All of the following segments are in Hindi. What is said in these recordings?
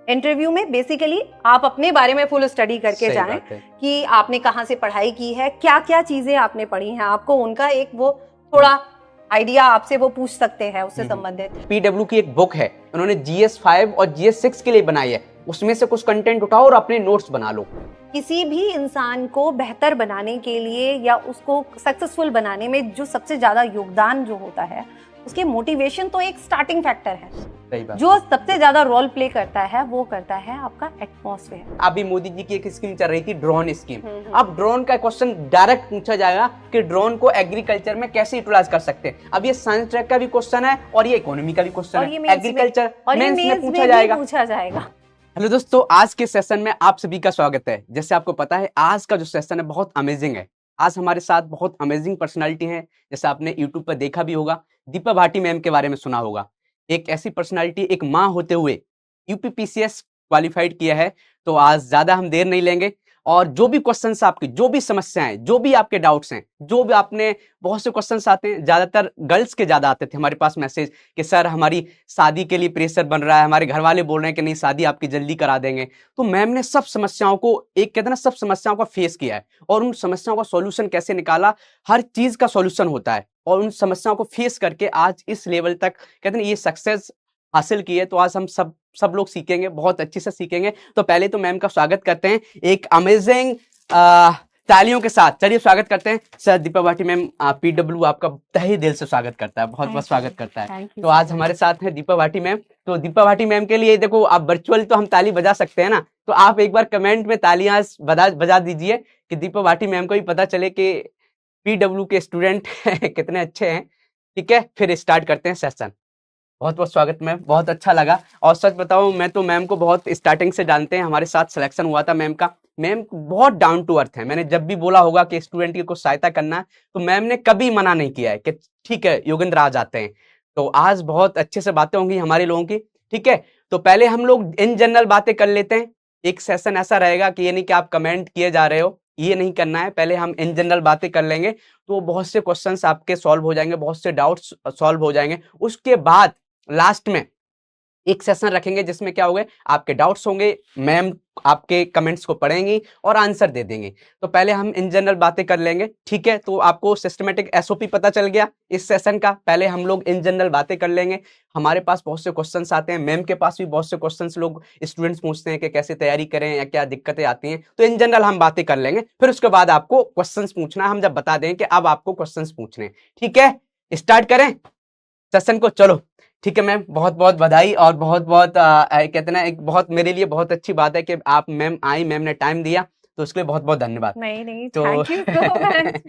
इंटरव्यू में बेसिकली आप अपने बारे में फुल स्टडी करके जाएं कि आपने कहाँ से पढ़ाई की है, क्या क्या चीजें आपने पढ़ी हैं, आपको उनका एक वो थोड़ा आइडिया आपसे वो पूछ सकते हैं उससे संबंधित। पीडब्ल्यू की एक बुक है, उन्होंने GS5 और GS6 के लिए बनाई है, उसमें से कुछ कंटेंट उठाओ और अपने नोट्स बना लो। किसी भी इंसान को बेहतर बनाने के लिए या उसको सक्सेसफुल बनाने में जो सबसे ज्यादा योगदान जो होता है, उसके मोटिवेशन तो एक स्टार्टिंग फैक्टर है। जो सबसे ज्यादा रोल प्ले करता है वो करता है आपका एटमॉस्फेयर। अभी मोदी जी की एक स्कीम चल रही थी, ड्रोन स्कीम। अब ड्रोन का क्वेश्चन डायरेक्ट पूछा जाएगा कि ड्रोन को एग्रीकल्चर में कैसे यूटिलाइज कर सकते हैं। अब ये साइंस ट्रैक का भी क्वेश्चन है और ये इकोनॉमी का भी क्वेश्चन है, एग्रीकल्चर मेंस में पूछा जाएगा। हेलो दोस्तों, आज के सेशन में आप सभी का स्वागत है। जैसे आपको पता है आज का जो सेशन है बहुत अमेजिंग है। आज हमारे साथ बहुत अमेजिंग पर्सनालिटी है। जैसे आपने यूट्यूब पर देखा भी होगा, दीपा भाटी मैम के बारे में सुना होगा। एक ऐसी पर्सनालिटी, एक माँ होते हुए यूपीपीसीएस क्वालिफाइड किया है। तो आज ज्यादा हम देर नहीं लेंगे और जो भी क्वेश्चंस आपकी, जो भी समस्याएं, जो भी आपके डाउट्स हैं, जो भी आपने, बहुत से क्वेश्चंस आते हैं, ज्यादातर गर्ल्स के ज्यादा आते थे हमारे पास मैसेज कि सर हमारी शादी के लिए प्रेशर बन रहा है, हमारे घर वाले बोल रहे हैं कि नहीं शादी आपकी जल्दी करा देंगे। तो मैम ने सब समस्याओं को, एक कहते हैं ना, सब समस्याओं का फेस किया है और उन समस्याओं का सॉल्यूशन कैसे निकाला। हर चीज का सॉल्यूशन होता है और उन समस्याओं को फेस करके आज इस लेवल तक कहते हैं ये सक्सेस हासिल की है। तो आज हम सब लोग सीखेंगे, बहुत अच्छे से सीखेंगे। तो पहले तो मैम का स्वागत करते हैं एक अमेजिंग तालियों के साथ। चलिए स्वागत करते हैं sir Deepa Bhati ma'am. PW आपका तहे दिल से स्वागत करता है, बहुत बहुत स्वागत करता है। तो आज हमारे साथ है दीपा भाटी मैम। तो दीपा भाटी मैम के लिए देखो, आप वर्चुअल तो हम ताली बजा सकते हैं ना, तो आप एक बार कमेंट में तालियां बजा दीजिए कि दीपा भाटी मैम को भी पता चले कि पीडब्ल्यू के स्टूडेंट कितने अच्छे हैं। ठीक है, फिर स्टार्ट करते हैं सेशन। बहुत बहुत स्वागत मैम, बहुत अच्छा लगा। और सच बताऊं, मैं तो मैम को बहुत स्टार्टिंग से जानते हैं, हमारे साथ सिलेक्शन हुआ था मैम का। मैम बहुत डाउन टू अर्थ है। मैंने जब भी बोला होगा कि स्टूडेंट की कुछ सहायता करना है तो मैम ने कभी मना नहीं किया है कि ठीक है योगेंद्र आ जाते हैं। तो आज बहुत अच्छे से बातें होंगी हमारे लोगों की। ठीक है, तो पहले हम लोग इन जनरल बातें कर लेते हैं। एक सेशन ऐसा रहेगा कि ये नहीं कि आप कमेंट किए जा रहे हो, ये नहीं करना है। पहले हम इन जनरल बातें कर लेंगे तो बहुत से क्वेश्चंस आपके सॉल्व हो जाएंगे, बहुत से डाउट्स सॉल्व हो जाएंगे। उसके बाद लास्ट में एक सेशन रखेंगे जिसमें क्या होगा, आपके डाउट्स होंगे, मैम आपके कमेंट्स को पढ़ेंगी और आंसर दे देंगे। तो पहले हम इन जनरल बातें कर लेंगे। ठीक है, तो आपको सिस्टमेटिक एसओपी पता चल गया इस सेशन का। पहले हम लोग इन जनरल बातें कर लेंगे। हमारे पास बहुत से क्वेश्चंस आते हैं, मैम के पास भी बहुत से क्वेश्चंस लोग स्टूडेंट्स पूछते हैं कि कैसे तैयारी करें या क्या दिक्कतें आती हैं। तो इन जनरल हम बातें कर लेंगे, फिर उसके बाद आपको क्वेश्चंस पूछना हम जब बता दें कि अब आपको क्वेश्चंस पूछने। ठीक है, स्टार्ट करें सेशन को। चलो ठीक है मैम, बहुत बहुत बधाई और बहुत बहुत कहते हैं ना, एक बहुत मेरे लिए बहुत अच्छी बात है कि आप मैम आई, मैम ने टाइम दिया, तो उसके लिए बहुत बहुत धन्यवाद। नहीं, तो थैंक यू सो मच।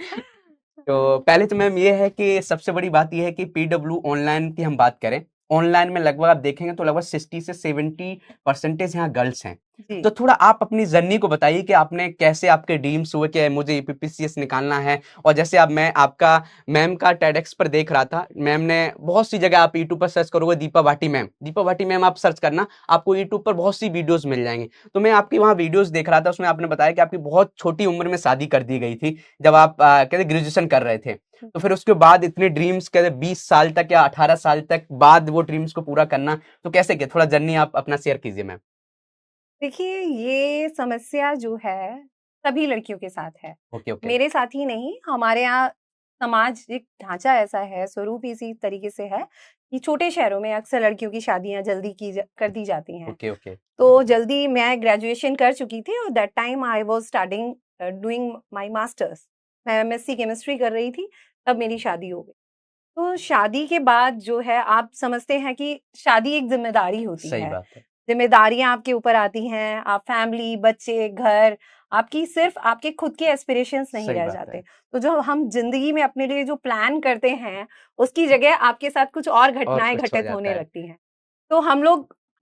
तो पहले तो मैम ये है कि सबसे बड़ी बात ये है कि पीडब्ल्यू ऑनलाइन की हम बात करें, ऑनलाइन में लगभग आप देखेंगे तो लगभग 60 से 70% यहाँ गर्ल्स हैं। तो थोड़ा आप अपनी जर्नी को बताइए कि आपने कैसे, आपके ड्रीम्स हुए कि मुझे यूपीपीसीएस निकालना है। और जैसे अब मैं आपका मैम का टेडेक्स पर देख रहा था, मैम ने बहुत सी जगह, आप यूट्यूब पर सर्च करोगे दीपा भाटी मैम, दीपा भाटी मैम आप सर्च करना, आपको यूट्यूब पर बहुत सी वीडियोस मिल जाएंगी। तो मैं आपकी वहाँ वीडियोस देख रहा था, उसमें आपने बताया कि आपकी बहुत छोटी उम्र में शादी कर दी गई थी जब आप कहते ग्रेजुएशन कर रहे थे। तो फिर उसके बाद इतने ड्रीम्स, कहते 20 साल तक या 18 साल तक बाद वो ड्रीम्स को पूरा करना, तो कैसे किया? थोड़ा जर्नी आप अपना शेयर कीजिए मैम। देखिए, ये समस्या जो है सभी लड़कियों के साथ है। Okay okay. मेरे साथ ही नहीं, हमारे यहाँ सामाजिक ढांचा ऐसा है, स्वरूप इसी तरीके से है कि छोटे शहरों में अक्सर लड़कियों की शादियां जल्दी कर दी जाती हैं। Okay okay. तो जल्दी मैं ग्रेजुएशन कर चुकी थी और that time I was starting doing my masters. मैं एमएससी केमिस्ट्री कर रही थी, तब मेरी शादी हो गई। तो शादी के बाद जो है, आप समझते हैं कि शादी एक जिम्मेदारी होती सही है। बात है। जिम्मेदारियां आपके ऊपर आती हैं, आप फैमिली, बच्चे, घर, आपकी सिर्फ आपके खुद के एस्पिरेशंस नहीं सही रह बात जाते। है। तो जो हम जिंदगी में अपने लिए जो प्लान करते हैं, उसकी जगह आपके साथ कुछ और घटनाएं कुछ हो घटित जाता होने है। लगती हैं। तो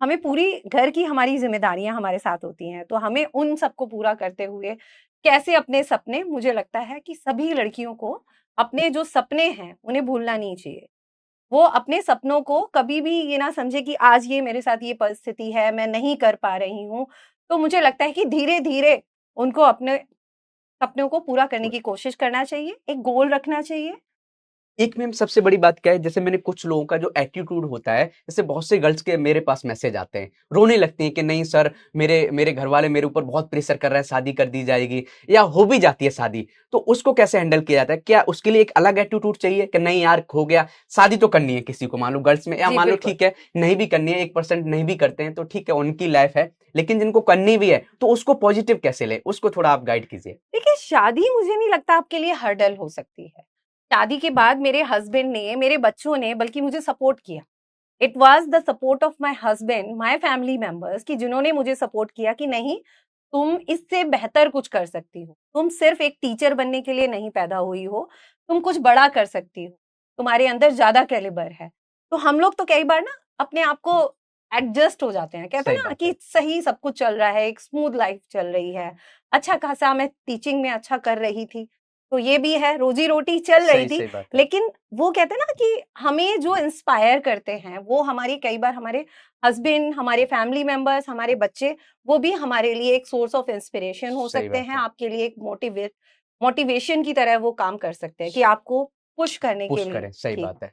हमें पूरी घर की हमारी जिम्मेदारियां हमारे साथ होती हैं। तो हमें उन सबको पूरा करते हुए कैसे अपने सपने, मुझे लगता है कि सभी लड़कियों को अपने जो सपने हैं उन्हें भूलना नहीं चाहिए। वो अपने सपनों को कभी भी ये ना समझे कि आज ये मेरे साथ ये परिस्थिति है, मैं नहीं कर पा रही हूँ। तो मुझे लगता है कि धीरे-धीरे उनको अपने सपनों को पूरा करने की कोशिश करना चाहिए, एक गोल रखना चाहिए एक मैम सबसे बड़ी बात क्या है, जैसे मैंने कुछ लोगों का जो एटीट्यूड होता है, जैसे बहुत से गर्ल्स के मेरे पास मैसेज आते हैं, रोने लगती हैं कि नहीं सर, मेरे मेरे घर वाले मेरे ऊपर बहुत प्रेशर कर रहे हैं, शादी कर दी जाएगी, या हो भी जाती है शादी, तो उसको कैसे हैंडल किया जाता है? क्या उसके लिए एक अलग एटीट्यूड चाहिए कि नहीं यार हो गया, शादी तो करनी है किसी को, मान लो गर्ल्स में, या जी मान लो बिल्कुल। ठीक है नहीं भी करनी है, 1% नहीं भी करते हैं तो ठीक है, उनकी लाइफ है, लेकिन जिनको करनी भी है तो उसको पॉजिटिव कैसे ले, उसको थोड़ा आप गाइड कीजिए। देखिए, शादी मुझे नहीं लगता आपके लिए हर्डल हो सकती है। शादी के बाद मेरे हस्बैंड ने, मेरे बच्चों ने बल्कि मुझे सपोर्ट किया। It was the support of my husband, my family members, कि जिन्होंने मुझे सपोर्ट किया कि नहीं, तुम इससे बेहतर कुछ कर सकती हो, तुम सिर्फ एक टीचर बनने के लिए नहीं पैदा हुई हो, तुम कुछ बड़ा कर सकती हो, तुम्हारे अंदर ज्यादा कैलिबर है। तो हम लोग तो कई बार ना अपने आप को एडजस्ट हो जाते हैं, कहते सही हैं ना बात कि है। सही सब कुछ चल रहा है, एक स्मूथ लाइफ चल रही है, अच्छा खासा मैं टीचिंग में अच्छा कर रही थी, तो ये भी है, रोजी रोटी चल रही सही थी। सही बात है। लेकिन वो कहते हैं ना कि हमें जो इंस्पायर करते हैं वो हमारी, कई बार हमारे हस्बैंड, हमारे फैमिली मेंबर्स, हमारे बच्चे, वो भी हमारे लिए एक सोर्स ऑफ इंस्पिरेशन हो सही सकते बात हैं, है। आपके लिए एक मोटिवेशन की तरह वो काम कर सकते हैं कि आपको पुश करने के पुश लिए करें, सही कि बात है।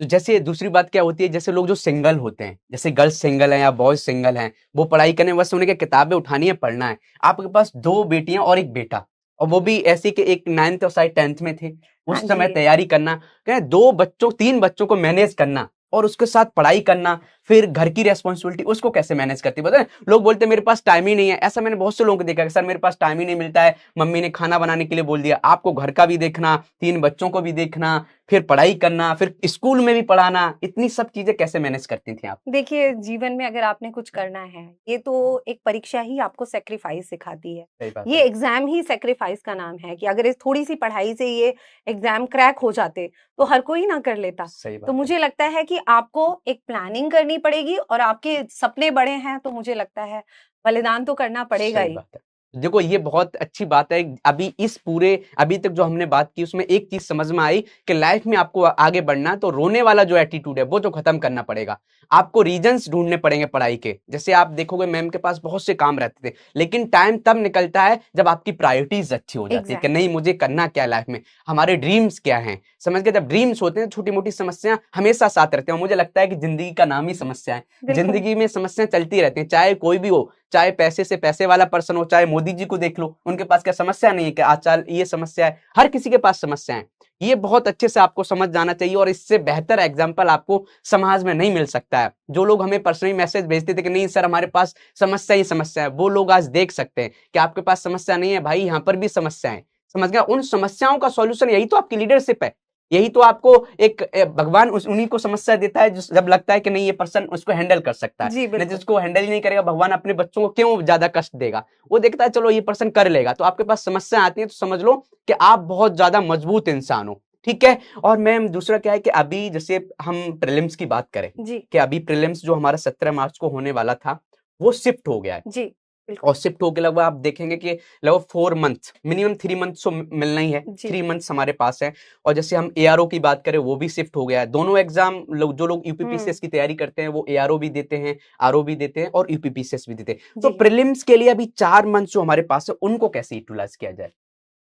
तो जैसे दूसरी बात क्या होती है, जैसे लोग जो सिंगल होते हैं, जैसे गर्ल्स सिंगल हैं या बॉयज सिंगल हैं, वो पढ़ाई करने बस उन्हें क्या किताबें उठानी है, पढ़ना है। आपके पास 2 बेटियाँ और 1 बेटा, और वो भी ऐसी कि एक 9th और शायद 10th में थे। हाँ उस समय जी, तैयारी करना, क्या 2 बच्चों 3 बच्चों को मैनेज करना और उसके साथ पढ़ाई करना, फिर घर की रिस्पॉन्सिबिलिटी, उसको कैसे मैनेज करती है? पता है, लोग बोलते हैं मेरे पास टाइम ही नहीं है। ऐसा मैंने बहुत से लोगों को देखा है कि सर मेरे पास टाइम ही नहीं मिलता है, मम्मी ने खाना बनाने के लिए बोल दिया। आपको घर का भी देखना, 3 बच्चों को भी देखना, फिर पढ़ाई करना, फिर स्कूल में भी पढ़ाना, इतनी सब चीजें कैसे मैनेज करती थी आप? देखिए, जीवन में अगर आपने कुछ करना है, ये तो एक परीक्षा ही आपको सैक्रिफाइस सिखाती है। सही बात ये है। एग्ज़ाम ही सैक्रिफाइस का नाम है कि अगर इस थोड़ी-सी पढ़ाई से ये एग्ज़ाम क्रैक हो जाते, तो हर कोई ना कर लेता। सही तो बात है। मुझे लगता है कि आपको एक प्लानिंग करनी पड़ेगी, और आपके सपने बड़े हैं, तो मुझे लगता है बलिदान तो करना पड़ेगा सही ही। बात है। देखो ये बहुत अच्छी बात है। अभी इस पूरे अभी तक जो हमने बात की उसमें एक चीज़ समझ में आई कि लाइफ में आपको आगे बढ़ना है तो रोने वाला जो एटीट्यूड है वो तो खत्म करना पड़ेगा। आपको रीज़न्स ढूँढने पड़ेंगे पढ़ाई के। जैसे आप देखोगे मैम के पास बहुत से काम रहते थे, लेकिन टाइम तब निकलता है जब आपकी प्रायोरिटीज़ अच्छी हो जाती है कि नहीं एग्ज़ैक्टली। मुझे करना क्या है लाइफ में, हमारे ड्रीम्स क्या हैं। समझ गए? जब ड्रीम्स होते हैं छोटी-मोटी समस्याएँ हमेशा साथ रहती हैं, और मुझे लगता है कि ज़िंदगी का नाम ही समस्या है। बिल्कुल। ज़िंदगी में समस्याएँ चलती रहती हैं, चाहे कोई भी हो, चाहे पैसे से पैसे वाला पर्सन हो, चाहे मोदी जी को देख लो, उनके पास क्या समस्या नहीं है कि आजकल ये समस्या है, हर किसी के पास समस्या है। ये बहुत अच्छे से आपको समझ जाना चाहिए, और इससे बेहतर एग्जाम्पल आपको समाज में नहीं मिल सकता है। जो लोग हमें पर्सनली मैसेज भेजते थे कि नहीं सर हमारे पास समस्या ही समस्या है, वो लोग आज देख सकते हैं कि आपके पास समस्या नहीं है भाई, यहाँ पर भी समस्या है। समझ गया? उन समस्याओं का सॉल्यूशन यही तो आपकी लीडरशिप है। यही तो आपको एक भगवान उन्हीं को समस्या देता है जब लगता है कि नहीं ये पर्सन उसको हैंडल कर सकता है। जी, नहीं बिल्कुल। जिसको हैंडल ही नहीं करेगा, भगवान अपने बच्चों को क्यों ज्यादा कष्ट देगा? वो देखता है चलो ये पर्सन कर लेगा। तो आपके पास समस्या आती है तो समझ लो कि आप बहुत ज्यादा मजबूत इंसान हो। ठीक है। और मैम दूसरा क्या है कि अभी जैसे हम प्रीलिम्स की बात करें, जी, कि अभी प्रीलिम्स जो हमारा 17 मार्च को होने वाला था वो शिफ्ट हो गया है। जी, बिल्कुल। और शिफ्ट होके लगभग आप देखेंगे कि लगभग 4 मंथ, मिनिमम 3 मंथ तो मिलना ही है। जी, 3 मंथ्स हमारे पास है। और जैसे हम एआरओ की बात करें वो भी शिफ्ट हो गया है। दोनों एग्जाम लोग, जो लोग हुँ, यूपीपीसीएस की तैयारी करते हैं वो एआरओ भी देते हैं, आरओ भी देते हैं, और यूपीपीसीएस भी देते हैं। तो जी। प्रीलिम्स के लिए अभी 4 मंथ जो हमारे पास है उनको कैसे यूटिलाइज किया जाए?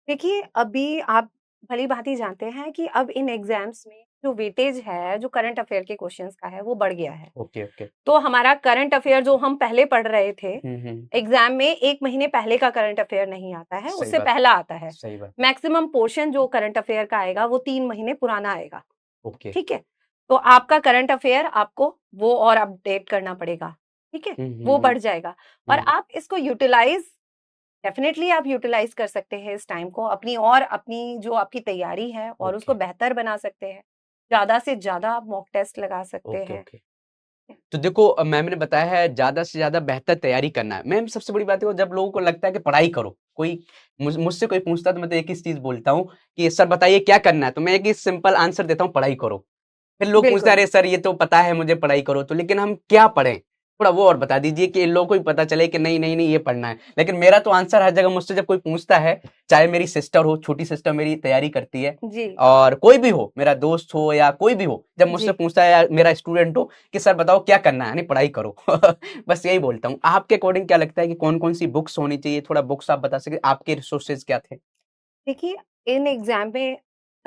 देखिए, अभी आप भली-भाँति जानते हैं कि अब इन एग्ज़ाम्स में जो वेटेज है, जो करंट अफ़ेयर के क्वेश्चन्स का है, वो बढ़ गया है। Okay okay. तो हमारा करंट अफ़ेयर जो हम पहले पढ़ रहे थे, हम्म। एग्ज़ाम में 1 महीने पहले का करंट अफ़ेयर नहीं आता है, सही उससे बात है। पहला आता है। सही बात है। मैक्सिमम पोर्शन जो करंट अफ़ेयर का आएगा, वो 3 महीने पुराना आएगा, ओके। ठीक है? तो आपका करंट अफ़ेयर आपको वो और अपडेट करना पड़ेगा, ठीक है? हम्म वो हम्म हम्म बढ़ जाएगा, और हम्म, आप इसको यूटिलाइज़, डेफिनेटली आप यूटिलाइज कर सकते हैं इस टाइम को अपनी, और अपनी जो आपकी तैयारी है और उसको ओके बेहतर बना सकते हैं। ज़्यादा से ज़्यादा आप मॉक टेस्ट लगा सकते ओके हैं। ओके। तो देखो मैम ने बताया है ज्यादा से ज्यादा बेहतर तैयारी करना है। मैम सबसे बड़ी बात है वो जब लोगों को लगता है कि पढ़ाई करो, कोई मुझसे कोई पूछता है तो मैं तो एक ही चीज बोलता हूँ कि सर बताइए क्या करना है, तो मैं एक ही सिंपल आंसर देता हूँ, पढ़ाई करो। फिर लोग पूछते हैं बिल्कुल। अरे सर ये तो पता है मुझे, पढ़ाई करो तो, लेकिन हम क्या पढ़ें? थोड़ा वो और बता दीजिए कि इन लोगों को भी पता चले कि नहीं नहीं नहीं ये पढ़ना है। लेकिन मेरा तो आंसर हर जगह मुझसे जब कोई पूछता है, चाहे मेरी सिस्टर हो, छोटी सिस्टर मेरी तैयारी करती है, जी, और कोई भी हो, मेरा दोस्त हो या कोई भी हो, जब मुझसे जी। पूछता है या मेरा स्टूडेंट हो कि सर बताओ क्या करना है, नहीं पढ़ाई करो। बस यही बोलता हूँ। आपके अकॉर्डिंग क्या लगता है कि कौन कौन सी बुक्स होनी चाहिए? थोड़ा बुक्स आप बता सके, आपके रिसोर्सेज क्या थे? देखिए, इन एग्ज़ाम में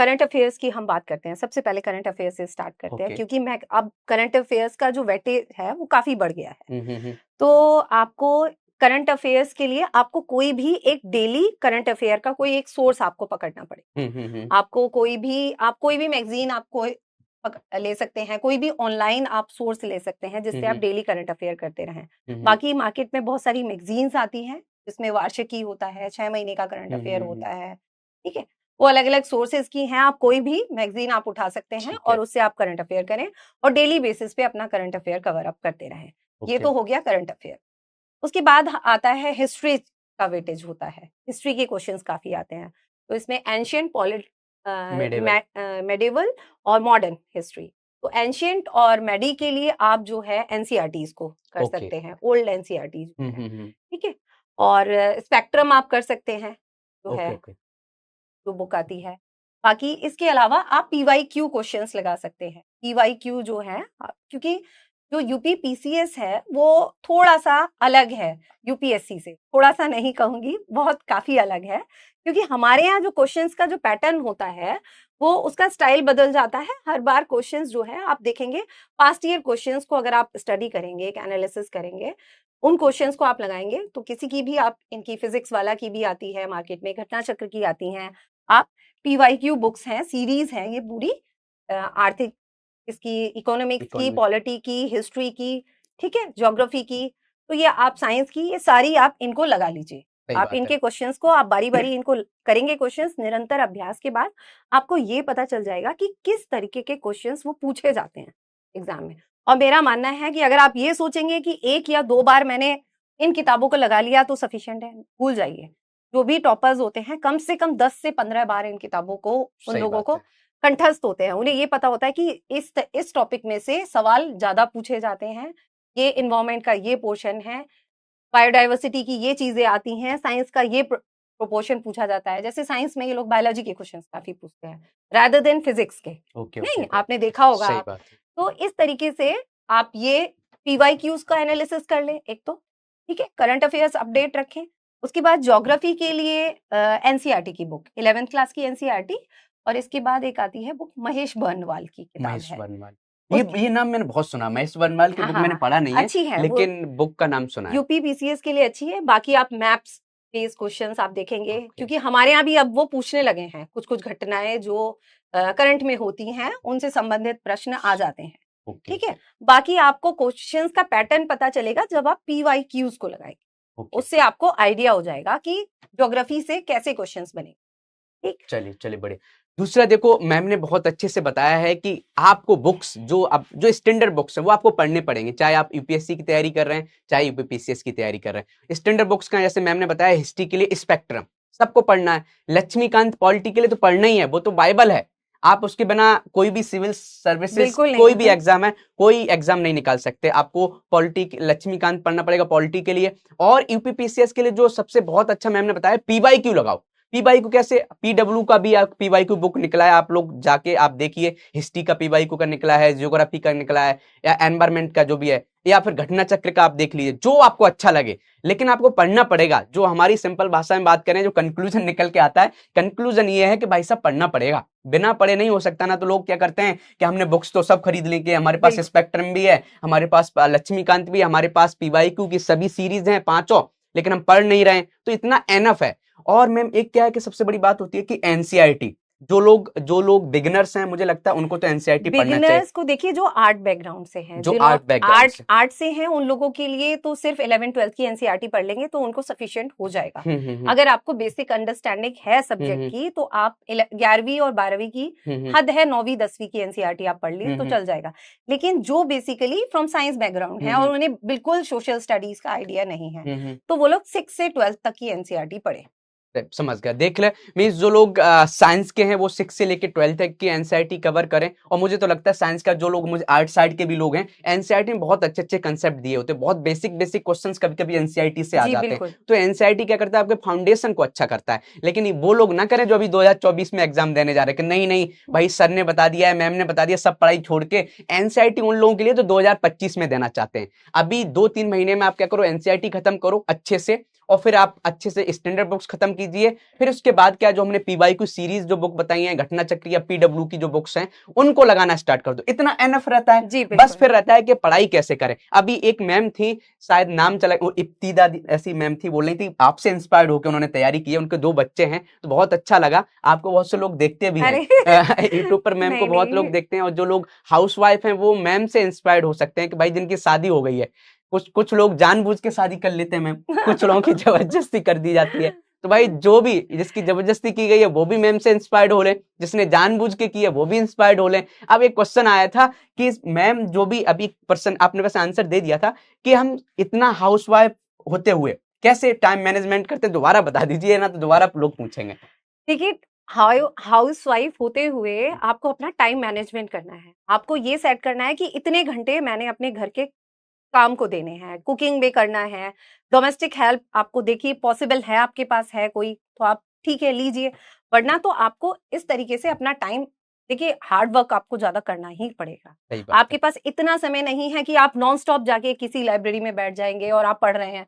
करंट अफेयर्स की हम बात करते हैं। सबसे पहले करंट अफेयर्स से स्टार्ट करते हैं, ओके। क्योंकि मैं अब करंट अफेयर्स का जो वेटेज है वो काफी बढ़ गया है। हम्म। तो आपको करंट अफेयर्स के लिए आपको कोई भी एक डेली करंट अफेयर का कोई एक सोर्स आपको पकड़ना पड़ेगा। हम्म। आपको आप कोई भी मैगजीन आपको ले सकते हैं, कोई भी ऑनलाइन आप सोर्स ले सकते हैं जिससे आप हम्म। डेली करंट अफेयर करते रहें। हम्म। बाकी मार्केट में बहुत सारी मैगजीन्स आती हैं जिसमें वार्षिकी होता है, 6 महीने का करंट अफेयर हम्म। होता है, ठीक है? वो अलग-अलग सोर्सेज की हैं, आप कोई भी मैगजीन आप उठा सकते हैं ठीक और है। उससे आप करंट अफेयर करें और डेली बेसिस पे अपना करंट अफेयर कवर अप करते रहें। ये ओके। तो हो गया करंट अफेयर। उसके बाद आता है हिस्ट्री का वेटेज होता है। हिस्ट्री के क्वेश्चंस काफ़ी आते हैं। तो इसमें एंशिएंट मेडिवल। मेडिवल और मॉडर्न हिस्ट्री। तो एंशिएंट और मेडी के लिए आप जो है एनसीईआरटीज़ को कर ओके। सकते हैं, ओल्ड एनसीईआरटी जो है, हम्म। ठीक है? और स्पेक्ट्रम आप कर सकते हैं, जो ओके है, ओके। जो बुक आती है। बाकी इसके अलावा आप पीवाईक्यू क्वेश्चंस लगा सकते हैं। पीवाईक्यू जो है क्योंकि जो यूपी पीसीएस है वो थोड़ा-सा अलग है यूपीएससी से। थोड़ा-सा नहीं कहूँगी, बहुत काफ़ी अलग है। क्योंकि हमारे यहाँ जो क्वेश्चंस का जो पैटर्न होता है, वो उसका स्टाइल बदल जाता है। हर बार क्वेश्चंस जो है आप देखेंगे, पास्ट ईयर क्वेश्चंस को अगर आप स्टडी करेंगे, एक एनालिसिस करेंगे, उन क्वेश्चंस को आप लगाएँगे, तो किसी की भी आप इनकी फिज़िक्स वाला की भी आती है मार्केट में, घटना चक्र की आती हैं। आप पीवाईक्यू बुक्स हैं, सीरीज़ हैं ये पूरी, आर्थिक इसकी, इकोनॉमिक्स की, इकोनॉमिक। पॉलिटी की, हिस्ट्री की, ठीक है? ज्योग्राफी की, तो ये आप साइंस की, ये सारी आप इनको लगा लीजिए। सही आप बात है। इनके क्वेश्चंस को आप बारी-बारी इनको करेंगे क्वेश्चंस, निरंतर अभ्यास के बाद आपको ये पता चल जाएगा कि किस तरीके के क्वेश्चंस वो पूछे जाते हैं एग्ज़ाम में। और मेरा मानना है कि अगर आप ये सोचेंगे कि 1 या 2 बार मैंने इन किताबों को लगा लिया तो सफिशिएंट है, भूल जाइए। जो भी टॉपर्स होते हैं, कम से कम 10 से 15 बार इन किताबों को उन सही लोगों बात को है। कंठस्थ होते हैं। उन्हें ये पता होता है कि इस टॉपिक में से सवाल ज़्यादा पूछे जाते हैं। ये एनवायरनमेंट का ये पोर्शन है, बायोडायवर्सिटी की ये चीज़ें आती हैं, साइंस का ये प्रोपोर्शन पूछा जाता है। जैसे साइंस में ये लोग बायोलॉजी के क्वेश्चंस काफ़ी पूछते हैं, रादर देन फिज़िक्स के। ओके ओके नहीं, ओके। आपने देखा होगा सही आप। बात है। तो इस तरीके से आप ये पीवाईक्यूज़ का एनालिसिस कर लें एक तो, ठीक है? करंट अफेयर्स अपडेट रखें। उसके बाद ज्योग्राफी के लिए एनसीईआरटी की बुक, 11th क्लास की एनसीईआरटी, और इसके बाद एक आती है बुक, महेश बर्नवाल की किताब महेश है। वर्णवाल। उसकी ये नाम मैंने बहुत सुना। महेश वर्णवाल की हाँ, बुक हाँ, मैंने हाँ, पढ़ा नहीं है, अच्छी है वो। लेकिन बुक का नाम सुना है। यूपी पीसीएस के लिए अच्छी है। बाकी आप मैप्स बेस्ड क्वेश्चंस आप देखेंगे, ओके। क्योंकि हमारे यहाँ भी अब वो पूछने लगे हैं। कुछ-कुछ घटनाएँ जो करंट में होती हैं, उनसे संबंधित प्रश्न आ जाते हैं, ओके ठीक है? बाकी आपको क्वेश्चंस का पैटर्न पता चलेगा जब आप पीवाईक्यूज़ को लगाएँगे। ओके उससे ओके। आपको आइडिया हो जाएगा कि ज्योग्राफी से कैसे क्वेश्चंस बनेंगे, ठीक? चलिए चलिए, बढ़िया। दूसरा देखो, मैम ने बहुत अच्छे से बताया है कि आपको बुक्स जो स्टैंडर्ड बुक्स है वो आपको पढ़ने पड़ेंगे, चाहे आप यूपीएससी की तैयारी कर रहे हैं, चाहे यूपीपीसीएस की तैयारी कर रहे हैं। स्टैंडर्ड बुक्स का जैसे मैम ने बताया, हिस्ट्री के लिए स्पेक्ट्रम सबको पढ़ना है, लक्ष्मीकांत पॉलिटी के लिए तो पढ़ना ही है, वो तो बाइबल है। आप उसके बिना कोई भी सिविल सर्विसेज, बिल्कुल नहीं, कोई भी एग्जाम है, कोई एग्जाम नहीं निकाल सकते। आपको पॉलिटी, लक्ष्मीकांत पढ़ना पड़ेगा पॉलिटी के लिए। और यूपीपीसीएस के लिए जो सबसे बहुत अच्छा मैम ने बताया, पीवाईक्यू लगाओ। पीवाईक्यू कैसे? पीडब्ल्यू का भी पीवाईक्यू बुक निकला है, आप लोग जाके आप देखिए। हिस्ट्री का पीवाईक्यू का निकला है, ज्योग्राफी का निकला है, या एनवायरमेंट का जो भी है, या फिर घटना चक्र का आप देख लीजिए, जो आपको अच्छा लगे। लेकिन आपको पढ़ना पड़ेगा। जो हमारी सिंपल भाषा में बात करें, जो कंक्लूजन निकल के आता है, कंक्लूजन ये है कि भाई साहब पढ़ना पड़ेगा, बिना पढ़े नहीं हो सकता ना। तो लोग क्या करते हैं कि हमने बुक्स तो सब खरीद लेंगे, हमारे पास बिल्कुल। स्पेक्ट्रम भी है, हमारे पास लक्ष्मीकांत भी है, हमारे पास पीवाईक्यू की सभी सीरीज हैं 5, लेकिन हम पढ़ नहीं रहे हैं, तो इतना एनफ है। और मैम एक क्या है कि सबसे बड़ी बात होती है कि एनसीईआरटी, जो लोग बिगिनर्स हैं, मुझे लगता है उनको तो एनसीईआरटी पढ़ना चाहिए। बिगिनर्स को देखिए, जो आर्ट बैकग्राउंड से हैं, जो जिन्हों आर्ट बैकग्राउंड से। आर्ट से हैं, उन लोगों के लिए तो सिर्फ 11th-12th की एनसीईआरटी पढ़ लेंगे तो उनको सफिशिएंट हो जाएगा। हम्म। अगर आपको बेसिक अंडरस्टैंडिंग है सब्जेक्ट हम्म। की, तो आप 11वीं और 12वीं की, हम्म। हद है 9वीं 10वीं की एनसीईआरटी आप पढ़ लिए तो हम्म। चल जाएगा। लेकिन जो बेसिकली फ्रॉम साइंस बैकग्राउंड है और हम्म। उन्हें बिल्कुल सोशल स्टडीज का आइडिया नहीं है, हम्म। तो वो लोग 6 से 12th तक की एनसीईआरटी पढ़े। समझ गया। देख ले, मीन्स जो लोग साइंस के हैं वो 6 से लेके 12 तक की एनसीईआरटी कवर करें। और मुझे तो लगता है साइंस का जो लोग, मुझे आर्ट साइड के भी लोग हैं, एनसीईआरटी में बहुत अच्छे अच्छे कंसेप्ट दिए होते हैं, बहुत बेसिक बेसिक क्वेश्चंस कभी कभी एनसीईआरटी से आ जी, जाते हैं। बिल्कुल। तो एनसीईआरटी क्या करता है, आपके फाउंडेशन को अच्छा करता है। लेकिन वो लोग ना करें जो अभी 2024 में एग्जाम देने जा रहे हैं कि नहीं नहीं भाई, सर ने बता दिया है, मैम ने बता दिया, सब पढ़ाई छोड़ के एनसीईआरटी उन लोगों के लिए जो 2025 में देना चाहते हैं। अभी 2-3 महीने में आप क्या करो, एनसीईआरटी खत्म करो अच्छे से, और फिर आप अच्छे से स्टैंडर्ड बुक्स खत्म कीजिए। फिर उसके बाद क्या, जो हमने पीवाईक्यू सीरीज जो बुक बताई है, घटना चक्र या पीडब्ल्यू की जो बुक्स हैं, उनको लगाना स्टार्ट कर दो। इतना एनफ रहता है। जी बस बिल्कुल। फिर रहता है कि पढ़ाई कैसे करें। अभी एक मैम थी, शायद नाम चला, वो इब्तिदा ऐसी मैम थी, बोल रही थी आपसे इंस्पायर्ड होकर उन्होंने तैयारी की है, उनके 2 बच्चे हैं, तो बहुत अच्छा लगा। आपको बहुत से लोग देखते भी हैं अरे यूट्यूब पर मैम को नहीं बहुत लोग नहीं, देखते हैं, और जो लोग हाउसवाइफ हैं वो मैम से इंस्पायर्ड हो सकते हैं कि भाई जिनकी शादी हो गई है। कुछ कुछ लोग जानबूझ के शादी कर लेते हैं मैम, कुछ लोगों की जबरदस्ती कर दी जाती है। तो भाई जो भी जिसकी जबरदस्ती की गई है वो भी मैम से इंस्पायर्ड हो ले, जिसने जानबूझ के की है वो भी इंस्पायर्ड हो ले। अब एक क्वेश्चन आया था कि मैम जो भी अभी पर्सन आपने वैसे आंसर दे दिया था कि हम इतना हाउसवाइफ होते हुए कैसे टाइम मैनेजमेंट करते, दोबारा बता दीजिए ना, तो दोबारा लोग पूछेंगे। देखिए, हाउस वाइफ होते हुए आपको अपना टाइम मैनेजमेंट करना है। आपको ये सेट करना है कि इतने घंटे मैंने अपने घर के काम को देने हैं, कुकिंग भी करना है, डोमेस्टिक हेल्प आपको देखिए पॉसिबल है, आपके पास है कोई तो आप ठीक है लीजिए, वरना तो आपको इस तरीके से अपना टाइम, देखिए हार्ड वर्क आपको ज्यादा करना ही पड़ेगा। सही बात आपके है। पास इतना समय नहीं है कि आप नॉन स्टॉप जाके किसी लाइब्रेरी में बैठ जाएंगे और आप पढ़ रहे हैं।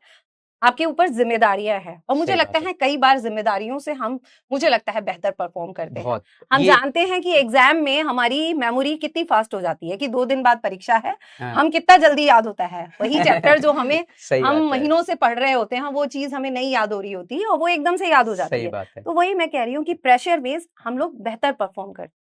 आपके ऊपर जिम्मेदारियां हैं, और मुझे सही लगता बात है। है कई बार जिम्मेदारियों से हम, मुझे लगता है बेहतर परफॉर्म करते हैं। बहुत हम ये जानते हैं कि एग्जाम में हमारी मेमोरी कितनी फास्ट हो जाती है कि 2 दिन बाद परीक्षा है, हाँ। हम कितना जल्दी याद होता है वही चैप्टर जो हमें सही हम बात है। महीनों से पढ़ रहे होते हैं, वो चीज हमें नहीं याद हो रही होती है और वो एकदम से याद हो जाती सही है। बात है। तो वही मैं कह रही हूँ कि प्रेशर बेस्ड हम लोग बेहतर परफॉर्म करते हैं।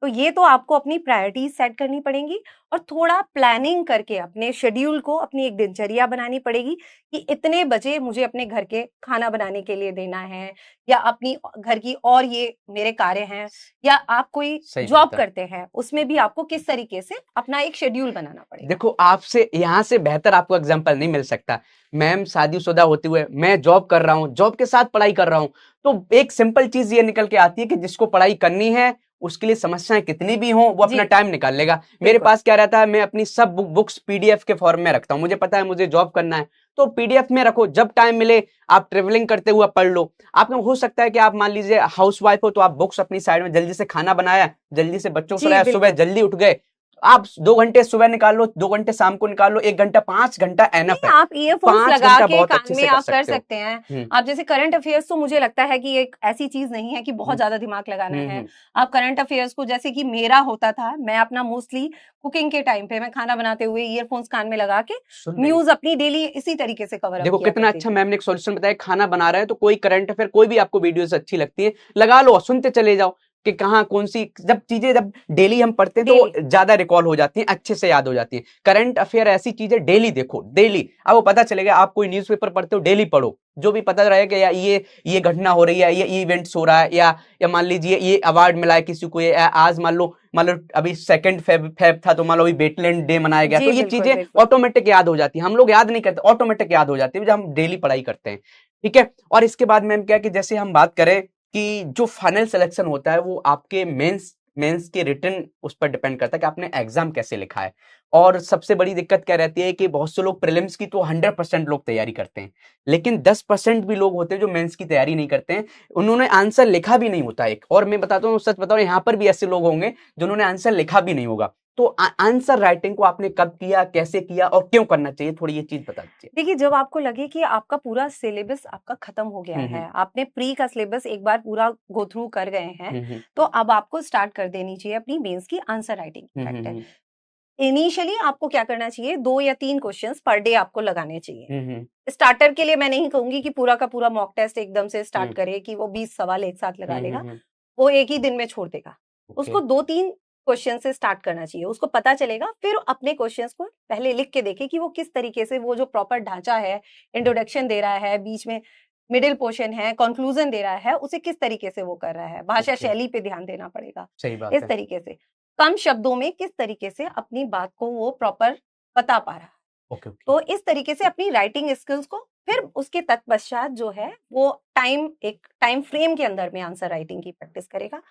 तो ये तो आपको अपनी प्रायोरिटीज सेट करनी पड़ेंगी, और थोड़ा प्लानिंग करके अपने शेड्यूल को, अपनी एक दिनचर्या बनानी पड़ेगी कि इतने बजे मुझे अपने घर के खाना बनाने के लिए देना है, या अपनी घर की और ये मेरे कार्य हैं, या आप कोई सही जॉब बात है। करते हैं उसमें भी आपको किस तरीके से अपना एक शेड्यूल बनाना पड़ेगा। देखो, आपसे यहाँ से बेहतर आपको एग्जाम्पल नहीं मिल सकता। मैम शादीशुदा होते हुए, मैं जॉब कर रहा हूँ, जॉब के साथ पढ़ाई कर रहा हूँ, तो एक सिंपल चीज ये निकल के आती है कि जिसको पढ़ाई करनी है उसके लिए समस्याएं कितनी भी हों वो अपना जी टाइम निकाल लेगा। मेरे बिल्कुल। पास क्या रहता है, मैं अपनी सब बुक्स पीडीएफ के फॉर्म में रखता हूँ। मुझे पता है मुझे जॉब करना है, तो पीडीएफ में रखो, जब टाइम मिले आप ट्रेवलिंग करते हुए पढ़ लो। आपको हो सकता है कि आप मान लीजिए हाउस वाइफ हो, तो आप बुक्स अपनी साइड में, जल्दी से खाना बनाया, जल्दी से बच्चों को जी सुलाया, सुबह बिल्कुल। जल्दी उठ गए, आप 2 घंटे सुबह निकाल लो, 2 घंटे शाम को निकाल लो, 1 घंटा, 5 घंटा एनफ नहीं, है। आप ईयरफोन्स 5 घंटा लगा के बहुत कान अच्छे में से कर आप कर सकते हो। सकते हैं। हम्म आप जैसे करंट अफेयर्स, तो मुझे लगता है कि एक ऐसी चीज नहीं है कि बहुत हम्म ज्यादा दिमाग लगाना है। हम्म। आप करंट अफेयर्स को, जैसे कि मेरा होता था, मैं अपना मोस्टली कुकिंग के टाइम पे मैं खाना बनाते हुए ईयरफोन्स कान में लगा के सुन रही न्यूज अपनी डेली इसी तरीके से कवर अप देखो किया कितना करती अच्छा थी। मैम ने एक सॉल्यूशन बताया। खाना बना रहे हैं तो कोई करंट अफेयर, कोई भी आपको वीडियोस अच्छी लगती है, लगा लो, सुनते चले जाओ कि कहाँ कौन सी, जब चीजें जब डेली हम पढ़ते हैं तो वो डेली ज्यादा रिकॉल हो जाती हैं, अच्छे से याद हो जाती हैं। करंट अफेयर ऐसी चीज है, डेली देखो, डेली अब वो पता चलेगा। आप कोई न्यूज़पेपर पढ़ते हो, डेली पढ़ो, जो भी पता रहे कि या ये घटना हो रही है, ये इवेंट्स हो रहा है, या मान लीजिए ये अवार्ड मिला है किसी को, या आज मान लो अभी 2 फेब था, तो मान लो अभी वेटलैंड डे मनाया गया, जी तो ये बिल्कुल चीजें बिल्कुल। ऑटोमेटिक याद हो जाती है। हम लोग याद नहीं करते, ऑटोमेटिक याद हो जाती है जब हम डेली पढ़ाई करते हैं। ठीक है। और इसके बाद मैम क्या कि जैसे हम बात करें कि जो फाइनल सिलेक्शन होता है वो आपके मेंस मेंस के रिटर्न उस पर डिपेंड करता है कि आपने एग्जाम कैसे लिखा है। और सबसे बड़ी दिक्कत क्या रहती है कि बहुत से लोग प्रीलिम्स की तो 100% लोग तैयारी करते हैं, लेकिन 10% भी लोग होते हैं जो मेंस की तैयारी नहीं करते हैं। उन्होंने आंसर लिखा भी नहीं होता एक, और मैं बताता हूँ, सच बताऊँ, यहाँ पर भी ऐसे लोग होंगे जिन्होंने आंसर लिखा भी नहीं होगा। तो आंसर राइटिंग को आपने कब किया, कैसे किया और क्यों करना चाहिए, थोड़ी ये चीज बता दीजिए। देखिए, जब आपको लगे कि आपका पूरा सिलेबस आपका खत्म हो गया हम्म है, आपने प्री का सिलेबस एक बार पूरा गो थ्रू कर गए हैं, हम्म तो अब आपको स्टार्ट कर देनी चाहिए अपनी मेंस की आंसर राइटिंग की हम्म प्रैक्टिस। हम्म इनिशियली आपको क्या करना चाहिए, 2 या 3 क्वेश्चंस पर डे आपको लगाने चाहिए। हम्म स्टार्टर के लिए मैं नहीं कहूंगी कि पूरा का पूरा मॉक टेस्ट एकदम से स्टार्ट हम्म करे कि वो 20 सवाल एक साथ लगा लेगा, हम्म। वो एक ही दिन में छोड़ देगा। ओके। उसको 2-3 क्वेश्चन से स्टार्ट करना चाहिए, उसको पता चलेगा, फिर अपने क्वेश्चंस को पहले लिख के देखे कि वो किस तरीके से, वो जो प्रॉपर ढांचा है, इंट्रोडक्शन दे रहा है, बीच में मिडिल पोर्शन है, कंक्लूजन दे रहा है, उसे किस तरीके से वो कर रहा है, भाषा ओके। शैली पे ध्यान देना पड़ेगा। सही बात इस है। तरीके से कम शब्दों में किस तरीके से अपनी बात को वो प्रॉपर बता पा रहा है। Okay okay. तो इस तरीके से अपनी राइटिंग स्किल्स को, फिर उसके तत्पश्चात जो है वो एक टाइम फ्रेम के अंदर में आंसर राइटिंग की प्रैक्टिस करेगा,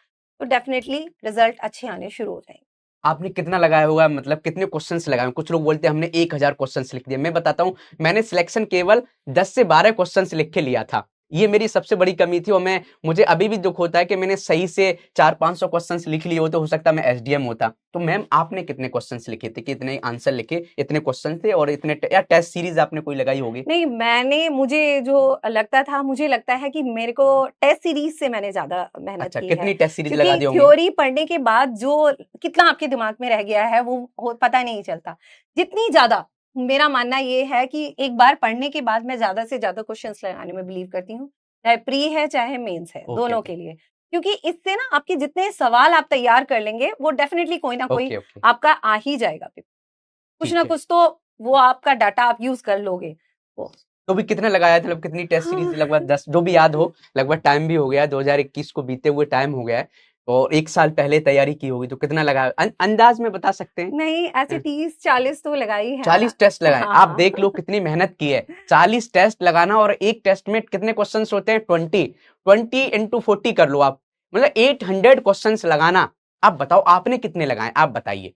तो डेफिनेटली रिजल्ट अच्छे आने शुरू हो जाएंगे। आपने कितना लगाया होगा, मतलब कितने क्वेश्चंस लगाए होंगे? कुछ लोग बोलते हैं हमने 1000 क्वेश्चंस लिख दिए। मैं बताता हूँ, मैंने सिलेक्शन केवल 10 से 12 क्वेश्चंस लिख के लिया था। ये मेरी सबसे बड़ी कमी थी, और मुझे अभी भी दुख होता है कि मैंने सही से 400-500 क्वेश्चंस लिख लिए होते, हो सकता है मैं एसडीएम होता। तो मैम आपने कितने क्वेश्चंस लिखे थे, कि इतने आंसर लिखे, इतने क्वेश्चन थे, और इतने या टेस्ट सीरीज आपने कोई लगाई होगी? नहीं, मुझे जो लगता था, मुझे लगता है कि मेरे को टेस्ट सीरीज से मैंने ज्यादा मेहनत अच्छा, की है, कितनी टेस्ट सीरीज लगा क्योंकि दी होंगी? थ्योरी पढ़ने के बाद जो कितना आपके दिमाग में रह गया है वो पता नहीं चलता। जितनी ज्यादा, मेरा मानना ये है कि एक बार पढ़ने के बाद मैं ज्यादा से ज्यादा क्वेश्चंस लगाने में बिलीव करती हूँ, चाहे प्री है चाहे मेंस है, ओके दोनों ओके के लिए। क्योंकि इससे ना आपके जितने सवाल आप तैयार कर लेंगे वो डेफिनेटली कोई ना कोई ओके ओके, आपका आ ही जाएगा, कुछ ना ठीक है। कुछ तो वो आपका डाटा आप यूज कर लोगे वो। तो भी कितने लगाया था, मतलब कितनी टेस्ट सीरीज? हाँ। लगभग 10, जो भी याद हो। लगभग टाइम भी हो गया है, 2021 को बीते हुए टाइम हो गया है, और 1 साल पहले तैयारी की होगी, तो कितना लगाया अंदाज में बता सकते हैं? नहीं, ऐसे 30-40 तो लगाई है। 40 टेस्ट लगाए, आप हाँ। देख लो कितनी मेहनत की है। 40 टेस्ट लगाना, और एक टेस्ट में कितने क्वेश्चंस होते हैं? 20 इंटू 40 कर लो आप, मतलब 800 क्वेश्चंस लगाना। आप बताओ आपने कितने लगाए, आप बताइए।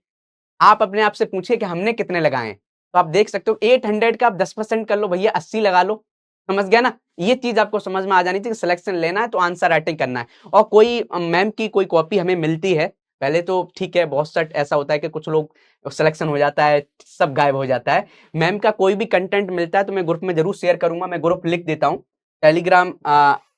आप अपने आप से पूछिए कि हमने कितने लगाए हैं। तो आप देख सकते हो 800 का आप 10% कर लो भैया, 80 लगा लो। समझ गया ना? ये चीज आपको समझ में आ जानी चाहिए कि सिलेक्शन लेना है तो आंसर राइटिंग करना है। और कोई मैम की कोई कॉपी हमें मिलती है, पहले तो ठीक है, बहुत सा ऐसा होता है कि कुछ लोग सिलेक्शन हो जाता है, सब गायब हो जाता है। मैम का कोई भी कंटेंट मिलता है तो मैं ग्रुप में जरूर शेयर करूंगा। मैं ग्रुप लिख देता हूँ, टेलीग्राम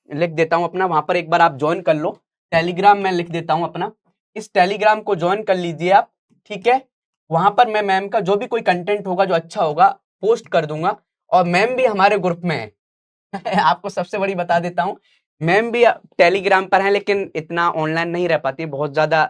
लिख देता हूँ अपना, वहां पर एक बार आप ज्वाइन कर लो। टेलीग्राम मैं लिख देता हूँ अपना, इस टेलीग्राम को ज्वाइन कर लीजिए आप, ठीक है। वहां पर मैं मैम का जो भी कोई कंटेंट होगा जो अच्छा होगा पोस्ट कर दूंगा, और मैम भी हमारे ग्रुप में है। आपको सबसे बड़ी बता देता हूँ, मैम भी टेलीग्राम पर है, लेकिन इतना ऑनलाइन नहीं रह पाती है, बहुत ज्यादा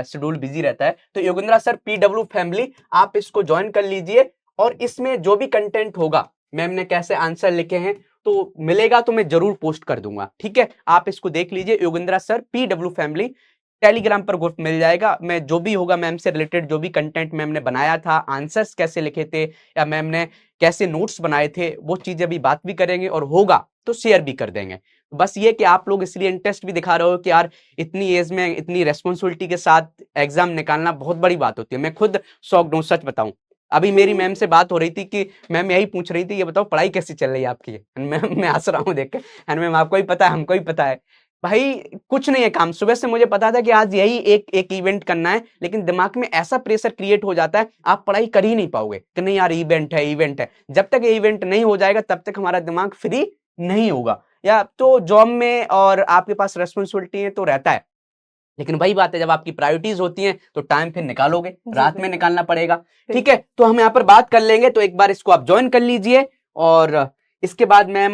शेड्यूल बिजी रहता है। तो योगेंद्रा सर PW फैमिली, आप इसको ज्वाइन कर लीजिए, और इसमें जो भी कंटेंट होगा, मैम ने कैसे आंसर लिखे हैं तो मिलेगा, तो मैं जरूर पोस्ट कर दूंगा, ठीक है। आप इसको देख लीजिए, योगेंद्रा सर PW फैमिली, टेलीग्राम पर ग्रुप मिल जाएगा। मैं जो भी होगा मैम से रिलेटेड, जो भी कंटेंट मैम ने बनाया था, आंसर्स कैसे लिखे थे, या मैम ने कैसे नोट्स बनाए थे, वो चीजें भी बात भी करेंगे, और होगा तो शेयर भी कर देंगे। बस ये कि आप लोग इसलिए इंटरेस्ट भी दिखा रहे हो कि यार इतनी एज में इतनी रेस्पॉन्सिबिलिटी के साथ एग्जाम निकालना बहुत बड़ी बात होती है। मैं खुद शॉक्ड हूँ, सच बताऊं। अभी मेरी मैम से बात हो रही थी कि मैम यही पूछ रही थी, ये बताओ पढ़ाई कैसी चल रही है आपकी? मैं हंस रहा हूँ देख के, मैम आपको ही पता है, हमको ही पता है। भाई कुछ नहीं है काम, सुबह से मुझे पता था कि आज यही एक एक इवेंट करना है, लेकिन दिमाग में ऐसा प्रेशर क्रिएट हो जाता है, आप पढ़ाई कर ही नहीं पाओगे कि नहीं यार इवेंट है, इवेंट है। जब तक ये इवेंट नहीं हो जाएगा तब तक हमारा दिमाग फ्री नहीं होगा। या तो जॉब में और आपके पास रेस्पॉन्सिबिलिटी है तो रहता है, लेकिन वही बात है, जब आपकी प्रायोरिटीज होती हैं तो टाइम फिर निकालोगे, रात में बिल्कुल, निकालना पड़ेगा, ठीक है। तो हम यहाँ पर बात कर लेंगे, तो एक बार इसको आप ज्वाइन कर लीजिए। और इसके बाद मैम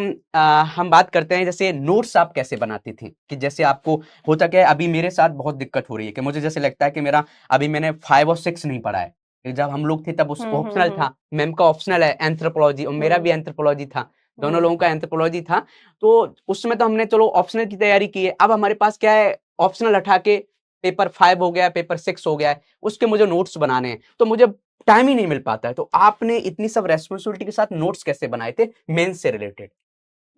हम बात करते हैं, जैसे नोट्स आप कैसे बनाती थी, कि जैसे आपको होता क्या है, अभी मेरे साथ बहुत दिक्कत हो रही है कि मुझे जैसे लगता है कि मेरा अभी मैंने 5 और 6 नहीं पढ़ा है। जब हम लोग थे तब उस ऑप्शनल था, मैम का ऑप्शनल है एंथ्रोपोलॉजी, और मेरा भी एंथ्रोपोलॉजी था, दोनों लोगों का एंथ्रोपोलॉजी था। तो उस समय तो हमने चलो ऑप्शनल की तैयारी की है। अब हमारे पास क्या है, ऑप्शनल हटा के पेपर 5 हो गया, पेपर 6 हो गया है, उसके मुझे नोट्स बनाने हैं, तो मुझे टाइम ही नहीं मिल पाता है। तो आपने इतनी सब रेस्पॉन्सिबिलिटी के साथ नोट्स कैसे बनाए थे मेंस से रिलेटेड?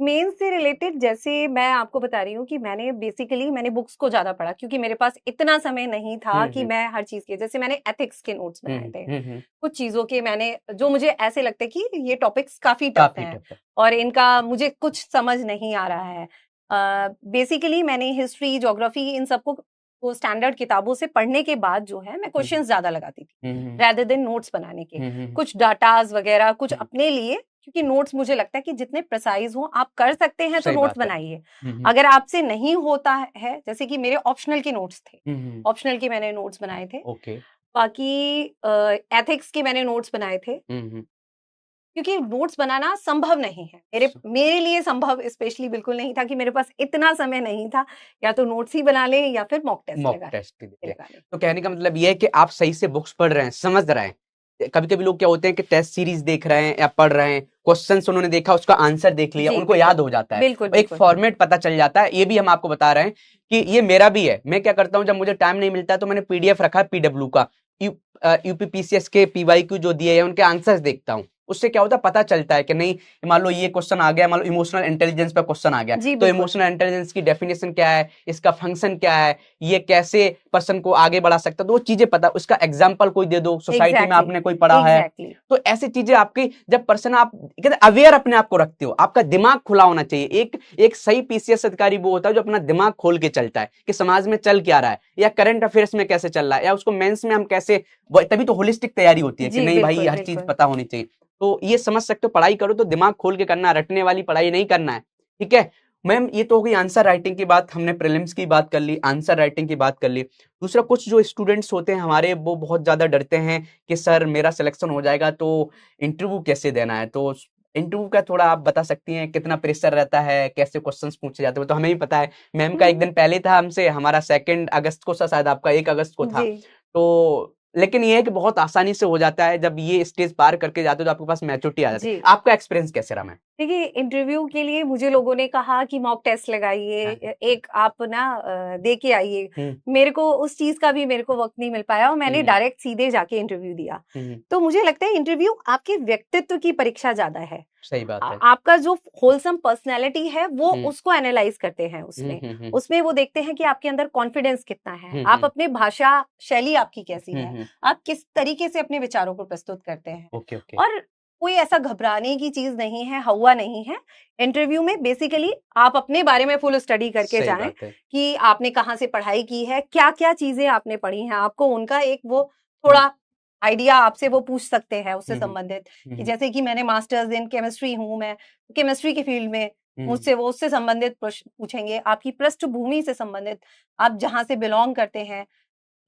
मेंस से रिलेटेड जैसे मैं आपको बता रही हूँ कि मैंने बुक्स को ज्यादा पढ़ा, क्योंकि मेरे पास इतना समय नहीं था कि मैं हर चीज के, जैसे मैंने एथिक्स के नोट्स बनाए थे, कुछ चीजों के मैंने, जो मुझे ऐसे लगते कि ये टॉपिक्स काफी टफ काफी हैं टफ है। और इनका मुझे कुछ समझ नहीं आ रहा है। बेसिकली मैंने हिस्ट्री, ज्योग्राफी, इन सबको वो स्टैंडर्ड किताबों से पढ़ने के बाद जो है मैं क्वेश्चंस ज्यादा लगाती थी rather देन नोट्स बनाने के। कुछ डाटाज वगैरह, कुछ अपने लिए, क्योंकि नोट्स मुझे लगता है कि जितने प्रिसाइज हो आप कर सकते हैं तो सही नोट्स बात है। बनाइए। अगर आपसे नहीं होता है, जैसे कि मेरे ऑप्शनल के नोट्स थे, ऑप्शनल के मैंने नोट्स बनाए थे, ओके। बाकी एथिक्स के मैंने नोट्स बनाए थे, क्योंकि नोट्स बनाना संभव नहीं है, मेरे लिए संभव स्पेशली बिल्कुल नहीं था, कि मेरे पास इतना समय नहीं था, या तो नोट्स ही बना ले या फिर मॉक टेस्ट लगा लगा ले। तो कहने का मतलब ये है कि आप सही से बुक्स पढ़ रहे हैं, समझ रहे हैं। कभी कभी लोग क्या होते हैं कि टेस्ट सीरीज देख रहे हैं या पढ़ रहे हैं, क्वेश्चंस उन्होंने देखा, उसका आंसर देख लिया, जी, उनको याद हो जाता है, बिल्कुल एक बिल्कुल। फॉर्मेट पता चल जाता है। ये भी हम आपको बता रहे हैं कि ये मेरा भी है। मैं क्या करता हूँ, जब मुझे टाइम नहीं मिलता है तो मैंने PDF रखा है PW का, यूपीपीसीएस के PYQ जो दिए हैं उनके आंसर्स देखता हूँ, उससे क्या होता है, पता चलता है कि नहीं, मान लो ये क्वेश्चन आ गया, मान लो इमोशनल इंटेलिजेंस पे क्वेश्चन आ गया, जी, तो बिल्कुल। इमोशनल इंटेलिजेंस की डेफिनेशन क्या है, इसका फंक्शन क्या है, ये कैसे पर्सन को आगे बढ़ा सकता है, तो वो चीजें पता, उसका एग्जाम्पल कोई दे दो, सोसाइटी में एग्जैक्टली, आपने कोई पढ़ा है, एग्जैक्टली। तो ऐसी चीजें आपकी, जब पर्सन आप कहते अवेयर अपने आप को रखते हो, आपका दिमाग खुला होना चाहिए। एक सही पीसीएस अधिकारी वो होता है जो अपना दिमाग खोल के चलता है कि समाज में चल क्या रहा है, या करंट अफेयर्स में कैसे चल रहा है, या उसको मेंस में हम कैसे, तभी तो होलिस्टिक तैयारी होती है कि जी, नहीं भाई बिल्कुल, हर चीज बिल्कुल। पता होनी चाहिए। तो ये समझ सकते हो, पढ़ाई करो तो दिमाग खोल के करना, रटने वाली पढ़ाई नहीं करना है, ठीक है। मैम ये तो हो गई आंसर राइटिंग की बात, हमने प्रीलिम्स की बात कर ली, आंसर राइटिंग की बात कर ली। दूसरा, कुछ जो स्टूडेंट्स होते हैं हमारे, वो बहुत ज्यादा डरते हैं कि सर मेरा सिलेक्शन हो जाएगा तो इंटरव्यू कैसे देना है, तो इंटरव्यू का थोड़ा आप बता सकती हैं, कितना प्रेशर रहता है, कैसे क्वेश्चंस पूछे जाते हैं, तो हमें भी पता है। मैम का एक दिन पहले था हमसे, हमारा 2 अगस्त को था शायद, आपका 1 अगस्त को था। जी। तो लेकिन ये है कि बहुत आसानी से हो जाता है, जब ये स्टेज पार करके जाते हो तो आपके पास मैच्योरिटी आ जाती है। जी। आपका एक्सपीरियंस कैसे रहा मैम? देखिए, इंटरव्यू के लिए मुझे लोगों ने कहा कि मॉक टेस्ट लगाइए, हाँ। एक आप ना दे के आइए। हम्म। मेरे को उस चीज़ का भी मेरे को वक़्त नहीं मिल पाया और मैंने हम्म। डायरेक्ट सीधे जाके इंटरव्यू दिया। हम्म। तो मुझे लगता है इंटरव्यू आपके व्यक्तित्व की परीक्षा ज़्यादा है। सही बात है। आपका जो होलसम पर्सनैलिटी है वो हम्म। उसको एनालाइज़ करते हैं हम्म। उसमें। हम्म। उसमें वो देखते हैं कि आपके अंदर कॉन्फिडेंस कितना है, हम्म। आप अपने भाषा शैली आपकी कैसी है, हम्म। आप किस तरीके से अपने विचारों को प्रस्तुत करते हैं। Okay okay. और कोई ऐसा घबराने की चीज़ नहीं है, हौवा नहीं है। इंटरव्यू में बेसिकली आप अपने बारे में फुल स्टडी करके सही जाएँ बात है। कि आपने कहाँ से पढ़ाई की है, क्या-क्या चीज़ें आपने पढ़ी हैं, आपको उनका एक वो हम्म। थोड़ा आइडिया आपसे वो पूछ सकते हैं उससे हम्म। संबंधित, कि हम्म। जैसे कि मैंने मास्टर्स इन केमिस्ट्री हूँ, मैं केमिस्ट्री की फील्ड में, हम्म। मुझसे वो उससे संबंधित प्रश्न पूछेंगे, आपकी पृष्ठभूमि से संबंधित, आप जहाँ से बिलॉन्ग करते हैं।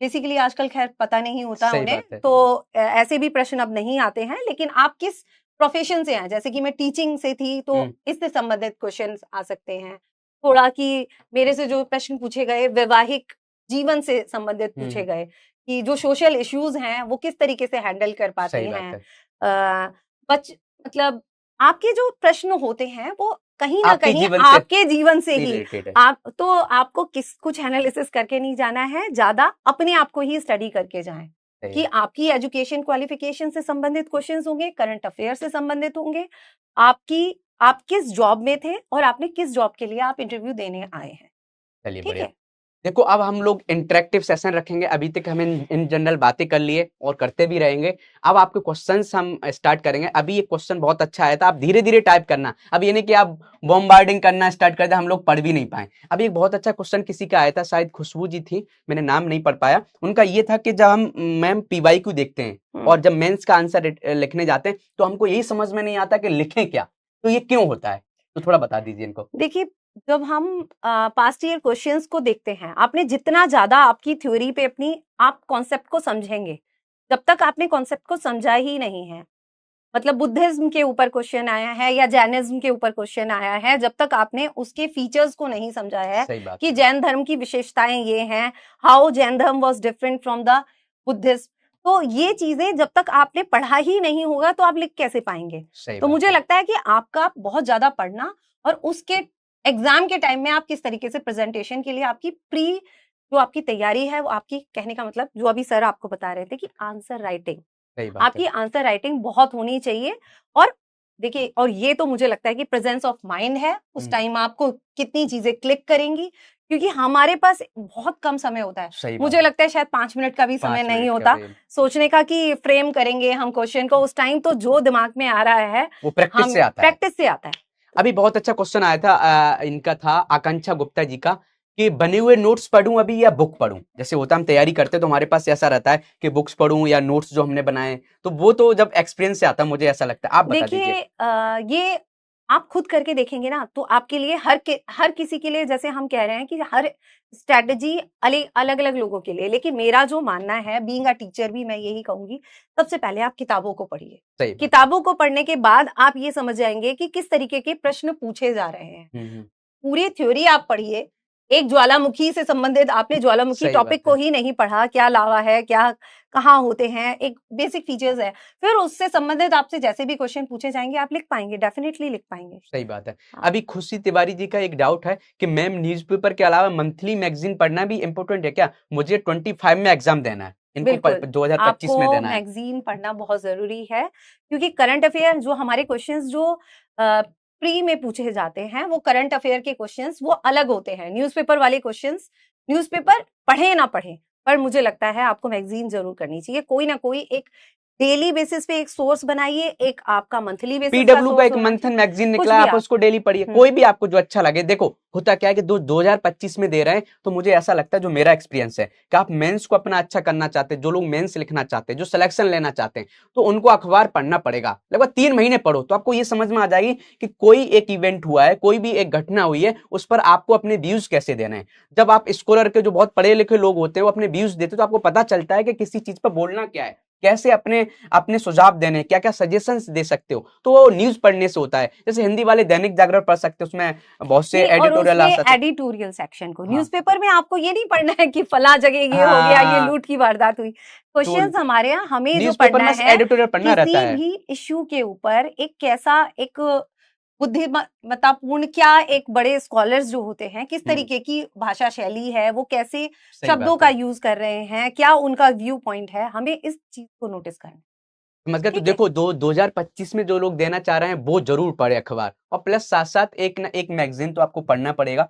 बेसिकली आजकल खैर पता नहीं होता सही उन्हें, बात है। तो ऐसे भी प्रश्न अब नहीं आते हैं, लेकिन आप किस प्रोफ़ेशन से हैं, जैसे कि मैं टीचिंग से थी, तो इससे संबंधित क्वेश्चन्स आ सकते हैं। थोड़ा कि मेरे से जो प्रश्न पूछे गए, वैवाहिक जीवन से संबंधित पूछे गए, कि जो सोशल इश्यूज़ हैं, वो किस तरीके से हैंडल कर पाती सही बात हैं। है। अ, बच मतलब आपके जो प्रश्न होते हैं, वो कहीं न आपके कहीं जीवन से आपके जीवन से ही, रिलेटेड है। आप तो आपको कुछ एनालिसिस करके नहीं जाना है, ज़्यादा अपने आप को ही स्टडी करके जाएँ, सही कि है। आपकी एजुकेशन क्वालिफ़िकेशन से संबंधित क्वेश्चंस होंगे, करंट अफेयर से संबंधित होंगे, आप किस जॉब में थे और आपने किस जॉब के लिए आप इंटरव्यू देने आए हैं, चलिए ठीक बढ़िया। है? देखो अब हम लोग इंटरेक्टिव सेशन रखेंगे, अभी तक हम इन जनरल बातें कर लिए और करते भी रहेंगे। अब आपके क्वेश्चंस हम स्टार्ट करेंगे। अभी ये क्वेश्चन बहुत अच्छा आया था, आप धीरे धीरे टाइप करना, अब ये नहीं कि आप बॉम्बार्डिंग करना स्टार्ट कर दे, हम लोग पढ़ भी नहीं पाए। अभी एक बहुत अच्छा क्वेश्चन किसी का आया था, शायद खुशबू जी थी, मैंने नाम नहीं पढ़ पाया। उनका ये था कि जब हम मैम पीवाईक्यू देखते हैं और जब मेंस का आंसर लिखने जाते हैं तो हमको यही समझ में नहीं आता कि लिखें क्या, तो ये क्यों होता है, तो थोड़ा बता दीजिए इनको। देखिए, जब हम पास्ट ईयर क्वेश्चंस को देखते हैं, आपने जितना ज़्यादा आपकी थ्योरी पे अपनी आप कॉन्सेप्ट को समझेंगे, जब तक आपने कॉन्सेप्ट को समझा ही नहीं है, मतलब बुद्धिज़्म के ऊपर क्वेश्चन आया है या जैनिज़्म के ऊपर क्वेश्चन आया है, जब तक आपने उसके फीचर्स को नहीं समझा है सही बात कि है। जैन धर्म की विशेषताएँ ये हैं, हाउ जैन धर्म was different from the Buddhism. तो ये चीज़ें जब तक आपने पढ़ा ही नहीं होगा, तो आप लिख कैसे पाएँगे? सही तो बात मुझे है। लगता है कि आपका बहुत ज़्यादा पढ़ना और उसके एग्ज़ाम के टाइम में आप किस तरीके से प्रेज़ेंटेशन के लिए आपकी जो आपकी तैयारी है, वो आपकी कहने का मतलब जो अभी सर आपको बता रहे थे कि आंसर राइटिंग, सही बात है। आपकी आंसर राइटिंग बहुत होनी चाहिए। और देखिए, और ये तो मुझे लगता है कि प्रेजेंस ऑफ माइंड है, उस टाइम आपको कितनी चीजें क्लिक करेंगी, क्योंकि हमारे पास बहुत कम समय होता है। सही बात मुझे है। लगता है शायद 5 मिनट का भी समय 5 नहीं मिनट का होता भी सोचने का कि फ्रेम करेंगे हम क्वेश्चन को। उस टाइम तो जो दिमाग में आ रहा है, वो प्रैक्टिस हम से आता है। प्रैक्टिस से आता है। अभी बहुत अच्छा क्वेश्चन आया था, इनका था आकांक्षा गुप्ता जी का, कि बने हुए नोट्स पढूं अभी या बुक पढूं। जैसे होता हम तैयारी करते हैं तो हमारे पास ऐसा रहता है कि बुक्स पढूं या नोट्स जो हमने बनाए, तो वो तो जब एक्सपीरियंस से आता है, मुझे ऐसा लगता है, आप बता देखिए, दीजिए। ये आप खुद करके देखेंगे ना, तो आपके लिए हर किसी के लिए, जैसे हम कह रहे हैं कि हर स्ट्रैटेजी अलग-अलग लोगों के लिए, लेकिन मेरा जो मानना है, बीइंग अ टीचर भी मैं यही कहूँगी, सबसे पहले आप किताबों को पढ़िए। सही बात है। किताबों को पढ़ने के बाद आप ये समझ जाएँगे कि किस तरीके के प्रश्न पूछे जा रहे हैं। हम्म। पूरी थ्योरी आप पढ़िए। एक ज्वालामुखी से संबंधित आपने ज्वालामुखी सही टॉपिक बात को है। ही नहीं पढ़ा, क्या लावा है, क्या कहाँ होते हैं, एक बेसिक फीचर्स है। फिर उससे संबंधित आपसे जैसे भी क्वेश्चन पूछे जाएँगे, आप लिख पाएँगे, डेफिनिटली लिख पाएँगे। सही बात है। हाँ। अभी खुशी तिवारी जी का एक डाउट है कि मैम न्यूज़पेपर के अलावा मंथली मैगजीन पढ़ना भी इम्पोर्टेंट है क्या? मुझे 25 में एग्जाम देना है, इनको बिल्कुल 2025 में आपको देना है। मैगजीन पढ़ना बहुत जरूरी है, क्योंकि करंट अफेयर जो हमारे क्वेश्चंस जो प्री में पूछे जाते हैं वो करंट अफेयर के क्वेश्चंस वो अलग होते हैं। न्यूज़पेपर वाले क्वेश्चंस न्यूज़पेपर पढ़े ना पढ़े, पर मुझे लगता है आपको मैगजीन जरूर करनी चाहिए। कोई ना कोई एक डेली बेसिस पे एक सोर्स बनाइए, एक आपका मंथली बेसिस का पीडब्ल्यू का सोर्स एक होना मंथन चाहिए, मैगजीन कुछ निकला है, भी आप आप। उसको डेली पढ़िए, हम्म। कोई भी आपको जो अच्छा लगे। देखो होता क्या है कि 2025 में दे रहे हैं, तो मुझे ऐसा लगता है, जो मेरा एक्सपीरियंस है, कि आप मेंस को अपना अच्छा करना चाहते हैं, जो लोग मेंस लिखना चाहते हैं, जो सिलेक्शन लेना चाहते हैं, तो उनको अखबार पढ़ना पड़ेगा। लगभग 3 महीने पढ़ो तो आपको ये समझ में आ जाएगी कि कोई एक इवेंट हुआ है, कोई भी एक घटना हुई है, उस पर आपको अपने व्यूज कैसे देने हैं। जब आप स्कॉलर के जो बहुत पढ़े लिखे लोग होते हैं वो अपने व्यूज देते हैं, तो आपको पता चलता है कि किसी चीज पर बोलना क्या है, कैसे अपने अपने सुझाव देने, क्या क्या सजेशंस दे सकते हो। तो वो न्यूज पढ़ने से होता है। जैसे हिंदी वाले दैनिक जागरण पढ़ सकते हो, उसमें बहुत से नहीं, और एडिटोरियल आ उसमें सकते। एडिटोरियल सेक्शन को, हाँ न्यूज़पेपर में आपको ये नहीं पढ़ना है कि फला जगह ये हो गया, ये हाँ, लूट की वारदात हुई। तो क्वेश्चंस हमारे यहाँ हमें जो न्यूज़पेपर पढ़ना में है, एडिटोरियल पढ़ना रहता किसी है। भी इश्यू के ऊपर एक कैसा एक बुद्धिमत्तापूर्ण, क्या एक बड़े स्कॉलर्स जो होते हैं किस तरीके की भाषा शैली है, वो कैसे सही शब्दों बात का है। यूज कर रहे हैं, क्या उनका व्यू पॉइंट है, हमें इस चीज को नोटिस करना है। समझ गए। तो ठीक है। देखो 2025 में जो लोग देना चाह रहे हैं वो जरूर पढ़े अखबार, और प्लस साथ साथ एक ना एक मैगजीन तो आपको पढ़ना पड़ेगा।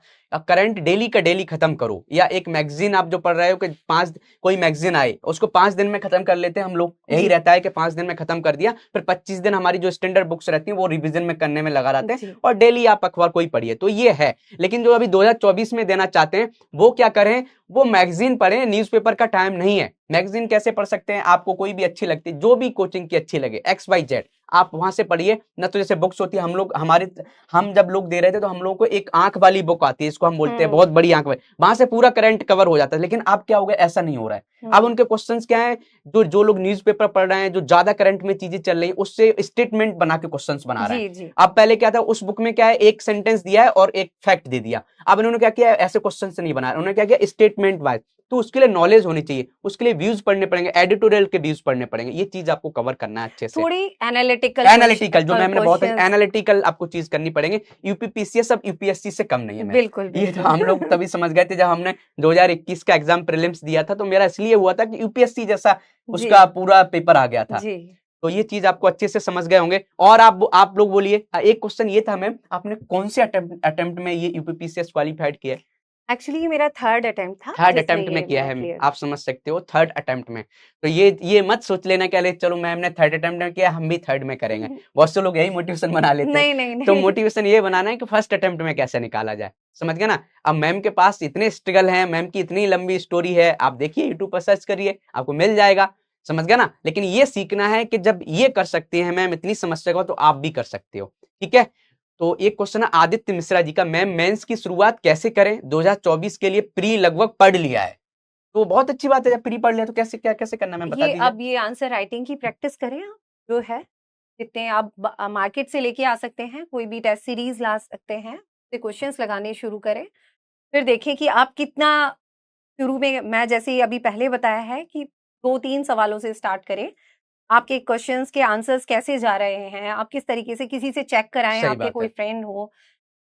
करंट डेली का डेली खत्म करो, या एक मैगजीन आप जो पढ़ रहे हो कि पांच, कोई मैगजीन आए उसको 5 दिन में खत्म कर लेते हैं हम लोग, यही जी रहता है कि 5 दिन में खत्म कर दिया, फिर 25 दिन हमारी जो स्टैंडर्ड बुक्स रहती हैं वो रिवीजन में करने में लगा रहते हैं, जी और डेली आप अखबार कोई पढ़िए, तो ये है। लेकिन जो अभी 2024 में देना चाहते हैं वो क्या करें, वो मैगजीन पढ़ें, न्यूज़पेपर का टाइम नहीं है। मैगजीन कैसे पढ़ सकते हैं, आपको कोई भी अच्छी लगती है, जो भी कोचिंग की अच्छी लगे, XYZ, आप वहां से पढ़िए ना। तो जैसे बुक्स होती है, हम लोग हमारे हम जब लोग दे रहे थे तो हम लोगों को एक आंख वाली बुक आती है, इसको हम बोलते हैं बहुत बड़ी आंख वाली, वहां से पूरा करंट कवर हो जाता है। लेकिन अब क्या हो गया, ऐसा नहीं हो रहा है। अब उनके क्वेश्चंस क्या है, जो जो लोग न्यूज़पेपर पढ़ रहे हैं, जो ज्यादा करंट में चीजें चल रही है, उससे स्टेटमेंट बना के क्वेश्चंस बना रहे हैं। जी जी अब पहले क्या था, उस बुक में क्या है, एक सेंटेंस दिया है और एक फैक्ट दे दिया। अब इन्होंने क्या किया, ऐसे क्वेश्चन से नहीं बनाया, उन्होंने क्या किया, स्टेटमेंट वाइज। तो उसके लिए नॉलेज होनी चाहिए, उसके लिए व्यूज पढ़ने पड़ेंगे, एडिटोरियल के व्यूज पढ़ने पड़ेंगे, ये चीज आपको कवर करना है अच्छे से। थोड़ी एनालिटिकल एनालिटिकल, जो मैम ने बहुत क्वेश्चंस। एनालिटिकल आपको चीज करनी पड़ेंगे। यूपीपीसीएस अब यूपीएससी से कम नहीं है मैम। बिल्कुल ये तो बिल्कुल हम लोग तभी समझ गए थे जब हमने 2021 का एग्जाम प्रीलिम्स दिया था, तो मेरा इसलिए हुआ था कि यूपीएससी जैसा जी उसका पूरा पेपर आ गया था। जी। तो ये चीज आपको अच्छे से समझ गए होंगे। और आप लोग बोलिए, एक क्वेश्चन ये था मैम, आपने कौन से अटेम्प्ट में ये यूपीपीसीएस क्वालिफाइड किया है? एक्चुअली ये मेरा थर्ड अटेम्प्ट था थर्ड जिसमें अटेम्प्ट में ये किया मैं है, क्लियर। आप समझ सकते हो, थर्ड अटेम्प्ट में। तो ये मत सोच लेना कि अरे चलो मैम ने थर्ड अटेम्प्ट में किया, हम भी थर्ड में करेंगे। बहुत से लोग यही मोटिवेशन बना लेते हैं। नहीं नहीं तो नहीं। मोटिवेशन ये बनाना है कि फर्स्ट अटेम्प्ट में कैसे निकाला जाए, समझ गए ना। अब मैम के पास इतने स्ट्रगल है, मैम की इतनी लंबी स्टोरी है, आप देखिए यूट्यूब पर सर्च करिए, आपको मिल जाएगा, समझ गए ना। लेकिन ये सीखना है कि जब ये कर सकती है मैम इतनी समस्या को, तो आप भी कर सकते हो, ठीक है। तो एक क्वेश्चन है आदित्य मिश्रा जी का, मैम मेंस की शुरुआत कैसे करें, 2024 के लिए प्री लगभग पढ़ लिया है। तो बहुत अच्छी बात है, जब प्री पढ़ लिया तो कैसे क्या कैसे करना, मैम बता ये दीजिए। अब ये आंसर राइटिंग की प्रैक्टिस करें आप, जो है जितने आप मार्केट से लेके आ सकते हैं, कोई भी टेस्ट सीरीज ला सकते हैं, से क्वेश्चंस लगाने शुरू करें, फिर देखें कि आप कितना। शुरू में मैं जैसे ही अभी पहले बताया है कि 2-3 सवालों से स्टार्ट करें, आपके क्वेश्चंस के आंसर्स कैसे जा रहे हैं, आप किस तरीके से किसी से चेक कराएं, सही आपके बात कोई है। फ्रेंड हो,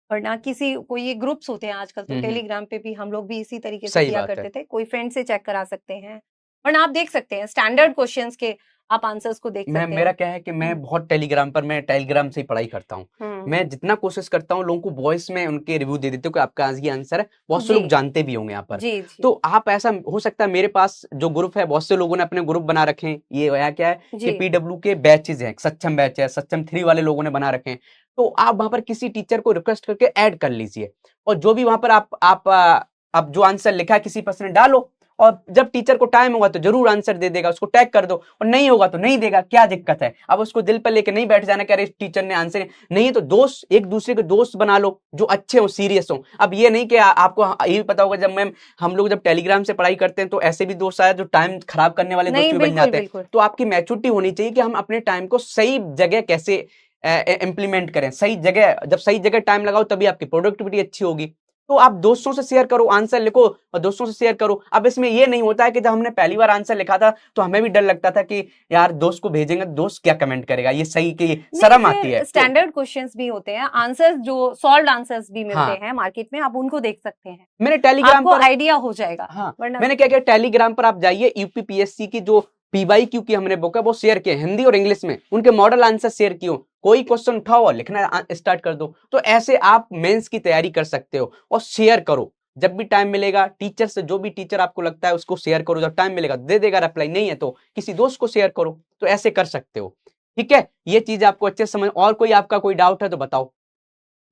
वरना किसी कोई ये ग्रुप्स होते हैं आजकल, तो हम्म। टेलीग्राम पे भी हम लोग भी इसी तरीके से सही किया बात है। करते थे, कोई फ्रेंड से चेक करा सकते हैं, वरना आप देख सकते हैं स्टैंडर्ड क्वेश्चंस के, आप आंसर्स को देख मैं सकते मेरा हैं। क्या है कि मैं बहुत टेलीग्राम पर, मैं टेलीग्राम से ही पढ़ाई करता हूँ। मैं जितना कोशिश करता हूँ लोगों को वॉइस में उनके रिव्यू दे देते हूँ कि आपका आज ये आंसर है, बहुत से जी लोग जानते भी होंगे यहाँ पर। जी जी तो आप ऐसा हो सकता है, मेरे पास जो ग्रुप है, बहुत से लोगों ने अपने ग्रुप बना रखे हैं, ये होया क्या है कि जी पीडब्ल्यू के बैचेज हैं, सक्षम बैच है, सक्षम 3 वाले लोगों ने बना रखे हैं। तो आप वहां पर किसी टीचर को रिक्वेस्ट करके ऐड कर लीजिए, और जो भी वहां पर आप जो आंसर लिखा है किसी पर्सन ने डालो, और जब टीचर को टाइम होगा तो जरूर आंसर दे देगा, उसको टैग कर दो, और नहीं होगा तो नहीं देगा, क्या दिक्कत है। अब उसको दिल पर लेके नहीं बैठ जाना कि अरे टीचर ने आंसर नहीं है, तो दोस्त, एक दूसरे के दोस्त बना लो जो अच्छे हो, सीरियस हो। अब ये नहीं कि आपको ये भी पता होगा, जब मैम हम लोग जब टेलीग्राम से पढ़ाई करते हैं तो ऐसे भी दोस्त आए जो टाइम खराब करने वाले दोस्त नहीं, भी बन बिल्कुल जाते हैं। बिल्कुल। तो आपकी मैच्योरिटी होनी चाहिए कि हम अपने टाइम को सही जगह कैसे इंप्लीमेंट करें, सही जगह, जब सही जगह टाइम लगाओ तभी आपकी प्रोडक्टिविटी अच्छी होगी। तो आप दोस्तों से शेयर करो, आंसर लिखो और दोस्तों से शेयर करो। अब इसमें ये नहीं होता है कि जब हमने पहली बार आंसर लिखा था तो हमें भी डर लगता था कि यार दोस्त को भेजेंगे, दोस्त क्या कमेंट करेगा, ये सही कि शर्म आती है। स्टैंडर्ड क्वेश्चंस भी होते हैं, आंसर्स जो सॉल्व्ड आंसर्स भी मिलते हाँ। हैं मार्केट में, आप उनको देख सकते हैं, मैंने टेलीग्राम आपको पर आइडिया हो जाएगा। हाँ, वरना मैंने क्या किया, टेलीग्राम पर आप जाइए, यूपीपीएससी की जो पीवाईक्यू की हमने बुक है वो शेयर किए, हिंदी और इंग्लिश में, उनके मॉडल आंसर शेयर किए, कोई क्वेश्चन उठाओ और लिखना स्टार्ट कर दो। तो ऐसे आप मेंस की तैयारी कर सकते हो और शेयर करो जब भी टाइम मिलेगा। टीचर से, जो भी टीचर आपको लगता है उसको शेयर करो, जब टाइम मिलेगा दे देगा रिप्लाई, नहीं है तो किसी दोस्त को शेयर करो। तो ऐसे कर सकते हो, ठीक है। ये चीज आपको अच्छे समझ। और कोई आपका कोई डाउट है तो बताओ।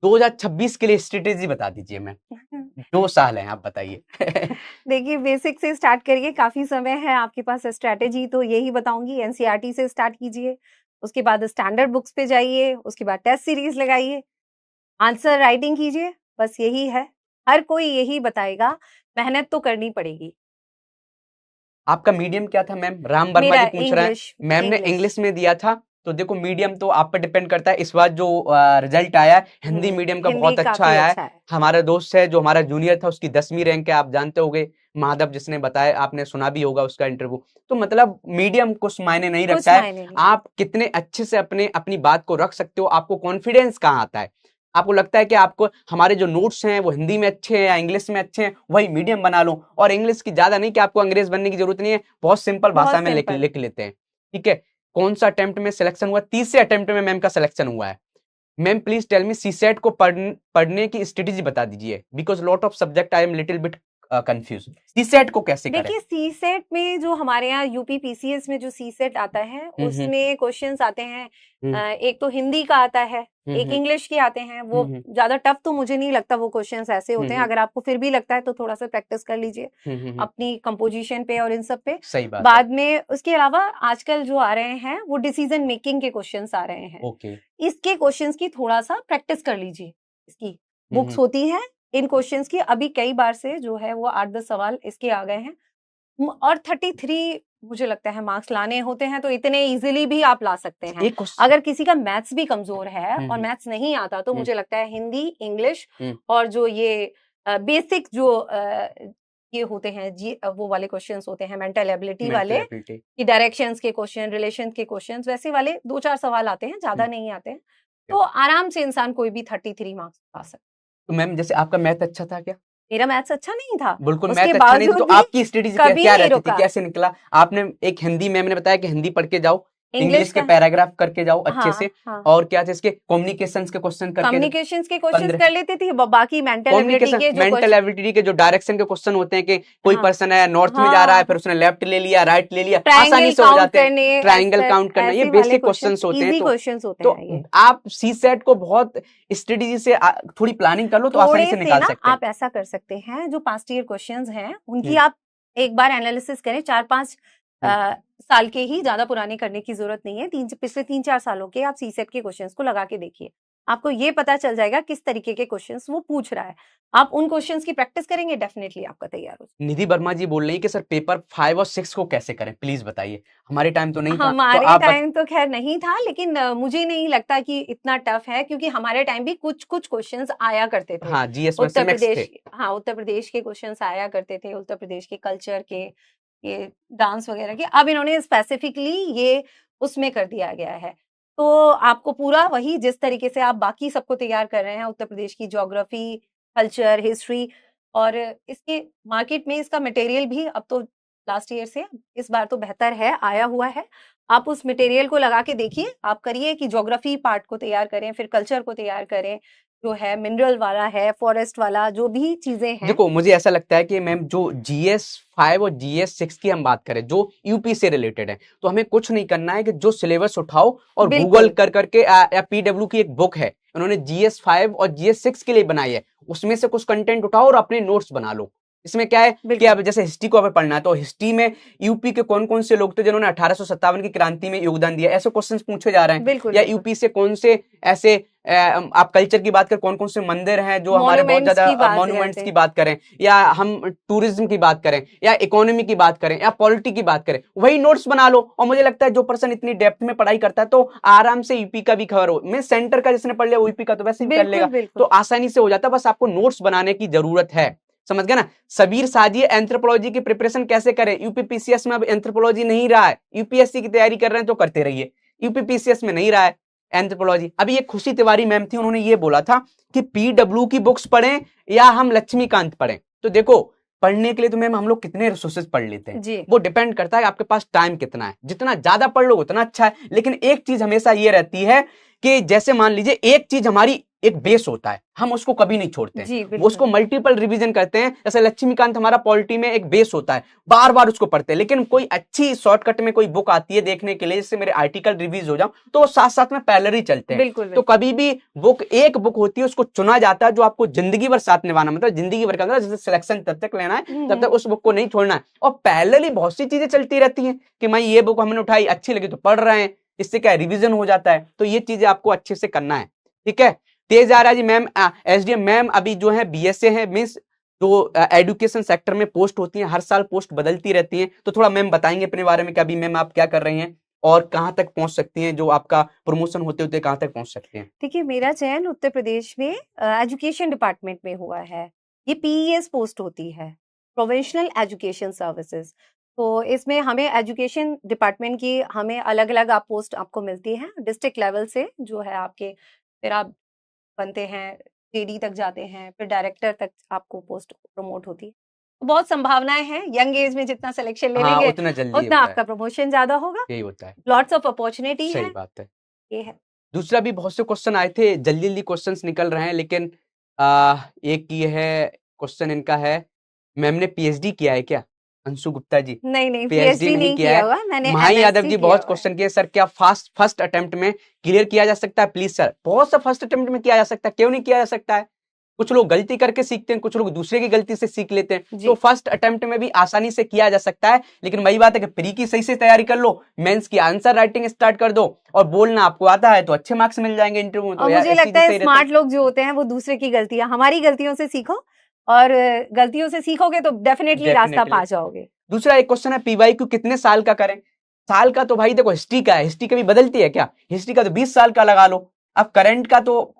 2026 के लिए स्ट्रेटेजी बता दीजिए मैम, 2 साल है, आप बताइए। देखिए, बेसिक से स्टार्ट करिए, काफी समय है आपके पास। स्ट्रैटेजी तो यही बताऊंगी, एनसीईआरटी से स्टार्ट कीजिए, उसके बाद स्टैंडर्ड बुक्स पे जाइए, उसके बाद टेस्ट सीरीज लगाइए, आंसर राइटिंग कीजिए, बस यही है। हर कोई यही बताएगा, मेहनत तो करनी पड़ेगी। आपका मीडियम क्या था मैम? राम वर्मा मेरा जी पूछ रहे हैं। इंग्लिश। मैम ने इंग्लिश में दिया था। तो देखो, मीडियम तो आप पर डिपेंड करता है। इस बार जो रिजल्ट आया है हिंदी मीडियम का हिंदी बहुत अच्छा काफी आया अच्छा है। है। हमारा दोस्त है जो हमारा जूनियर था, उसकी 10वीं रैंक है, आप जानते होंगे, माधव, जिसने बताया, आपने सुना भी होगा उसका इंटरव्यू। तो मतलब मीडियम कुछ मायने नहीं कुछ रखता है, मायने नहीं। आप कितने अच्छे से अपनी बात को रख सकते हो, आपको कॉन्फिडेंस कहाँ आता है। आपको लगता है कि आपको हमारे जो नोट्स हैं वो हिंदी में अच्छे हैं या इंग्लिश में अच्छे हैं, वही मीडियम बना लो। और इंग्लिश की ज्यादा नहीं कि आपको अंग्रेज बनने की जरूरत नहीं है, बहुत सिंपल भाषा बहुत में लिख सिंपल। लेते हैं, ठीक है। कौन सा अटेम्प्ट में सिलेक्शन हुआ? तीसरे अटेम्प्ट में मैम का सिलेक्शन हुआ है। Ma'am please tell me, CSAT को पढ़ने की स्ट्रेटेजी बता दीजिए, because lot of subject I am little bit confuse. CSAT को कैसे करें? देखिए, सीसेट में जो हमारे यहाँ यूपी पीसीएस में जो सीसेट आता है उसमें क्वेश्चंस आते हैं। एक तो हिंदी का आता है, एक इंग्लिश के आते हैं। वो ज्यादा टफ तो मुझे नहीं लगता, वो क्वेश्चंस ऐसे होते हैं। अगर आपको फिर भी लगता है तो थोड़ा सा प्रैक्टिस कर लीजिए अपनी कंपोजिशन पे और इन सब पे। सही बात बाद में उसके अलावा आजकल जो आ रहे हैं वो डिसीजन मेकिंग के क्वेश्चंस आ रहे हैं। ओके। इसके क्वेश्चंस की थोड़ा सा प्रैक्टिस कर लीजिए। इसकी बुक्स होती है इन क्वेश्चंस की, अभी कई बार से जो है वो 8-10 सवाल इसके आ गए हैं। और 33 मुझे लगता है मार्क्स लाने होते हैं, तो इतने इजीली भी आप ला सकते हैं। अगर किसी का मैथ्स भी कमजोर है और मैथ्स नहीं आता, तो मुझे लगता है हिंदी, इंग्लिश और जो ये बेसिक जो ये होते हैं जी, वो वाले क्वेश्चंस होते हैं मेंटल एबिलिटी वाले, कि डायरेक्शंस के क्वेश्चन, रिलेशन के क्वेश्चंस, वैसे वाले 2-4 सवाल आते हैं, ज्यादा नहीं आते हैं। तो आराम से इंसान कोई भी 33 मार्क्स पा सकता है। तो मैम जैसे आपका मैथ अच्छा था क्या? मेरा मैथ्स अच्छा नहीं था, बिल्कुल उसके मैथ अच्छा नहीं था, तो बावजूद भी आपकी स्ट्रेटेजी कभी क्या नहीं रहती थी, रुका। कैसे निकला? आपने एक हिंदी, मैम ने बताया कि हिंदी पढ़ के जाओ, इंग्लिश इंग्लिश के का पैराग्राफ करके जाओ अच्छे हाँ, से, हाँ। और क्या थे इसके, कम्युनिकेशंस के क्वेश्चन करके, कम्युनिकेशंस के क्वेश्चंस 15 कर लेती थी। बाकी मेंटल एबिलिटी के जो मेंटल एबिलिटी के जो डायरेक्शन के क्वेश्चन होते हैं कि कोई हाँ, पर्सन है नॉर्थ में जा रहा है, फिर उसने लेफ्ट ले लिया, राइट ले लिया, आसानी ट्रायंगल से हो काउंट जाते हैं, करने, ट्रायंगल काउंट करना, ये ऐसे वाले बेसिक क्वेश्चंस होते हैं। इजी तो क्वेश्चंस होते तो हैं ये। आप सीसेट को बहुत स्ट्रेटेजी से थोड़ी प्लानिंग कर लो तो आसानी थोड़े से से निकाल ना सकते हैं। आप ऐसा कर सकते हैं, जो पास्ट ईयर क्वेश्चंस हैं उनकी आप एक बार एनालिसिस करें। 4-5 साल के ही, ज्यादा पुराने करने की जरूरत नहीं है। पिछले 3-4 सालों के आप सीसेट के क्वेश्चंस को लगा के देखिए, आपको ये पता चल जाएगा किस तरीके के क्वेश्चंस वो पूछ रहा है। आप उन क्वेश्चंस की प्रैक्टिस करेंगे, डेफिनेटली आपका तैयार हो जाएगा। निधि वर्मा जी बोल रही है कि सर पेपर 5 और 6 को कैसे करें, प्लीज बताइए। हमारे टाइम तो नहीं था, हमारे तो आप टाइम तो खैर नहीं था, लेकिन मुझे नहीं लगता कि इतना टफ है, क्योंकि हमारे टाइम भी कुछ कुछ क्वेश्चंस आया करते थे। हाँ, जीएस में उत्तर से मिक्स थे। प्रदेश, हाँ, उत्तर प्रदेश के क्वेश्चंस आया करते थे, उत्तर प्रदेश के कल्चर के, ये डांस वगैरह के। अब इन्होंने स्पेसिफिकली ये उसमें कर दिया गया है, तो आपको पूरा वही, जिस तरीके से आप बाकी सबको तैयार कर रहे हैं, उत्तर प्रदेश की ज्योग्राफी, कल्चर, हिस्ट्री, और इसके मार्केट में इसका मटेरियल भी अब तो लास्ट ईयर से इस बार तो बेहतर है, आया हुआ है। आप उस मटेरियल को लगा के देखिए, आप करिए कि ज्योग्राफी पार्ट को तैयार करें, फिर कल्चर को तैयार करें, जो है मिनरल वाला है, फॉरेस्ट वाला, जो भी चीजें हैं। देखो, मुझे ऐसा लगता है कि मैम जो जीएस 5 और जीएस 6 की हम बात करें, जो यूपी से रिलेटेड है, तो हमें कुछ नहीं करना है कि जो सिलेबस उठाओ और गूगल कर करके, या पीडब्ल्यू की एक बुक है, उन्होंने जीएस 5 और जीएस 6 के लिए बनाई है, उसमें से कुछ कंटेंट उठाओ और अपने नोट्स बना लो। इसमें क्या है कि बिल्कुल अब जैसे हिस्ट्री को हमें पढ़ना है तो हिस्ट्री में यूपी के कौन कौन से लोग थे जिन्होंने 1857 की क्रांति में योगदान दिया, ऐसे क्वेश्चंस पूछे जा रहे हैं। बिल्कुल या बिल्कुल यूपी से कौन से ऐसे आप कल्चर की बात करें, कौन कौन से मंदिर हैं जो हमारे बहुत मॉन्यूमेंट्स की ज्यादा बात मॉन्यूमेंट्स करते की हैं। बात करें, या हम टूरिज्म की बात करें, या इकोनॉमी की बात करें, या पॉलिटी की बात करें, वही नोट्स बना लो। और मुझे लगता है जो पर्सन इतनी डेप्थ में पढ़ाई करता है तो आराम से यूपी का भी खबर हो, मैं सेंटर का जिसने पढ़ लिया यूपी का तो वैसे भी कर बिल्कुल लेगा, तो बिल्कुल आसानी से हो जाता है। बस आपको नोट्स बनाने की जरूरत है, समझ गए ना। सबीर साजिए एंथ्रोपोलॉजी की प्रिपरेशन कैसे करें, यूपीपीसीएस में अब एंथ्रोपोलॉजी नहीं रहा है, यूपीएससी की तैयारी कर रहे हैं तो करते रहिए, यूपीपीसीएस में नहीं रहा है एंथ्रोपोलॉजी। अभी एक खुशी तिवारी मैम थी, उन्होंने ये बोला था कि पीडब्ल्यू की बुक्स पढ़ें या हम लक्ष्मीकांत पढ़ें। तो देखो, पढ़ने के लिए तो मैम हम लोग कितने रिसोर्सेज पढ़ लेते हैं, जी वो डिपेंड करता है आपके पास टाइम कितना है। जितना ज्यादा पढ़ लो उतना अच्छा है, लेकिन एक चीज हमेशा ये रहती है कि जैसे मान लीजिए एक चीज हमारी एक बेस होता है, हम उसको कभी नहीं छोड़ते हैं, जी वो उसको बिल्कुल मल्टीपल रिवीजन करते हैं। जैसे लक्ष्मीकांत हमारा पॉलिटी में एक बेस होता है, बार बार उसको पढ़ते हैं। लेकिन कोई अच्छी शॉर्टकट में कोई बुक आती है देखने के लिए जिससे मेरे आर्टिकल रिवीज हो जाऊं, तो वो साथ साथ में पैरेलल ही चलते हैं। बिल्कुल तो बिल्कुल कभी भी बुक एक बुक होती है, उसको चुना जाता है जो आपको जिंदगी भर साथ निभाना, मतलब जिंदगी भर का मतलब जैसे सिलेक्शन तब तक लेना है, तब तक उस बुक को नहीं छोड़ना है। और पैरेलल ही बहुत सी चीजें चलती रहती हैं कि मैं ये बुक हमने उठाई, अच्छी लगी तो पढ़ रहे हैं, इससे क्या रिवीजन हो जाता है। तो ये चीजें आपको अच्छे से करना है, ठीक है। तेज आ रहा है जी मैम। एसडीएम मैम अभी जो है बीएसए है, मीन्स जो एजुकेशन सेक्टर में पोस्ट होती है हर साल पोस्ट बदलती रहती है, तो थोड़ा मैम बताएंगे अपने बारे में कि अभी मैम आप क्या कर रही हैं और कहां तक पहुंच सकती हैं, जो आपका प्रमोशन होते होते कहां तक पहुंच सकते हैं। देखिए, मेरा चयन उत्तर प्रदेश में एजुकेशन डिपार्टमेंट में हुआ है। ये पीईएस पोस्ट होती है, प्रोविंशियल एजुकेशन सर्विसेज। तो इसमें हमें एजुकेशन डिपार्टमेंट की हमें अलग-अलग आप पोस्ट आपको मिलती हैं डिस्ट्रिक्ट लेवल से, जो है आपके, फिर आप बनते हैं, जेडी तक जाते हैं, फिर डायरेक्टर तक आपको पोस्ट प्रमोट होती है। तो बहुत संभावनाएं हैं, यंग एज में जितना सिलेक्शन ले हाँ, लेंगे उतना जल्दी उतना होता है, आपका प्रमोशन ज्यादा होगा। यही होता है। लॉट्स ऑफ अपॉर्चुनिटी सही है, बात है। ये है। दूसरा भी बहुत से क्वेश्चन आए थे, जल्दी जल्दी क्वेश्चंस निकल रहे हैं, लेकिन एक ये है क्वेश्चन इनका है, मैम ने पीएचडी किया है क्या, अंशु गुप्ता जी। नहीं नहीं, पीएचडी पीएचडी नहीं नहीं किया किया है। हुआ, मैंने महाई यादव एमएससी जी किया बहुत हुआ है। क्वेश्चन किए सर, क्या फर्स्ट अटेम्प्ट में क्लियर किया जा सकता है प्लीज सर। बहुत सा फर्स्ट अटेम्प्ट में किया जा सकता है, क्यों नहीं किया जा सकता है। कुछ लोग गलती करके सीखते हैं, कुछ लोग दूसरे की गलती से सीख लेते हैं, जी तो फर्स्ट अटेम्प्ट में भी आसानी से किया जा सकता है। लेकिन वही बात है कि प्री की सही से तैयारी कर लो, मेंस की आंसर राइटिंग स्टार्ट कर दो, और बोलना आपको आता है तो अच्छे मार्क्स मिल जाएंगे इंटरव्यू में। तो और यार मुझे ऐसी लगता चीज है सही रहता है। स्मार्ट लोग जो होते हैं वो दूसरे की गलतियां, हमारी गलतियों से सीखो, और गलतियों से सीखोगे तो डेफिनेटली रास्ता डेफिनेटली। पा जाओगे। दूसरा एक क्वेश्चन है पीवाईक्यू कितने साल का करें। साल का तो भाई देखो हिस्ट्री का है, हिस्ट्री कभी बदलती है क्या, हिस्ट्री का तो 20 साल का लगा लो। अब करंट का तो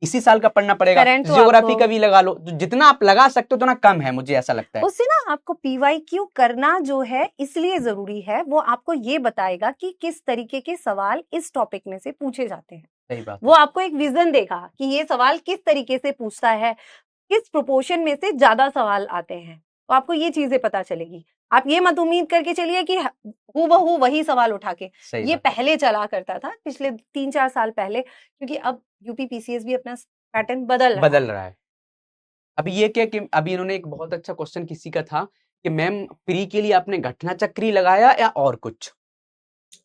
इसी साल का पढ़ना पड़ेगा, करंट तो जियोग्राफी आपको, का भी लगा लो, तो जितना आप लगा सकते हो उतना कम है, मुझे ऐसा लगता है। उससे ना आपको पीवाईक्यू करना जो है इसलिए जरूरी है, वो आपको ये बताएगा कि किस तरीके के सवाल इस टॉपिक में से पूछे जाते हैं। सही बात वो है। आपको एक विजन देगा कि ये सवाल किस तरीके से पूछता है, किस प्रोपोर्शन में से ज्यादा सवाल आते हैं, तो आपको ये चीजें पता चलेगी। आप ये मत उम्मीद करके चलिए कि हूबहू वही सवाल उठा के, सही ये बात है। पहले चला करता था पिछले 3-4 साल पहले, क्योंकि अब यूपी पीसीएस भी अपना पैटर्न बदल रहा बदल है। रहा है। अभी ये क्या कि अभी इन्होंने एक बहुत अच्छा क्वेश्चन किसी का था कि मैम प्री के लिए आपने घटना चक्री लगाया या और कुछ।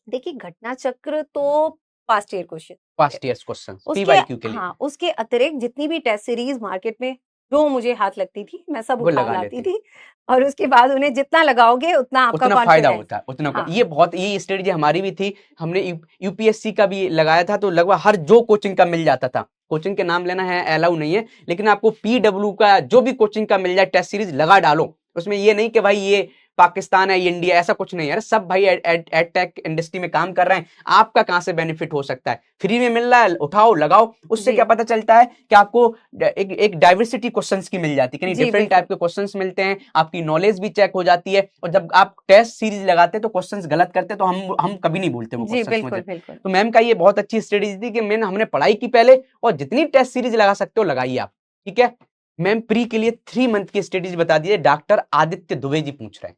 देखिए, घटना चक्र तो past year question, past years question उसके, पीवाईक्यू के लिए हाँ, उसके अतिरिक्त जितनी भी टेस्ट सीरीज मार्केट में जो मुझे हाथ लगती थी मैं सब वो उठा लगा लाती लेते हैं। थी, और उसके बाद उन्हें जितना लगाओगे उतना आपका उतना फायदा कॉन्फिडेंस। होता है, उतना हाँ ये बहुत, ये स्ट्रेटजी हमारी भी थी। हमने यूपीएससी का भी लगाया था, तो लगभग हर जो कोचिंग का मिल जाता था, कोचिंग के नाम लेना है अलाउ नहीं है, लेकिन आपको पीडब्ल्यू का जो भी कोचिंग का मिल जाए टेस्ट सीरीज लगा डालो। उसमें ये नहीं कि भाई ये पाकिस्तान है, ये इंडिया, ऐसा कुछ नहीं है। सब भाई एड टेक इंडस्ट्री में काम कर रहे हैं, आपका कहां से बेनिफिट हो सकता है, फ्री में मिल रहा है, उठाओ लगाओ। उससे जी क्या पता चलता है कि आपको एक डाइवर्सिटी क्वेश्चंस की मिल जाती है, कि जी डिफरेंट बिल्कुल टाइप के क्वेश्चंस मिलते हैं, आपकी नॉलेज भी चेक हो जाती है। और जब आप टेस्ट सीरीज लगाते हैं तो क्वेश्चंस गलत करते हैं तो हम कभी नहीं भूलते वो जी क्वेश्चंस मुझे। बिल्कुल बिल्कुल। तो मैम का ये बहुत अच्छी स्ट्रेटेजी थी कि मैंने हमने पढ़ाई की पहले, और जितनी टेस्ट सीरीज लगा सकते हो लगाइए आप, ठीक है। मैम प्री के लिए 3 मंथ की स्ट्रेटेजी बता दीजिए, डॉक्टर आदित्य दुबे जी पूछ रहे हैं।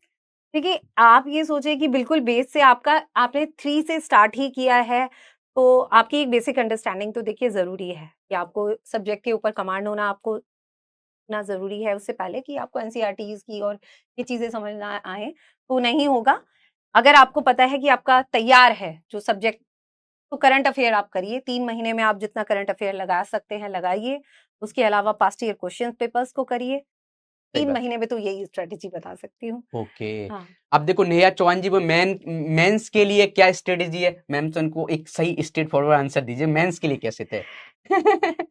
देखिए, आप ये सोचिए कि बिल्कुल बेस से आपका, आपने 3 से स्टार्ट ही किया है, तो आपकी एक बेसिक अंडरस्टैंडिंग तो देखिए ज़रूरी है कि आपको सब्जेक्ट के ऊपर कमांड होना आपको इतना ज़रूरी है, उससे पहले कि आपको एनसीईआरटीज़ की और ये चीज़ें समझ ना आएँ, तो नहीं होगा। अगर आपको पता है कि आपका तैयार है जो सब्जेक्ट, तो करंट अफेयर आप करिए, 3 महीने में आप जितना करंट अफेयर लगा सकते हैं लगाइए। उसके अलावा पास्ट ईयर क्वेश्चन पेपर्स को करिए। सही 3 बात। महीने में तो यही स्ट्रेटेजी बता सकती हूँ। ओके। हाँ। अब देखो नेहा चौहान जी, वो मेंस के लिए क्या स्ट्रेटेजी है? मैम तो उनको एक सही स्ट्रेट फॉरवर्ड आंसर दीजिए, मेंस के लिए कैसे थे?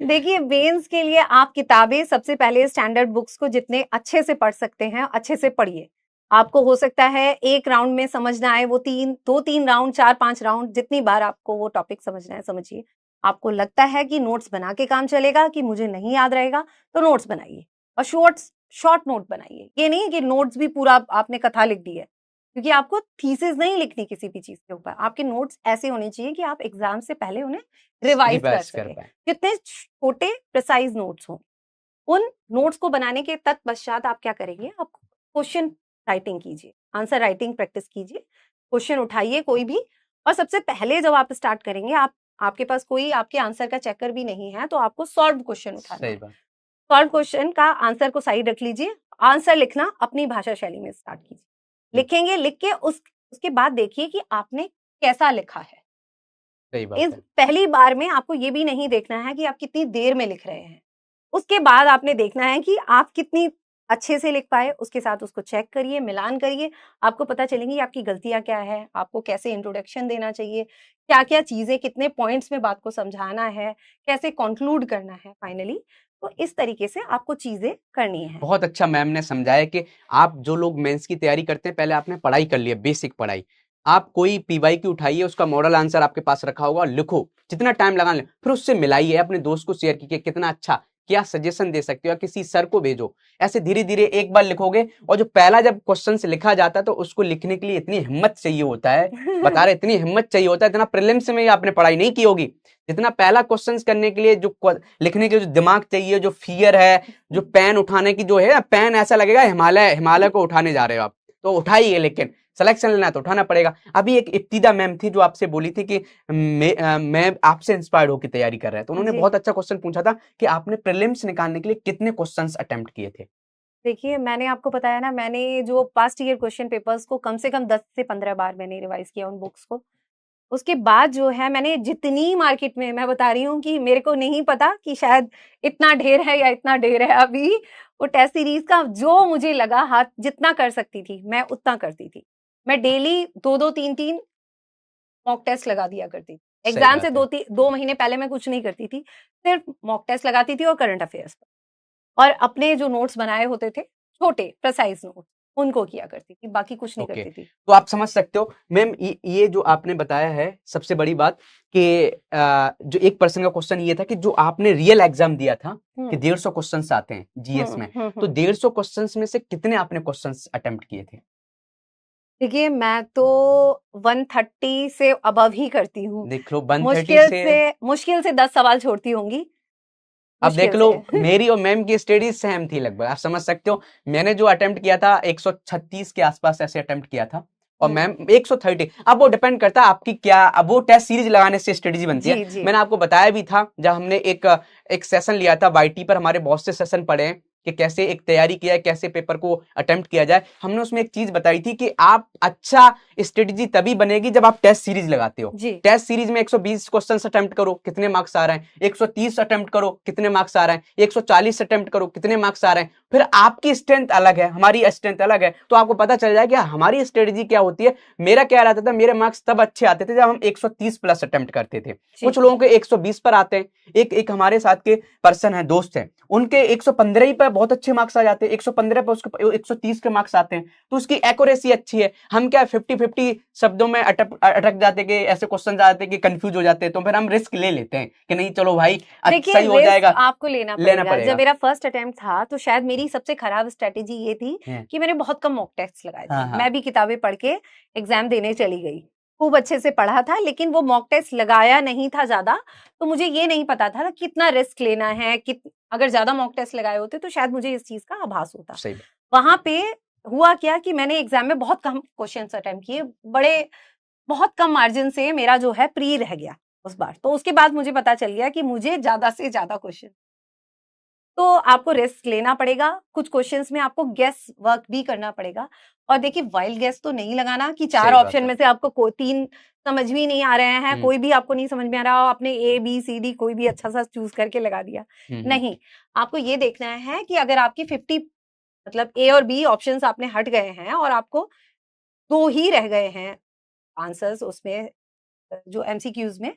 देखिए, मेंस के लिए आप किताबें सबसे पहले स्टैंडर्ड बुक्स को जितने अच्छे से पढ़ सकते हैं, अच्छे से पढ़िए। आपको हो सकता है एक राउंड में समझ ना आए, वो 2-3 राउंड, 4-5 राउंड, जितनी बार आपको वो टॉपिक समझना है समझिए। आपको लगता है कि नोट्स बना के काम चलेगा, कि मुझे नहीं याद रहेगा, तो नोट्स बनाइए और शॉर्ट नोट बनाइए। ये नहीं कि नोट्स भी पूरा आपने कथा लिख दी है, क्योंकि आपको थीसिस नहीं लिखनी किसी भी चीज के ऊपर। आपके नोट्स ऐसे होने चाहिए कि आप एग्जाम से पहले उन्हें रिवाइज कर रिवर्स कर सके। पाए। जितने छोटे प्रिसाइज नोट्स हों, उन नोट्स को बनाने के तत्पश्चात आप क्या करेंगे, आप क्वेश्चन राइटिंग कीजिए, आंसर राइटिंग प्रैक्टिस कीजिए, क्वेश्चन उठाइए कोई भी। और सबसे पहले जब आप स्टार्ट करेंगे, आपके पास कोई आपके आंसर का चेकर भी नहीं है, तो आपको सॉल्व क्वेश्चन उठाना सही है। बात। सॉल्व क्वेश्चन का आंसर को साइड रख लीजिए, आंसर लिखना अपनी भाषा शैली में स्टार्ट कीजिए। लिखेंगे, लिख के उसके बाद देखिए कि आपने कैसा लिखा है। सही बात इस है। पहली बार में आपको ये भी नहीं देखना है कि आप कितनी देर में लिख रहे हैं। उसके बाद आपने देखना है कि आप कितनी अच्छे से लिख पाए, उसके साथ उसको चेक करिए, मिलान करिए। आपको पता चलेंगी आपकी गलतियाँ क्या है, आपको कैसे इंट्रोडक्शन देना चाहिए, क्या-क्या चीज़ें, कितने पॉइंट्स में बात को समझाना है, कैसे कंक्लूड करना है फाइनली। तो इस तरीके से आपको चीज़ें करनी हैं। बहुत अच्छा मैम ने समझाया कि आप जो लोग मेंस की तैयारी करते हैं, पहले आपने पढ़ाई कर लिया, बेसिक पढ़ाई। आप कोई पीवाईक्यू उठाइए, उसका मॉडल आंसर आपके पास रखा होगा, लिखो, जितना टाइम लगा लें, फिर उससे मिलाइए, अपने दोस्त को शेयर कीजिए कितना अच्छा, क्या सजेशन दे सकते हो, या किसी सर को भेजो। ऐसे धीरे धीरे एक बार लिखोगे, और जो पहला जब क्वेश्चन से लिखा जाता है, तो उसको लिखने के लिए इतनी हिम्मत चाहिए होता है, बता रहे इतनी हिम्मत चाहिए होता है, इतना प्रीलिम्स में आपने पढ़ाई नहीं की होगी, जितना पहला क्वेश्चन करने के लिए जो लिखने के जो दिमाग चाहिए, जो फियर है, जो पेन उठाने की जो है, पेन ऐसा लगेगा हिमालय को उठाने जा रहे हो आप, तो उठाइए, लेकिन सिलेक्शन लेना तो उठाना पड़ेगा। अभी एक इब्तिदा मैम थी जो आपसे बोली थी कि मैं आपसे इंस्पायर्ड होकर तैयारी कर रहा है, तो उन्होंने जी। बहुत अच्छा क्वेश्चन पूछा था कि आपने प्रीलिम्स निकालने के लिए कितने क्वेश्चंस अटेम्प्ट किए थे? देखिए, मैंने आपको बताया ना, मैंने जो पास्ट ईयर क्वेश्चन पेपर्स को कम से कम 10 से 15 बार मैंने रिवाइज़ किया उन बुक्स को। उसके बाद जो है, मैंने जितनी मार्केट में, मैं बता रही हूँ कि मेरे को नहीं पता कि शायद इतना ढेर है या इतना ढेर है अभी, वो टेस्ट सीरीज़ का जो मुझे लगा हाथ जितना कर सकती थी, मैं उतना करती थी। मैं डेली 2-2 3-3 मॉक टेस्ट लगा दिया करती थी। सही एग्ज़ाम से बात है। 2 महीने पहले मैं कुछ नहीं करती थी, सिर्फ़ मॉक टेस्ट लगाती थी और करंट अफ़ेयर्स पर। और अपने जो नोट्स बनाए होते थे, छोटे प्रिसाइज़ नोट्स, उनको किया करती थी, बाकी कुछ नहीं ओके, करती थी। तो आप समझ सकते हो मैम, ये जो आपने बताया है सबसे बड़ी बात कि जो एक पर्सन का क्वेश्चन ये था कि जो आपने रियल एग्जाम दिया था कि 150 क्वेश्चंस आते हैं जीएस में, तो 150 क्वेश्चंस में से कितने आपने क्वेश्चंस अटेम्प्ट किए थे? देखिए, मैं तो 130 से अबव ही करती हूँ। देख लो 130 से। मुश्किल से 10 सवाल छोड़ती होंगी, अब देख मुश्किल लो से। मेरी और मैम की स्टडी सेम थी लगभग, आप समझ सकते हो। मैंने जो अटेम्प्ट किया था 136 के आसपास ऐसे अटेम्प्ट किया था, और मैम 130। अब वो डिपेंड करता है आपकी क्या, अब वो टेस्ट सीरीज लगाने से स्ट्रेटेजी बनती है। जी। मैंने आपको बताया भी था जब हमने एक सेशन लिया था वाईटी पर, हमारे बहुत से सेशन पढ़े हैं कि कैसे एक तैयारी किया है, कैसे पेपर को अटेम्प्ट किया जाए। हमने उसमें एक चीज बताई थी कि आप अच्छा स्ट्रेटेजी तभी बनेगी जब आप टेस्ट सीरीज लगाते हो। जी। टेस्ट सीरीज में 120 क्वेश्चन अटेम्प्ट करो, कितने मार्क्स आ रहे हैं, 130 अटेम्प्ट करो, कितने मार्क्स आ रहे हैं, 140 अटेम्प्ट करो, कितने मार्क्स आ रहे हैं। फिर आपकी स्ट्रेंथ अलग है, हमारी स्ट्रेंथ अलग है, तो आपको पता चल जाए कि हमारी स्ट्रेटेजी क्या होती है। मेरा क्या रहता था, मेरे मार्क्स तब अच्छे आते थे जब हम 130 प्लस अटेम्प्ट करते थे। कुछ लोगों के 120 पर आते हैं। एक हमारे साथ के पर्सन है, दोस्त है, उनके 115 ही पर बहुत अच्छे मार्क्स आ जाते हैं, 115 पर उसके 130 के मार्क्स आते हैं, तो उसकी एक्यूरेसी अच्छी है। हम क्या 50-50 शब्दों में अटक जाते कि ऐसे क्वेश्चन आते हैं कि कंफ्यूज हो जाते हैं, तो फिर हम रिस्क ले लेते हैं कि नहीं चलो भाई देखिए, सही हो जाएगा, आपको लेना पड़ेगा। जब मेरा फर्स्ट अटेम्प्ट था, तो शायद मेरी सबसे खराब स्ट्रेटेजी ये थी कि मैंने बहुत कम मॉक टेस्ट लगाए थे। मैं भी किताबें पढ़ के एग्जाम देने चली गई, खूब अच्छे से पढ़ा था, लेकिन वो मॉक टेस्ट लगाया नहीं था ज्यादा, तो मुझे ये नहीं पता था कितना रिस्क लेना है। अगर ज्यादा मॉक टेस्ट लगाए होते तो शायद मुझे इस चीज का आभास होता। वहां पे हुआ क्या कि मैंने एग्जाम में बहुत कम क्वेश्चन अटेम्प्ट किए, बहुत कम मार्जिन से मेरा जो है प्री रह गया उस बार। तो उसके बाद मुझे पता चल गया कि मुझे ज्यादा से ज्यादा क्वेश्चन, तो आपको रिस्क लेना पड़ेगा। कुछ क्वेश्चंस में आपको गेस वर्क भी करना पड़ेगा। और देखिए, वाइल्ड गेस तो नहीं लगाना कि 4 ऑप्शन में से आपको 3 समझ भी नहीं आ रहे हैं, कोई भी आपको नहीं समझ में आ रहा, आपने A B C D कोई भी अच्छा सा चूज करके लगा दिया। नहीं, आपको ये देखना है कि अगर आपकी 50 मतलब ए और बी ऑप्शंस आपने हट गए हैं और आपको 2 ही रह गए हैं आंसर्स उसमें, जो एमसीक्यूज में,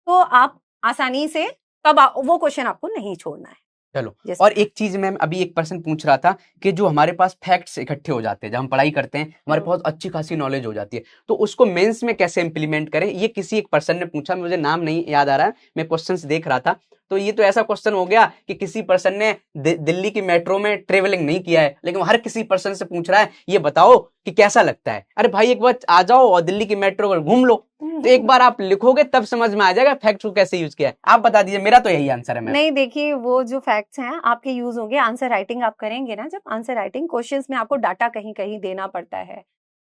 तो आप आसानी से वो क्वेश्चन आपको नहीं छोड़ना है। चलो, जिस और एक चीज मैम अभी एक पर्सन पूछ रहा था कि जो हमारे पास फैक्ट्स इकट्ठे हो जाते हैं जब हम पढ़ाई करते हैं, हमारे पास अच्छी खासी नॉलेज हो जाती है, तो उसको मेंस में कैसे इंप्लीमेंट करें, ये किसी एक पर्सन ने पूछा, मुझे नाम नहीं याद आ रहा है, मैं क्वेश्चंस देख रहा था। तो ये तो ऐसा क्वेश्चन हो गया कि किसी पर्सन ने दिल्ली की मेट्रो में ट्रेवलिंग नहीं किया है, लेकिन हर किसी पर्सन से पूछ रहा है ये बताओ कि कैसा लगता है। अरे भाई एक बार आ जाओ और दिल्ली की मेट्रो पर घूम लो, तो एक बार आप लिखोगे तब समझ में आ जाएगा फैक्ट को कैसे यूज किया है। आप बता दीजिए, मेरा तो यही आंसर है मैम। नहीं, देखिए वो जो फैक्ट्स हैं आपके यूज होंगे आंसर राइटिंग आप करेंगे ना, जब आंसर राइटिंग क्वेश्चंस में आपको डाटा कहीं कहीं देना पड़ता है,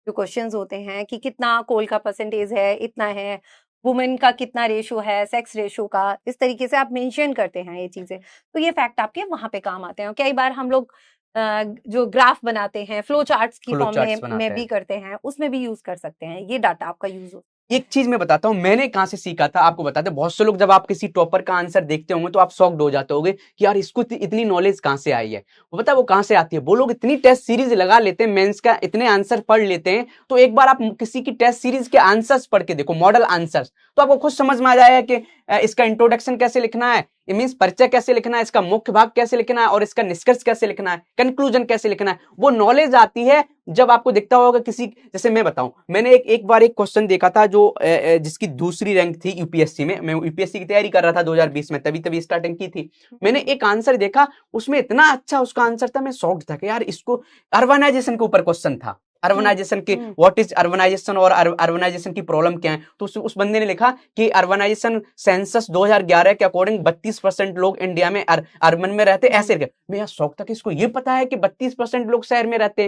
जो क्वेश्चंस होते हैं कि कितना कोल का परसेंटेज है, इतना है, वुमेन का कितना रेशो है, सेक्स रेशो का, इस तरीके से आप मेंशन करते हैं ये चीजें, तो ये फैक्ट आपके वहां पे काम आते हैं। और कई बार हम लोग जो ग्राफ बनाते हैं फ्लो चार्ट्स की फ्लो फॉर्म चार्ट्स बनाते में हैं, भी करते हैं, उसमें भी यूज कर सकते हैं, ये डाटा आपका यूज हो। एक चीज मैं बताता हूँ मैंने कहां से सीखा था, आपको बताते हैं। बहुत से लोग जब आप किसी टॉपर का आंसर देखते होंगे तो आप शॉक्ड हो जाते होंगे कि यार इसको इतनी नॉलेज कहां से आई है। वो पता है वो कहां से आती है, वो लोग इतनी टेस्ट सीरीज लगा लेते हैं, मेंस का इतने आंसर पढ़ लेते हैं, तो एक बार आप किसी की टेस्ट सीरीज के आंसर्स पढ़ के देखो, मॉडल आंसर्स, तो आपको खुद समझ में आ जाएगा कि इसका इंट्रोडक्शन कैसे लिखना है, मीन्स परिचय कैसे लिखना है, इसका मुख्य भाग कैसे लिखना है, और इसका निष्कर्ष कैसे लिखना है, कंक्लूजन कैसे लिखना है। वो नॉलेज आती है जब आपको दिखता होगा किसी, जैसे मैं बताऊं, मैंने एक बार एक क्वेश्चन देखा था जो जिसकी दूसरी रैंक थी यूपीएससी में, मैं यूपीएससी की तैयारी कर रहा था 2020 में, तभी स्टार्टिंग की थी। मैंने एक आंसर देखा, उसमें इतना अच्छा उसका आंसर था, मैं शॉक्ड था कि यार इसको, अर्बनाइजेशन के ऊपर क्वेश्चन था, अर्बनाइजेशन के, व्हाट इज अर्बनाइजेशन और अर्बनाइजेशन की प्रॉब्लम क्या है। तो उस बंदे ने लिखा कि अर्बनाइजेशन सेंसस 2011 के अकॉर्डिंग 32% लोग इंडिया में अर्बन में रहते, ऐसे। मैं यार शौक था कि इसको ये पता है कि 32% लोग शहर में रहते।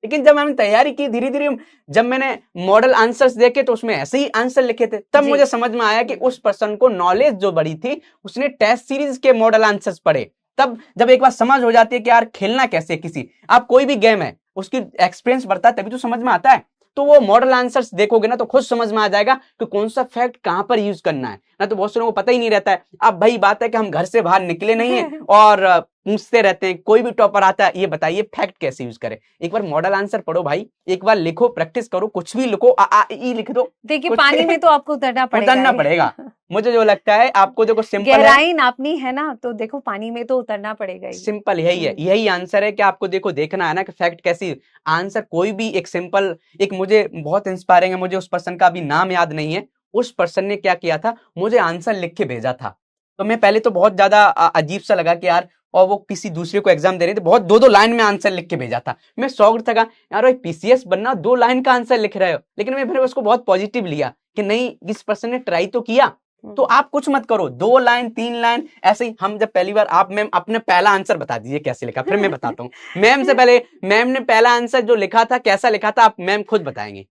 लेकिन जब मैंने तैयारी की धीरे धीरे, जब मैंने मॉडल आंसर्स देखे तो उसमें ऐसे ही आंसर लिखे थे, तब मुझे समझ में आया कि उस पर्सन को नॉलेज जो बड़ी थी, उसने टेस्ट सीरीज के मॉडल आंसर्स पढ़े। तब जब एक बार समझ हो जाती है कि यार खेलना कैसे, किसी आप कोई भी गेम है उसकी एक्सपीरियंस बढ़ता है तभी तो समझ में आता है। तो वो मॉडल आंसर्स देखोगे ना तो खुद समझ में आ जाएगा कि कौन सा फैक्ट कहां पर यूज करना है, ना तो बहुत से लोगों को पता ही नहीं रहता है। अब भाई बात है कि हम घर से बाहर निकले नहीं है और पूछते रहते हैं, कोई भी टॉपर आता है ये बताइए फैक्ट कैसे यूज करें। एक बार मॉडल आंसर पढ़ो भाई, एक बार लिखो, प्रैक्टिस करो, कुछ भी लिखो, आ ई लिख दो। देखिए पानी में तो आपको उतरना पड़ेगा। मुझे जो लगता है आपको देखो सिंपल गहराई नापनी है ना, तो देखो पानी में तो उतरना पड़ेगा ही। सिंपल यही है, यही आंसर है कि आपको देखो देखना है ना कि फैक्ट कैसी, आंसर कोई भी एक सिंपल, एक मुझे बहुत इंस्पायरिंग है, मुझे उस पर्सन का भी नाम याद नहीं है। उस पर्सन ने क्या किया था, मुझे आंसर लिख के भेजा था, तो मैं पहले तो बहुत ज्यादा अजीब सा लगा कि यार, और वो किसी दूसरे को एग्जाम दे रहे थे, बहुत 2-2 लाइन में आंसर लिख के भेजा था। मैं शॉक्ड था यार भाई पीसीएस बनना 2 लाइन का आंसर लिख रहे हो, लेकिन मैं फिर उसको बहुत पॉजिटिव लिया कि नहीं, इस पर्सन ने ट्राई तो किया। तो आप कुछ मत करो, 2 लाइन 3 लाइन ऐसे ही। हम जब पहली बार, आप मैम अपने पहला आंसर बता दीजिए कैसे लिखा, फिर मैं बताता हूँ। मैम से पहले, मैम ने पहला आंसर जो लिखा था कैसा लिखा था, आप मैम खुद बताएंगे।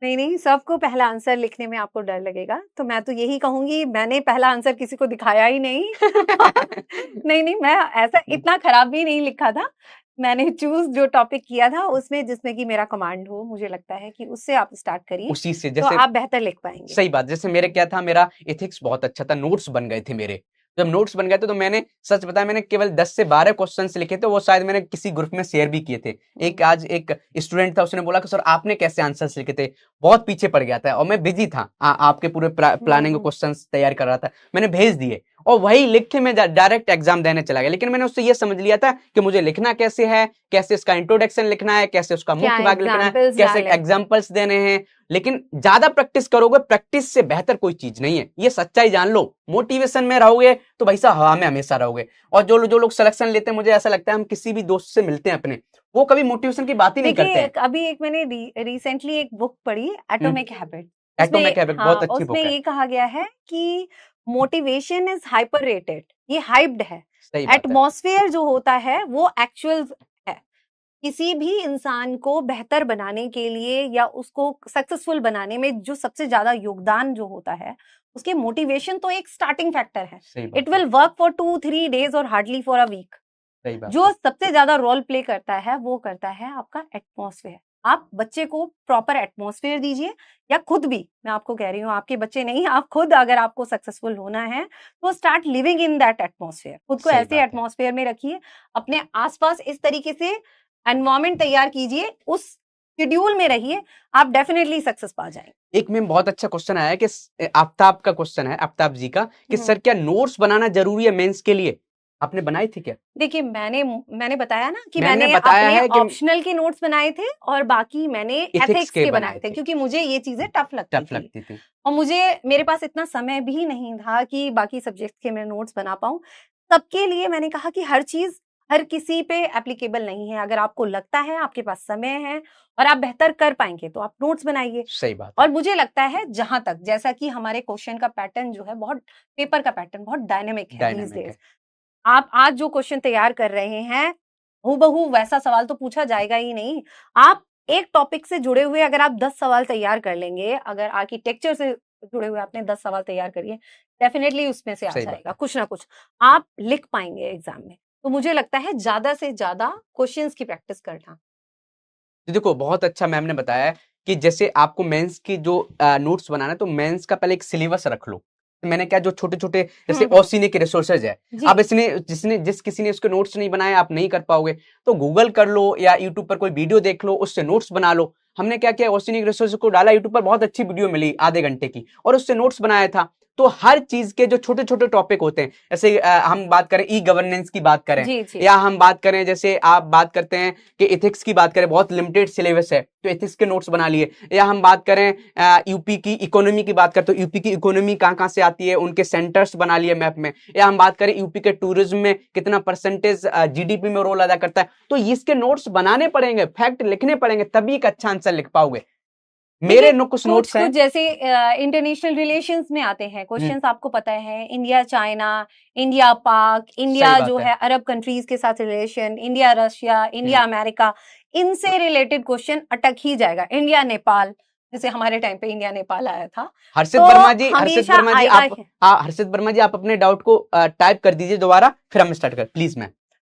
नहीं, सबको पहला आंसर लिखने में आपको डर लगेगा, तो मैं तो यही कहूंगी, मैंने पहला आंसर किसी को दिखाया ही नहीं। नहीं, मैं ऐसा इतना खराब भी नहीं लिखा था। मैंने चूज जो टॉपिक किया था उसमें जिसमें कि मेरा कमांड हो, मुझे लगता है कि उससे आप स्टार्ट करिए, उसी से, तो जैसे आप बेहतर लिख पाएंगे। सही बात, जैसे मेरे क्या था, मेरा एथिक्स बहुत अच्छा था, नोट्स बन गए थे मेरे। जब नोट्स बन गए थे तो मैंने सच बताया, मैंने केवल 10 से 12 क्वेश्चंस लिखे थे, वो शायद मैंने किसी ग्रुप में शेयर भी किए थे। एक आज एक स्टूडेंट था, उसने बोला कि सर आपने कैसे आंसर्स लिखे थे, बहुत पीछे पड़ गया था, और मैं बिजी था, आपके पूरे प्लानिंग क्वेश्चंस तैयार कर रहा था, मैंने भेज दिए और वही लिख के मैं डायरेक्ट एग्जाम देने चला गया। लेकिन मैंने उससे ये समझ लिया था कि मुझे लिखना कैसे है, कैसे इसका इंट्रोडक्शन लिखना है, कैसे उसका मुख्य भाग लिखना है, कैसे एग्जाम्पल्स देने हैं। लेकिन ज्यादा प्रैक्टिस करोगे, प्रैक्टिस से बेहतर कोई चीज नहीं है, ये सच्चाई जान लो। मोटिवेशन में रहोगे तो भाई साहब हवा में हमेशा रहोगे। और जो लोग सिलेक्शन लेते हैं, मुझे ऐसा लगता है हम किसी भी दोस्त से मिलते हैं अपने, वो कभी मोटिवेशन की बात ही नहीं करते हैं। अभी एक मैंने रिसेंटली एक बुक पढ़ी, एटॉमिक हैबिट। एटॉमिक हैबिट बहुत अच्छी बुक है। उसमें ये कहा गया है कि मोटिवेशन इज हाइपर रेटेड, ये हाइप्ड है। एटमॉस्फेयर जो होता है वो एक्चुअल है। किसी भी इंसान को बेहतर बनाने के लिए या उसको सक्सेसफुल बनाने में जो सबसे ज्यादा योगदान जो होता है, उसके मोटिवेशन तो एक स्टार्टिंग फैक्टर है। It will work for 2-3 days और हार्डली फॉर अ वीक। जो सबसे ज्यादा रोल प्ले करता है वो करता है आपका एटमॉस्फेयर। आप बच्चे को प्रॉपर एटमॉस्फेयर दीजिए, या खुद भी, मैं आपको कह रही हूँ, आपके बच्चे नहीं, आप खुद, अगर आपको सक्सेसफुल होना है तो start living in that atmosphere. खुद को ऐसे एटमॉस्फेयर में रखिए, अपने आसपास इस तरीके से एनवायरमेंट तैयार कीजिए, उस शेड्यूल में रहिए, आप डेफिनेटली सक्सेस पा जाएंगे। एक में बहुत अच्छा क्वेश्चन आया है कि आफ्ताब का क्वेश्चन है, आफ्ताब जी का, कि सर क्या नोट्स बनाना जरूरी है मेंस के लिए? आपने बनाए थे क्या? देखिए, मैंने बताया ना कि मैम ने मैंने बताया अपने है कि ऑप्शनल के नोट्स बनाए थे और बाकी मैंने एथिक्स एथिक्स के के बनाए बनाए थे, थे, क्योंकि मुझे ये चीजें टफ टफ लगती थी। और मेरे पास इतना समय भी नहीं था कि बाकी सब्जेक्ट के मैं नोट्स बना पाऊं। सबके लिए मैंने कहा कि हर चीज हर किसी पे एप्लीकेबल नहीं है। अगर आपको लगता है आपके पास समय है और आप बेहतर कर पाएंगे तो आप नोट्स बनाइए। सही बात है। और मुझे लगता है जहां तक, जैसा कि हमारे क्वेश्चन का पैटर्न जो है, बहुत पेपर का पैटर्न बहुत डायनेमिक है these डायनामिक days। है। आप आज जो क्वेश्चन तैयार कर रहे हैं, हूबहू वैसा सवाल तो पूछा जाएगा ही नहीं। आप एक टॉपिक से जुड़े हुए अगर आप 10 सवाल तैयार कर लेंगे, अगर आर्किटेक्चर से जुड़े हुए आपने 10 सवाल तैयार करिए, डेफिनेटली उसमें से आ सही बात जाएगा है। कुछ ना कुछ, आप लिख पाएंगे एग्जाम में। तो मुझे लगता है ज्यादा से ज्यादा क्वेश्चंस की प्रैक्टिस करना। तो देखो, बहुत अच्छा मैम ने बताया है कि जैसे आपको मेंस की जो नोट्स बनाना है, तो मेंस का पहले एक सिलेबस रख लो। तो मैंने क्या, जो छोटे छोटे जैसे ओसीने के रिसोर्सेज है, जी अब जिस किसी ने उसके नोट्स नहीं बनाए, आप नहीं कर पाओगे, तो गूगल कर लो या यूट्यूब पर कोई वीडियो देख लो, उससे नोट्स बना लो। हमने क्या किया, ओसीने के रिसोर्सेज को डाला यूट्यूब पर, बहुत अच्छी वीडियो मिली आधे घंटे की, और उससे नोट्स बनाया था। तो हर चीज के जो छोटे छोटे टॉपिक होते हैं, जैसे हम बात करें ई गवर्नेंस की बात करें, जी जी या हम बात करें, जैसे आप बात करते हैं कि एथिक्स की बात करें, बहुत लिमिटेड सिलेबस है तो एथिक्स के नोट्स बना लिए, या हम बात करें यूपी की इकोनॉमी की बात करते, तो यूपी की इकोनॉमी कहाँ कहाँ से आती है, उनके सेंटर्स बना लिए मैप में, या हम बात करें यूपी के टूरिज्म में कितना परसेंटेज जीडीपी में रोल अदा करता है, तो इसके नोट्स बनाने पड़ेंगे, फैक्ट लिखने पड़ेंगे, तभी एक अच्छा आंसर लिख पाओगे। मेरे कुछ नोट्स हैं, कुछ जैसे इंटरनेशनल रिलेशंस में आते हैं क्वेश्चंस, आपको पता है इंडिया चाइना, इंडिया पाक, सही इंडिया बात जो है। है अरब कंट्रीज के साथ relation, India Russia, India America, इनसे रिलेटेड क्वेश्चन अटक ही जाएगा। इंडिया नेपाल, जैसे हमारे टाइम पे इंडिया नेपाल आया था, हर्षित तो वर्मा जी, हमेशा आएगा आप, ही। हर्षित वर्मा जी, आप अपने डाउट को टाइप कर दीजिए दोबारा, फिर हम स्टार्ट कर प्लीज। मैं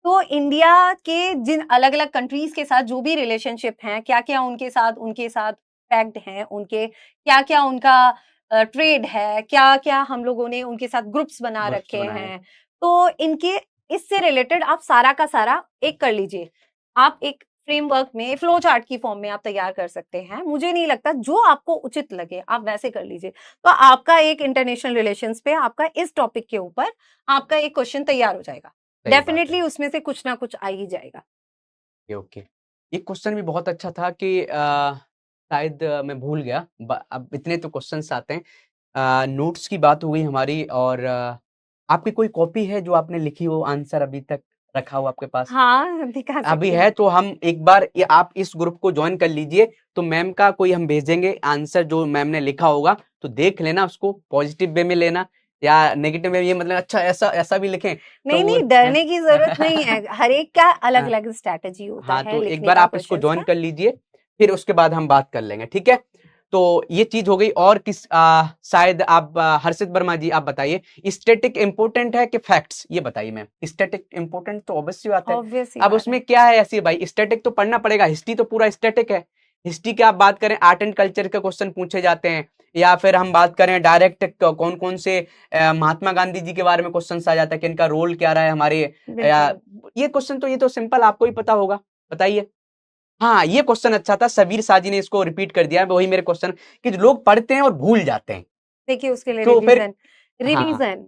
तो इंडिया के जिन अलग अलग कंट्रीज के साथ जो भी रिलेशनशिप हैं, क्या क्या उनके साथ पैक्ड हैं, उनके क्या क्या उनका ट्रेड है, क्या क्या हम लोगों ने उनके साथ ग्रुप्स बना ग्रुप्स रखे बनाए। हैं, तो इनके इससे रिलेटेड आप सारा का सारा एक कर लीजिए। आप एक फ्रेमवर्क में फ्लो चार्ट की फॉर्म में आप तैयार कर सकते हैं। मुझे नहीं लगता, जो आपको उचित लगे आप वैसे कर लीजिए। तो आपका एक इंटरनेशनल रिलेशंस पे आपका इस टॉपिक के ऊपर आपका एक क्वेश्चन तैयार हो जाएगा। सही बात है। डेफिनेटली उसमें से कुछ ना कुछ आ ही जाएगा। Okay okay. एक क्वेश्चन भी बहुत अच्छा था कि शायद मैं भूल गया, अब इतने तो क्वेश्चंस आते हैं। नोट्स की बात हो गई हमारी, और आपकी कोई कॉपी है जो आपने लिखी हो, आंसर अभी तक रखा हो आपके पास? हाँ, दिखा अभी सकती हूँ। है तो हम एक बार आप इस ग्रुप को ज्वाइन कर लीजिए, तो मैम का कोई हम भेजेंगे आंसर जो मैम ने लिखा होगा, तो देख लेना, उसको पॉजिटिव वे में लेना या नेगेटिव में, ये मतलब अच्छा ऐसा ऐसा भी लिखें तो नहीं वो नहीं, डरने की जरूरत नहीं है। हर एक का अलग हाँ, अलग स्ट्रैटेजी होता हाँ, है तो एक लिखने बार का आप इसको क्वेश्चंस ज्वाइन का। कर लीजिए, फिर उसके बाद हम बात कर लेंगे, ठीक है? तो ये चीज हो गई। और शायद आप हर्षित वर्मा जी, आप बताइए, स्टैटिक इंपोर्टेंट है कि फैक्ट्स, ये बताइए मैम। स्टैटिक इंपोर्टेंट तो ऑब्वियस बात है, ऑब्वियस सी अब बात है। उसमें क्या है ऐसी भाई, स्टैटिक तो पढ़ना पड़ेगा, हिस्ट्री तो पूरा स्टैटिक है। हिस्ट्री की आप बात करें, आर्ट एंड कल्चर के क्वेश्चन पूछे जाते हैं, या फिर हम बात करें डायरेक्ट कौन कौन से महात्मा गांधी जी के बारे में क्वेश्चन आ जाता है कि इनका रोल क्या रहा है हमारे, या बिल्कुल। ये क्वेश्चन तो, ये तो सिंपल आपको ही पता होगा, बताइए। हाँ, ये क्वेश्चन अच्छा था, सबीर साजी ने इसको रिपीट कर दिया है, वही मेरे क्वेश्चन, कि जो लोग पढ़ते हैं और भूल जाते हैं, देखिए, उसके लिए तो फिर हाँ, रिवीजन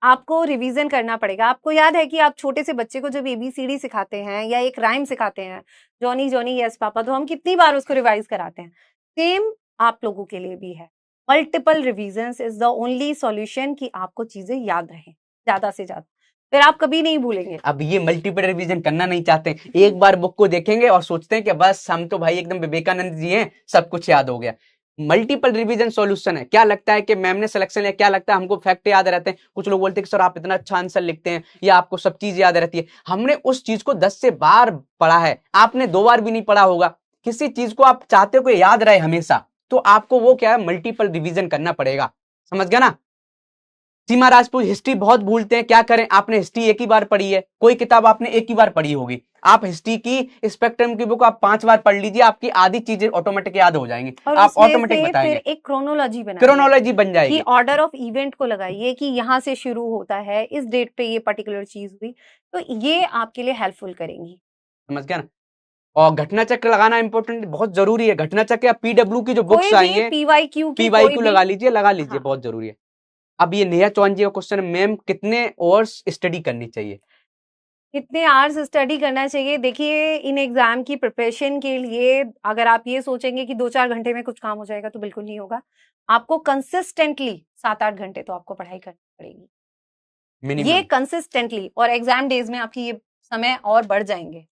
आपको रिवीजन करना पड़ेगा। आपको याद है कि आप छोटे से बच्चे को जब एबीसीडी सिखाते हैं या एक राइम सिखाते हैं, जॉनी जॉनी यस पापा, तो हम कितनी बार उसको रिवाइज कराते हैं। सेम आप लोगों के लिए भी है। Multiple revision is the only solution कि आपको चीजें याद रहें ज्यादा से ज्यादा, फिर आप कभी नहीं भूलेंगे। अब ये मल्टीपल रिवीजन करना नहीं चाहते, एक बार बुक को देखेंगे और सोचते हैं कि बस हम तो भाई एकदम विवेकानंद जी हैं, सब कुछ याद हो गया। मल्टीपल रिवीजन सॉल्यूशन है। क्या लगता है कि मैम ने सिलेक्शन लिया, क्या लगता है हमको फैक्ट याद रहते हैं? कुछ लोग बोलते हैं कि सर आप इतना अच्छा आंसर लिखते हैं या आपको सब चीज याद रहती है। हमने उस चीज को 10 से बार पढ़ा है, आपने 2 बार भी नहीं पढ़ा होगा। किसी चीज को आप चाहते हो कि याद रहे हमेशा, तो आपको वो क्या है, मल्टीपल रिवीजन करना पड़ेगा, समझ गया ना? सीमा राजपूत हिस्ट्री बहुत भूलते हैं, क्या करें? आपने हिस्ट्री एक ही बार पढ़ी है, कोई किताब आपने एक ही बार पढ़ी होगी, आप हिस्ट्री की स्पेक्ट्रम की बुक आप 5 बार पढ़ लीजिए, आपकी आधी चीजें ऑटोमेटिक याद हो जाएंगी, और आप उसमें ऑटोमेटिक से फिर बताएंगे, एक क्रोनोलॉजी बनाइए क्रोनोलॉजी बन कि जाएगी। ऑर्डर ऑफ इवेंट को लगाइए कि यहाँ से शुरू होता है, इस डेट पे ये पर्टिकुलर चीज हुई, तो ये आपके लिए हेल्पफुल करेंगी। समझ गया ना? और घटना चक्र लगाना इंपॉर्टेंट, बहुत जरूरी है। घटना चक्र या पीडब्ल्यू की जो बुक्स कोई आई भी हैं, पीवाईक्यू की कोई पीवाईक्यू भी, लगा लीजिए, हाँ। बहुत जरूरी है। अब ये नेहा चौहान जी का क्वेश्चन है, मैम कितने आवर्स स्टडी करनी चाहिए? कितने आवर्स स्टडी करना चाहिए? देखिए, इन एग्जाम की प्रिपरेशन के लिए अगर आप ये सोचेंगे कि 2-4 घंटे में कुछ काम हो जाएगा, तो बिल्कुल नहीं होगा। आपको कंसिस्टेंटली 7-8 घंटे तो आपको पढ़ाई करनी पड़ेगी। ये मिनिमम। कंसिस्टेंटली, और एग्जाम डेज में आपकी ये समय और बढ़ जाएंगे।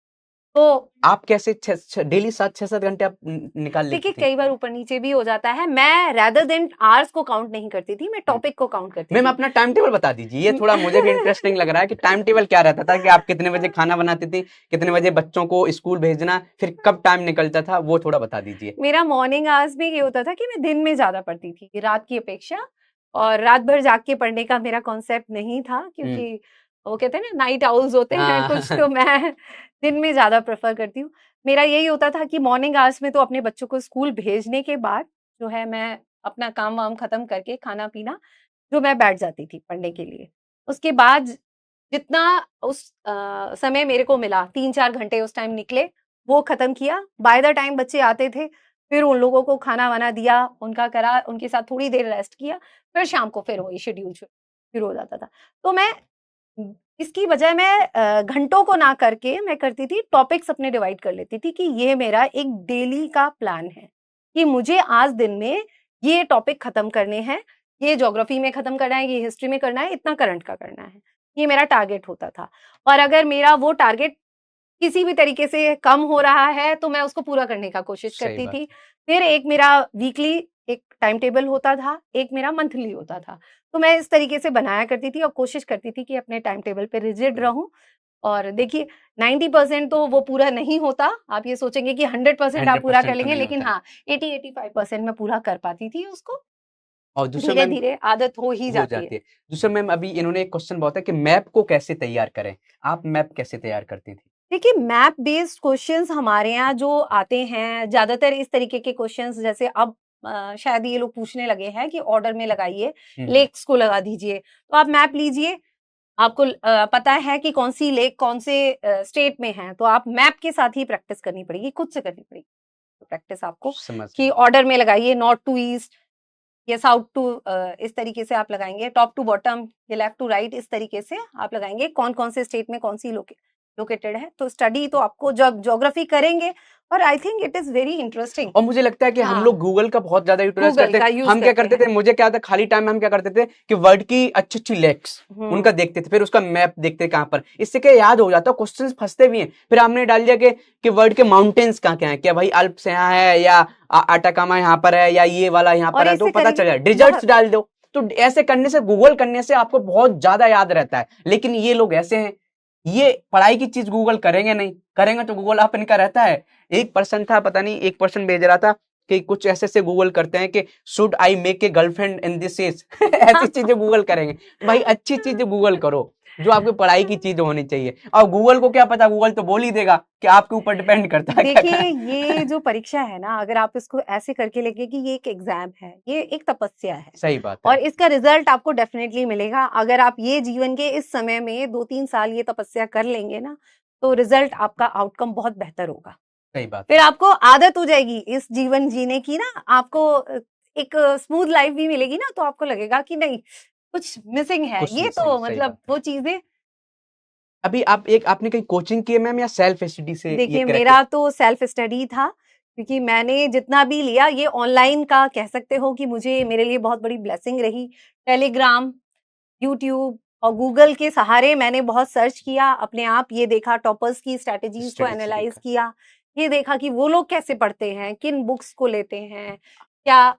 तो आप कैसे डेली 7-6-7 घंटे आप निकाल लेती देखिए, थी? कई बार ऊपर नीचे भी हो जाता है। मैं रेदर देन आवर्स को काउंट नहीं करती थी, मैं टॉपिक को काउंट करती मैम थी। अपना टाइम टेबल बता दीजिए, ये थोड़ा मुझे भी इंटरेस्टिंग लग रहा है कि टाइम टेबल क्या रहता था, कि आप कितने बजे खाना बनाती थी, कितने बजे बच्चों को स्कूल भेजना, फिर कब टाइम निकलता था, वो थोड़ा बता दीजिए। मेरा मॉर्निंग आवर्स में ये होता था कि मैं दिन में ज्यादा पढ़ती थी रात की अपेक्षा, और रात भर जाग के पढ़ने का मेरा कॉन्सेप्ट नहीं था, क्योंकि वो कहते हैं ना, नाइट आउल्स होते हैं कुछ, तो मैं दिन में ज्यादा प्रेफर करती हूँ। मेरा यही होता था कि मॉर्निंग आवर्स में तो अपने बच्चों को स्कूल भेजने के बाद जो है, मैं अपना काम वाम खत्म करके खाना पीना, जो मैं बैठ जाती थी पढ़ने के लिए। उसके बाद जितना उस समय मेरे को मिला, 3-4 घंटे उस टाइम निकले, वो खत्म किया। बाय द टाइम बच्चे आते थे, फिर उन लोगों को खाना वाना दिया, उनका करा, उनके साथ थोड़ी देर रेस्ट किया, फिर शाम को फिर वही शेड्यूल शुरू हो जाता था। तो मैं इसकी बजाय मैं घंटों को ना करके मैं करती थी, टॉपिक्स अपने डिवाइड कर लेती थी कि ये मेरा एक डेली का प्लान है कि मुझे आज दिन में ये टॉपिक खत्म करने हैं, ये ज्योग्राफी में खत्म करना है, ये हिस्ट्री में करना है, इतना करंट का करना है। ये मेरा टारगेट होता था, और अगर मेरा वो टारगेट किसी भी तरीके से कम हो रहा है, तो मैं उसको पूरा करने का कोशिश सही करती बात। थी। फिर एक मेरा वीकली एक टाइम टेबल होता था, एक मेरा मंथली होता था। तो मैं इस तरीके से बनाया करती थी और कोशिश करती थी कि अपने टाइम टेबल पे रिजिड रहूँ। और देखिए, 90% तो वो पूरा नहीं होता। आप ये सोचेंगे कि 100% आप पूरा कर 100% तो लेंगे, नहीं लेकिन होता है। हाँ, 80-85% मैं पूरा कर पाती थी उसको। और दूसरा मैम धीरे-धीरे आदत हो ही हो जाती जाती है। है। दूसरा मैम अभी इन्होंने एक क्वेश्चन बहुत है कि मैप को कैसे तैयार करें? आप मैप कैसे तैयार करती थी? देखिए, मैप बेस्ड क्वेश्चंस हमारे यहाँ जो आते हैं, ज़्यादातर इस तरीके के क्वेश्चंस, जैसे अब शायद ये लोग पूछने लगे हैं कि ऑर्डर में लगाइए, लेक्स को लगा दीजिए। तो आप मैप लीजिए, आपको पता है कि कौन सी लेक कौन से स्टेट में है, तो आप मैप के साथ ही प्रैक्टिस करनी पड़ेगी, खुद से करनी पड़ेगी तो प्रैक्टिस आपको, समझ कि ऑर्डर में लगाइए, नॉर्थ टू ईस्ट या साउथ टू, इस तरीके से आप लगाएंगे, टॉप टू बॉटम या लेफ्ट टू राइट, इस तरीके से आप लगाएंगे, कौन कौन से स्टेट में कौन सी लोकेटेड है। तो स्टडी तो आपको जब ज्योग्राफी करेंगे, और I think it is very interesting. और मुझे लगता है कि हम हाँ, लोग गूगल का बहुत ज्यादा यूटिलाइज गूगल करते का हैं। यूज हम क्या करते करते हैं। थे, मुझे क्या था, खाली टाइम में हम क्या करते थे कि वर्ड की अच्छी अच्छी लेक्स उनका देखते थे, फिर उसका मैप देखते थे कहाँ पर। इससे क्या याद हो जाता है, क्वेश्चंस फंसते भी हैं। फिर आपने डाल दिया कि वर्ड के माउंटेन्स कहाँ क्या है, क्या भाई अल्प्स यहाँ है, या अटाकामा यहाँ पर है, या ये वाला यहाँ और पर है, तो इससे पता चल करेंगे जाए। डिजर्ट्स बहुत, डाल दो, तो ऐसे करने से, गूगल करने से आपको बहुत ज्यादा याद रहता है। लेकिन ये लोग ऐसे हैं, ये पढ़ाई की चीज गूगल करेंगे नहीं, करेंगे तो गूगल आप इनका रहता है। एक पर्सन था, पता नहीं, एक पर्सन भेज रहा था कि कुछ ऐसे से गूगल करते हैं कि should I make a girlfriend in this age, ऐसी चीजें गूगल करेंगे। तो भाई अच्छी चीजें गूगल करो, जो आपकी पढ़ाई की चीज होनी चाहिए। और गूगल को क्या पता, गूगल तो बोल ही देगा कि आपके ऊपर डिपेंड करता है क्या देखिए, करना है। ये जो परीक्षा है ना, अगर आप इसको ऐसे करके लेंगे कि ये एक एग्जाम है, ये एक तपस्या है, सही बात और है। इसका रिजल्ट आपको डेफिनेटली मिलेगा। अगर आप ये जीवन के इस समय में 2-3 साल ये तपस्या कर लेंगे ना, तो रिजल्ट आपका आउटकम बहुत बेहतर होगा। सही बात फिर है। आपको आदत हो जाएगी इस जीवन जीने की ना, आपको एक स्मूथ लाइफ भी मिलेगी ना, तो आपको लगेगा कि नहीं, कुछ मिसिंग है। कुछ ये मिसिंग, तो सही मतलब बात है। वो चीजें। अभी आपने कहीं कोचिंग की है मैम, या सेल्फ स्टडी से ये देखिए, क्रैक किया? मेरा तो सेल्फ स्टडी था, क्योंकि मैंने जितना भी लिया, ये ऑनलाइन का कह सकते हो कि मुझे, मेरे लिए बहुत बड़ी ब्लेसिंग रही। टेलीग्राम, यूट्यूब और गूगल के सहारे मैंने बहुत सर्च किया, अपने आप ये देखा, टॉपर्स की स्ट्रैटेजीज को स्टडी से एनालाइज देखा। किया, ये देखा कि वो लोग कैसे पढ़ते हैं, किन बुक्स को लेते हैं, क्या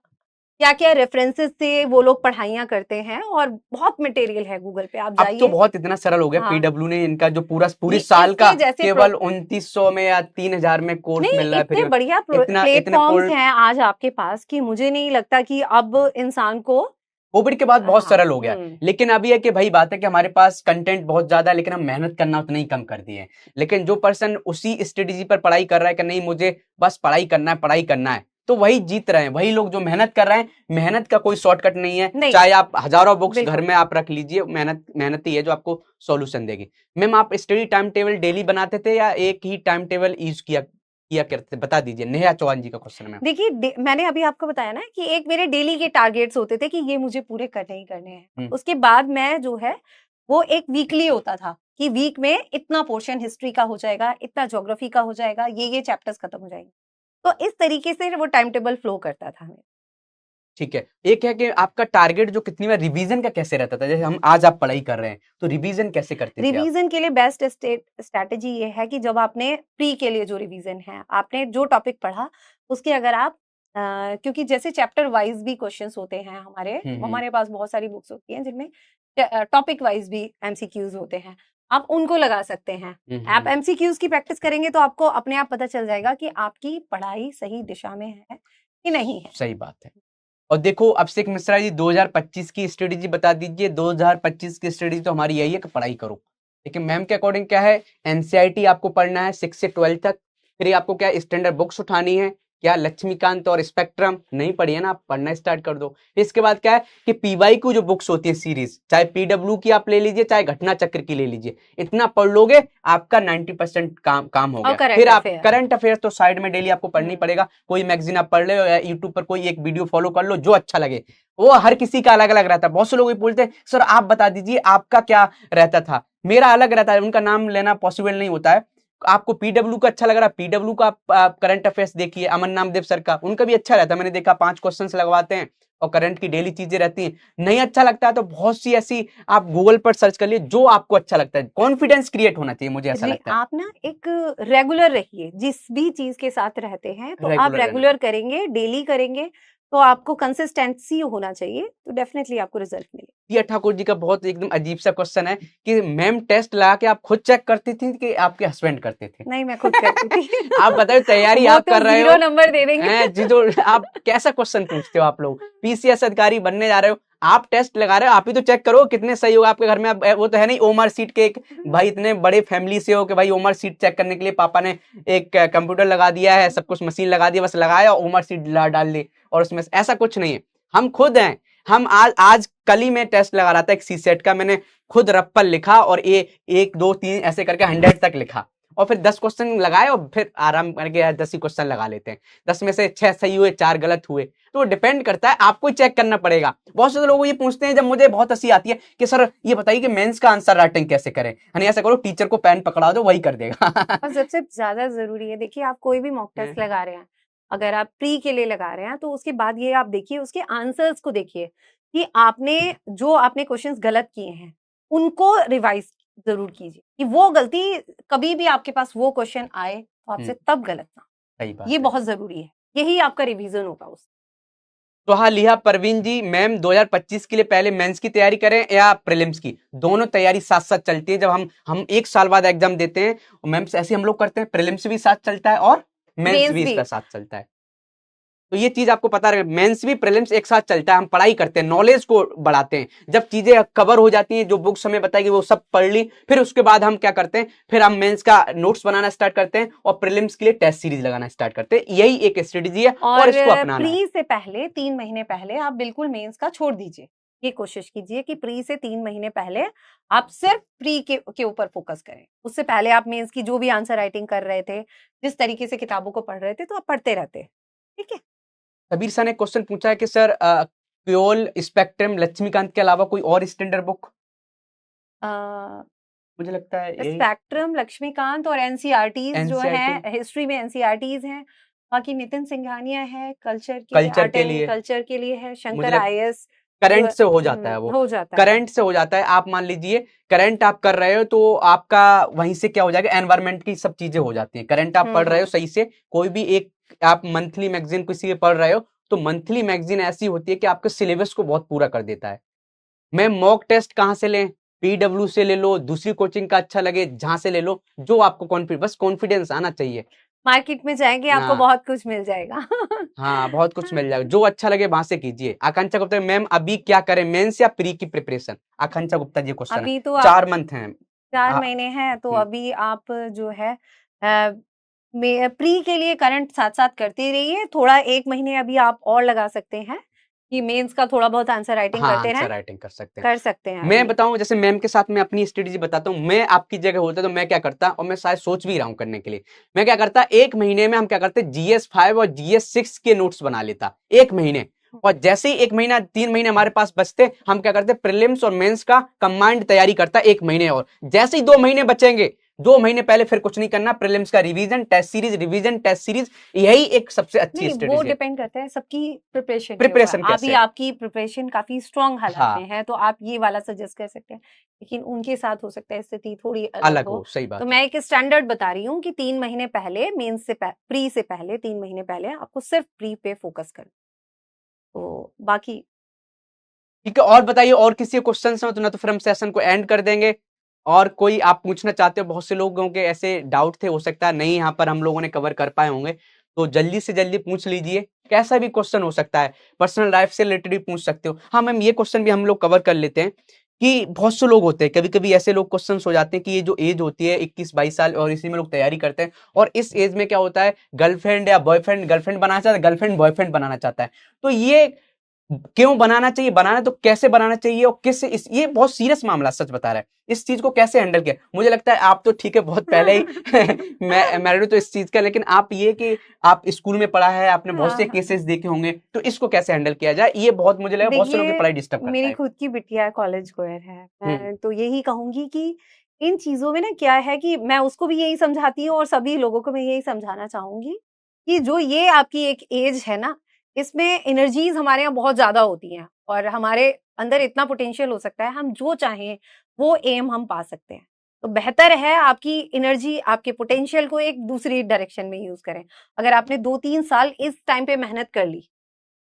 क्या क्या रेफरेंसेस से वो लोग पढ़ाइयाँ करते हैं, और बहुत मटेरियल है गूगल पे, आप अब तो जाइए। बहुत इतना सरल हो गया, हाँ, पीडब्ल्यू ने इनका जो पूरी ये साल का इसके जैसे केवल 2900 में या 3000 में कोर्स नहीं, मिल रहा है इतने फ्री। बढ़िया इतना इतने प्लेटफॉर्म्स हैं आज आपके पास कि मुझे नहीं लगता कि अब इंसान को, कोविड के बाद बहुत हाँ, सरल हो गया है। लेकिन अभी है कि भाई बात है कि हमारे पास कंटेंट बहुत ज्यादा है, लेकिन हम मेहनत करना उतना ही कम कर दिए हैं। लेकिन जो पर्सन उसी स्ट्रेटेजी पर पढ़ाई कर रहा है कि नहीं मुझे बस पढ़ाई करना है, पढ़ाई करना है, तो वही जीत रहे हैं। वही लोग जो मेहनत कर रहे हैं, मेहनत का कोई शॉर्टकट नहीं है। नहीं, चाहे आप हजारों बुक्स घर बिल्कुल। में आप रख लीजिए, मेहनत ही है जो आपको सॉल्यूशन देगी। मैम आप स्टडी टाइम टेबल डेली बनाते थे या एक ही टाइम टेबल यूज किया? किया करते थे, बता दीजिए। नेहा चौहान जी का क्वेश्चन है मैम। देखिए मैंने अभी आपको बताया ना कि एक मेरे डेली के टारगेट्स होते थे कि ये मुझे पूरे करने ही करने हैं। उसके बाद मैं जो है वो एक वीकली होता था कि वीक में इतना पोर्शन हिस्ट्री का हो जाएगा, इतना ज्योग्राफी का हो जाएगा, ये चैप्टर्स खत्म हो जाएंगे। तो इस तरीके से वो टाइम टेबल फ्लो करता था मेरा। ठीक है, एक है कि आपका टारगेट जो कितनी बार रिवीजन का कैसे रहता था, जैसे हम आज आप पढ़ाई कर रहे हैं तो रिवीजन कैसे करते थे आप? रिवीजन के लिए बेस्ट स्ट्रैटेजी ये है कि जब आपने प्री के लिए जो रिवीजन है, आपने जो टॉपिक पढ़ा उसके अगर आप क्योंकि जैसे चैप्टर वाइज भी क्वेश्चंस होते हैं हमारे पास बहुत सारी बुक्स होती हैं जिनमें टॉपिक वाइज भी एमसीक्यूज होते हैं, आप उनको लगा सकते हैं। आप एमसीक्यूज की प्रैक्टिस करेंगे तो आपको अपने आप पता चल जाएगा कि आपकी पढ़ाई सही दिशा में है कि नहीं है। सही बात है। और देखो अभिषेक मिश्रा जी 2025 की स्ट्रेटेजी बता दीजिए। 2025 की स्ट्रेटेजी तो हमारी यही है कि पढ़ाई करो, लेकिन मैम के अकॉर्डिंग क्या है, एनसीईआरटी आपको पढ़ना है 6 से 12 तक, फिर आपको क्या स्टैंडर्ड बुक्स उठानी है, क्या लक्ष्मीकांत और स्पेक्ट्रम नहीं पढ़ी है ना, आप पढ़ना स्टार्ट कर दो। फिर इसके बाद क्या है कि पीवाई की जो बुक्स होती है सीरीज, चाहे पीडब्ल्यू की आप ले लीजिए चाहे घटना चक्र की ले लीजिए, इतना पढ़ लोगे आपका 90% काम हो गया। फिर आप करंट अफेयर तो साइड में डेली आपको पढ़नी पड़ेगा, कोई मैगजीन आप पढ़ लो या यूट्यूब पर कोई एक वीडियो फॉलो कर लो जो अच्छा लगे, वो हर किसी का अलग अलग रहता है। बहुत से लोग बोलते हैं सर आप बता दीजिए आपका क्या रहता था, मेरा अलग रहता है, उनका नाम लेना पॉसिबल नहीं होता है। आपको पीडब्ल्यू का अच्छा लग रहा है, पीडब्ल्यू का आप करंट अफेयर्स देखिए, अमन नामदेव सर का, उनका भी अच्छा रहता है, मैंने देखा 5 क्वेश्चंस लगवाते हैं और करंट की डेली चीजें रहती हैं। नहीं अच्छा लगता है तो बहुत सी ऐसी आप गूगल पर सर्च कर लिए जो आपको अच्छा लगता है, कॉन्फिडेंस क्रिएट होना चाहिए, मुझे ऐसा लगता है। आप ना एक रेगुलर रहिए, जिस भी चीज के साथ रहते हैं तो आप रेगुलर करेंगे, डेली करेंगे तो आपको कंसिस्टेंसी होना चाहिए, तो डेफिनेटली आपको रिजल्ट मिलेगा। प्रिया ठाकुर जी का बहुत एकदम अजीब सा क्वेश्चन है कि मैम टेस्ट लगा के आप खुद चेक करती थी कि आपके हस्बैंड करते थे? नहीं, मैं खुद करती थी। आप बताओ तैयारी आप तो कर रहे हो, 0 नंबर दे देंगे। जी तो आप कैसा क्वेश्चन पूछते हो? आप लोग पीसीएस अधिकारी बनने जा रहे हो, आप टेस्ट लगा रहे हो, आप ही तो चेक करो कितने सही होगा आपके घर में। अब वो तो है नहीं ओमार सीट के, एक भाई इतने बड़े फैमिली से हो कि भाई ओमार सीट चेक करने के लिए पापा ने एक कंप्यूटर लगा दिया है, सब कुछ मशीन लगा दिया, बस लगाया ओमार सीट डाल दी, और उसमें ऐसा कुछ नहीं है। हम खुद हैं, हम आज कल ही में टेस्ट लगा रहा था एक सीसेट का, मैंने खुद रप्पल लिखा और 1 2 3 ऐसे करके 100 तक लिखा, और फिर 10 क्वेश्चन लगाए और फिर आराम करके 10 ही क्वेश्चन लगा लेते हैं। 10 में से 6 सही हुए, 4 गलत हुए, तो डिपेंड करता है, आपको चेक करना पड़ेगा। बहुत से लोग ये पूछते हैं, जब मुझे बहुत हंसी आती है कि सर ये बताइए कि मेंस का आंसर राइटिंग कैसे करें? यानी ऐसा करो टीचर को पेन पकड़ा दो, वही कर देगा। और सबसे ज्यादा जरूरी है, देखिए आप कोई भी मॉक टेस्ट लगा रहे हैं, अगर आप प्री के लिए लगा रहे हैं तो उसके बाद ये आप देखिए उसके आंसर्स को देखिए कि आपने जो आपने क्वेश्चंस गलत किए हैं उनको रिवाइज जरूर कीजिए, कि वो गलती कभी भी आपके पास वो क्वेश्चन आए तो आपसे तब गलत ना, सही बात ये है। बहुत जरूरी है, यही आपका रिवीजन होगा उस। तो हाँ लिहा परवीन जी, मैम 2025 के लिए पहले मेंस की तैयारी करें या प्रीलिम्स की? दोनों तैयारी साथ साथ चलती है। जब हम 1 साल बाद एग्जाम देते हैं, मैम ऐसे हम लोग करते हैं, प्रीलिम्स भी साथ चलता है और मेंस भी इसका साथ चलता है। तो ये चीज आपको पता रहे, मेंस भी प्रीलिम्स एक साथ चलता है। हम पढ़ाई करते हैं, नॉलेज को बढ़ाते हैं, जब चीजें कवर हो जाती हैं, जो बुक्स हमें बताएगी वो सब पढ़ ली, फिर उसके बाद हम क्या करते हैं, फिर हम मेंस का नोट्स बनाना स्टार्ट करते हैं और प्रीलिम्स के लिए टेस्ट सीरीज लगाना स्टार्ट करते हैं। यही एक स्ट्रेटेजी है और इसको अपनाना है। प्री से पहले 3 महीने पहले आप बिल्कुल मेंस का छोड़ दीजिए, ये कोशिश कीजिए कि प्री से 3 महीने पहले आप सिर्फ प्री के ऊपर फोकस करें। उससे पहले आप मेंस की जो भी आंसर राइटिंग कर रहे थे, जिस तरीके से किताबों को पढ़ रहे थे, तो आप पढ़ते रहते, ठीक है। कबीर सर ने क्वेश्चन पूछा है कि सर क्योल, स्पेक्ट्रम, लक्ष्मीकांत के अलावा कोई और स्टैंडर्ड बुक? मुझे लगता है स्पेक्ट्रम, लक्ष्मीकांत और एनसीईआरटीज जो है, हिस्ट्री में एनसीईआरटीज हैं, बाकी नितिन सिंघानिया है कल्चर के लिए है, शंकर आईएएस करंट से हो जाता है, वो हो जाता करंट से हो जाता है। आप मान लीजिए करंट आप कर रहे हो तो आपका वहीं से क्या हो जाएगा, एनवायरमेंट की सब चीजें हो जाती है। करंट आप पढ़ रहे हो सही से, कोई भी एक आप मंथली मैगजीन किसी के पढ़ रहे हो तो मंथली मैगजीन ऐसी होती है कि आपके सिलेबस को बहुत पूरा कर देता है। मैं मॉक टेस्ट कहाँ से लें? पीडब्ल्यू से ले लो, दूसरी कोचिंग का अच्छा लगे जहां से ले लो, जो आपको बस कॉन्फिडेंस आना चाहिए। मार्केट में जाएंगे आपको बहुत कुछ मिल जाएगा। हाँ बहुत कुछ मिल जाएगा, जो अच्छा लगे वहां से कीजिए। आकांक्षा गुप्ता, मैम अभी क्या करें, मेंस या प्री की प्रिपरेशन? आकांक्षा गुप्ता जी क्वेश्चन अभी तो 4 मंथ हैं, 4 महीने हैं, तो अभी आप जो है प्री के लिए करंट साथ साथ करते रहिए, थोड़ा 1 महीने अभी आप और लगा सकते हैं कि मेंस का थोड़ा बहुत आंसर राइटिंग हाँ, करते आंसर रहें, राइटिंग कर सकते हैं। कर सकते हैं मैं अभी। बताऊं, जैसे मैम के साथ मैं अपनी स्ट्रेटेजी बताता हूँ। मैं आपकी जगह होता तो मैं क्या करता, और मैं शायद सोच भी रहा हूँ करने के लिए। मैं क्या करता, एक महीने में हम क्या करते, GS5 और GS6 के नोट्स बना लेता, एक महीने। और जैसे ही एक महीना, 3 महीने हमारे पास बचते, हम क्या करते, प्रीलिम्स और मेंस का कंबाइंड तैयारी करता एक महीने। और जैसे ही 2 महीने बचेंगे, 2 महीने पहले फिर कुछ नहीं करना, प्रीलिम्स का revision, test series, revision, test series, यही एक सबसे अच्छी नहीं, वो स्ट्रेटेजी है। डिपेंड करता है सबकी प्रिपरेशन के ऊपर। प्रिपरेशन अभी कैसे है? आपकी प्रिपरेशन काफी स्ट्रांग हालत में हाँ, है, तो आप ये वाला सजेस्ट कर सकते हैं, लेकिन उनके साथ हो सकता है स्थिति थोड़ी अलग अलग हो। हो, सही तो बात है। मैं एक स्टैंडर्ड बता रही हूँ कि 3 महीने पहले, मेंस से प्री से पहले 3 महीने पहले आपको सिर्फ प्री पे फोकस करना। तो बाकी ठीक है, और बताइए, और किसी क्वेश्चन हो तो ना, तो फिर हम सेशन को एंड कर देंगे। और कोई आप पूछना चाहते हो? बहुत से लोगों के ऐसे डाउट थे, हो सकता है नहीं यहाँ पर हम लोगों ने कवर कर पाए होंगे, तो जल्दी से जल्दी पूछ लीजिए। कैसा भी क्वेश्चन हो सकता है, पर्सनल लाइफ से रिलेटेड भी पूछ सकते हो। हाँ मैम, ये क्वेश्चन भी हम लोग कवर कर लेते हैं कि बहुत से लोग होते हैं, कभी कभी ऐसे लोग क्वेश्चन हो जाते हैं कि ये जो एज होती है 21-22 साल, और इसी में लोग तैयारी करते हैं, और इस एज में क्या होता है, गर्लफ्रेंड या बॉयफ्रेंड, गर्लफ्रेंड बनाना चाहता है, गर्लफ्रेंड बॉयफ्रेंड बनाना चाहता है। तो ये क्यों बनाना चाहिए, बनाना तो कैसे बनाना चाहिए, और ये बहुत सीरियस मामला, सच बता रहा है। इस चीज को कैसे हैंडल किया? मुझे लगता है आप तो ठीक है, बहुत पहले ही मैं मैरिड तो इस चीज का, लेकिन आप ये कि आप स्कूल में पढ़ा है, आपने बहुत हाँ से हाँ, केसेस देखे होंगे, तो इसको कैसे हैंडल किया जाए, ये बहुत मुझे लगा बहुत से लोगों की देखिए पढ़ाई डिस्टर्ब करता मेरी है। खुद की बिटिया कॉलेज गोयर है। हम्म। मैं तो यही कहूंगी कि इन चीजों में ना क्या है कि मैं उसको भी यही समझाती हूँ और सभी लोगों को मैं यही समझाना चाहूंगी कि जो ये आपकी एक एज है ना, इसमें एनर्जीज हमारे यहाँ बहुत ज्यादा होती हैं और हमारे अंदर इतना पोटेंशियल हो सकता है, हम जो चाहें वो एम हम पा सकते हैं। तो बेहतर है आपकी एनर्जी, आपके पोटेंशियल को एक दूसरी डायरेक्शन में यूज करें। अगर आपने 2-3 साल इस टाइम पे मेहनत कर ली,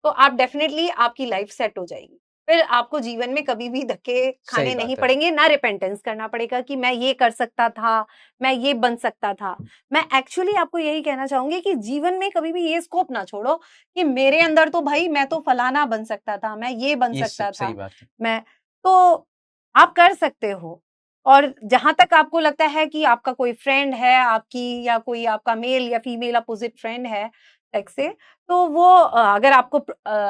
तो आप डेफिनेटली आपकी लाइफ सेट हो जाएगी। फिर आपको जीवन में कभी भी धक्के सही खाने नहीं बात है। पड़ेंगे, ना रिपेंटेंस करना पड़ेगा कि मैं ये कर सकता था, मैं ये बन सकता था। मैं एक्चुअली आपको यही कहना चाहूंगी कि जीवन में कभी भी ये स्कोप ना छोड़ो कि मेरे अंदर तो भाई मैं तो फलाना बन सकता था, मैं ये बन ये सकता सही था। बात है। मैं तो आप कर सकते हो। और जहां तक आपको लगता है कि आपका कोई फ्रेंड है आपकी, या कोई आपका मेल या फीमेल अपोजिट फ्रेंड है लाइक से, तो वो अगर आपको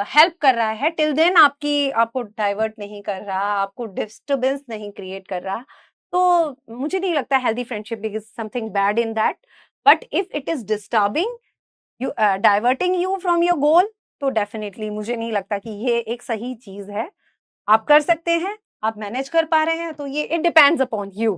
हेल्प कर रहा है टिल देन, आपको डाइवर्ट नहीं कर रहा, आपको डिस्टरबेंस नहीं क्रिएट कर रहा, तो मुझे नहीं लगता healthy friendship is something bad in that. But if it is disturbing you, diverting you from your goal, तो डेफिनेटली मुझे नहीं लगता कि ये एक सही चीज है। आप कर सकते हैं, आप मैनेज कर पा रहे हैं, तो ये इट डिपेंड्स अपॉन यू।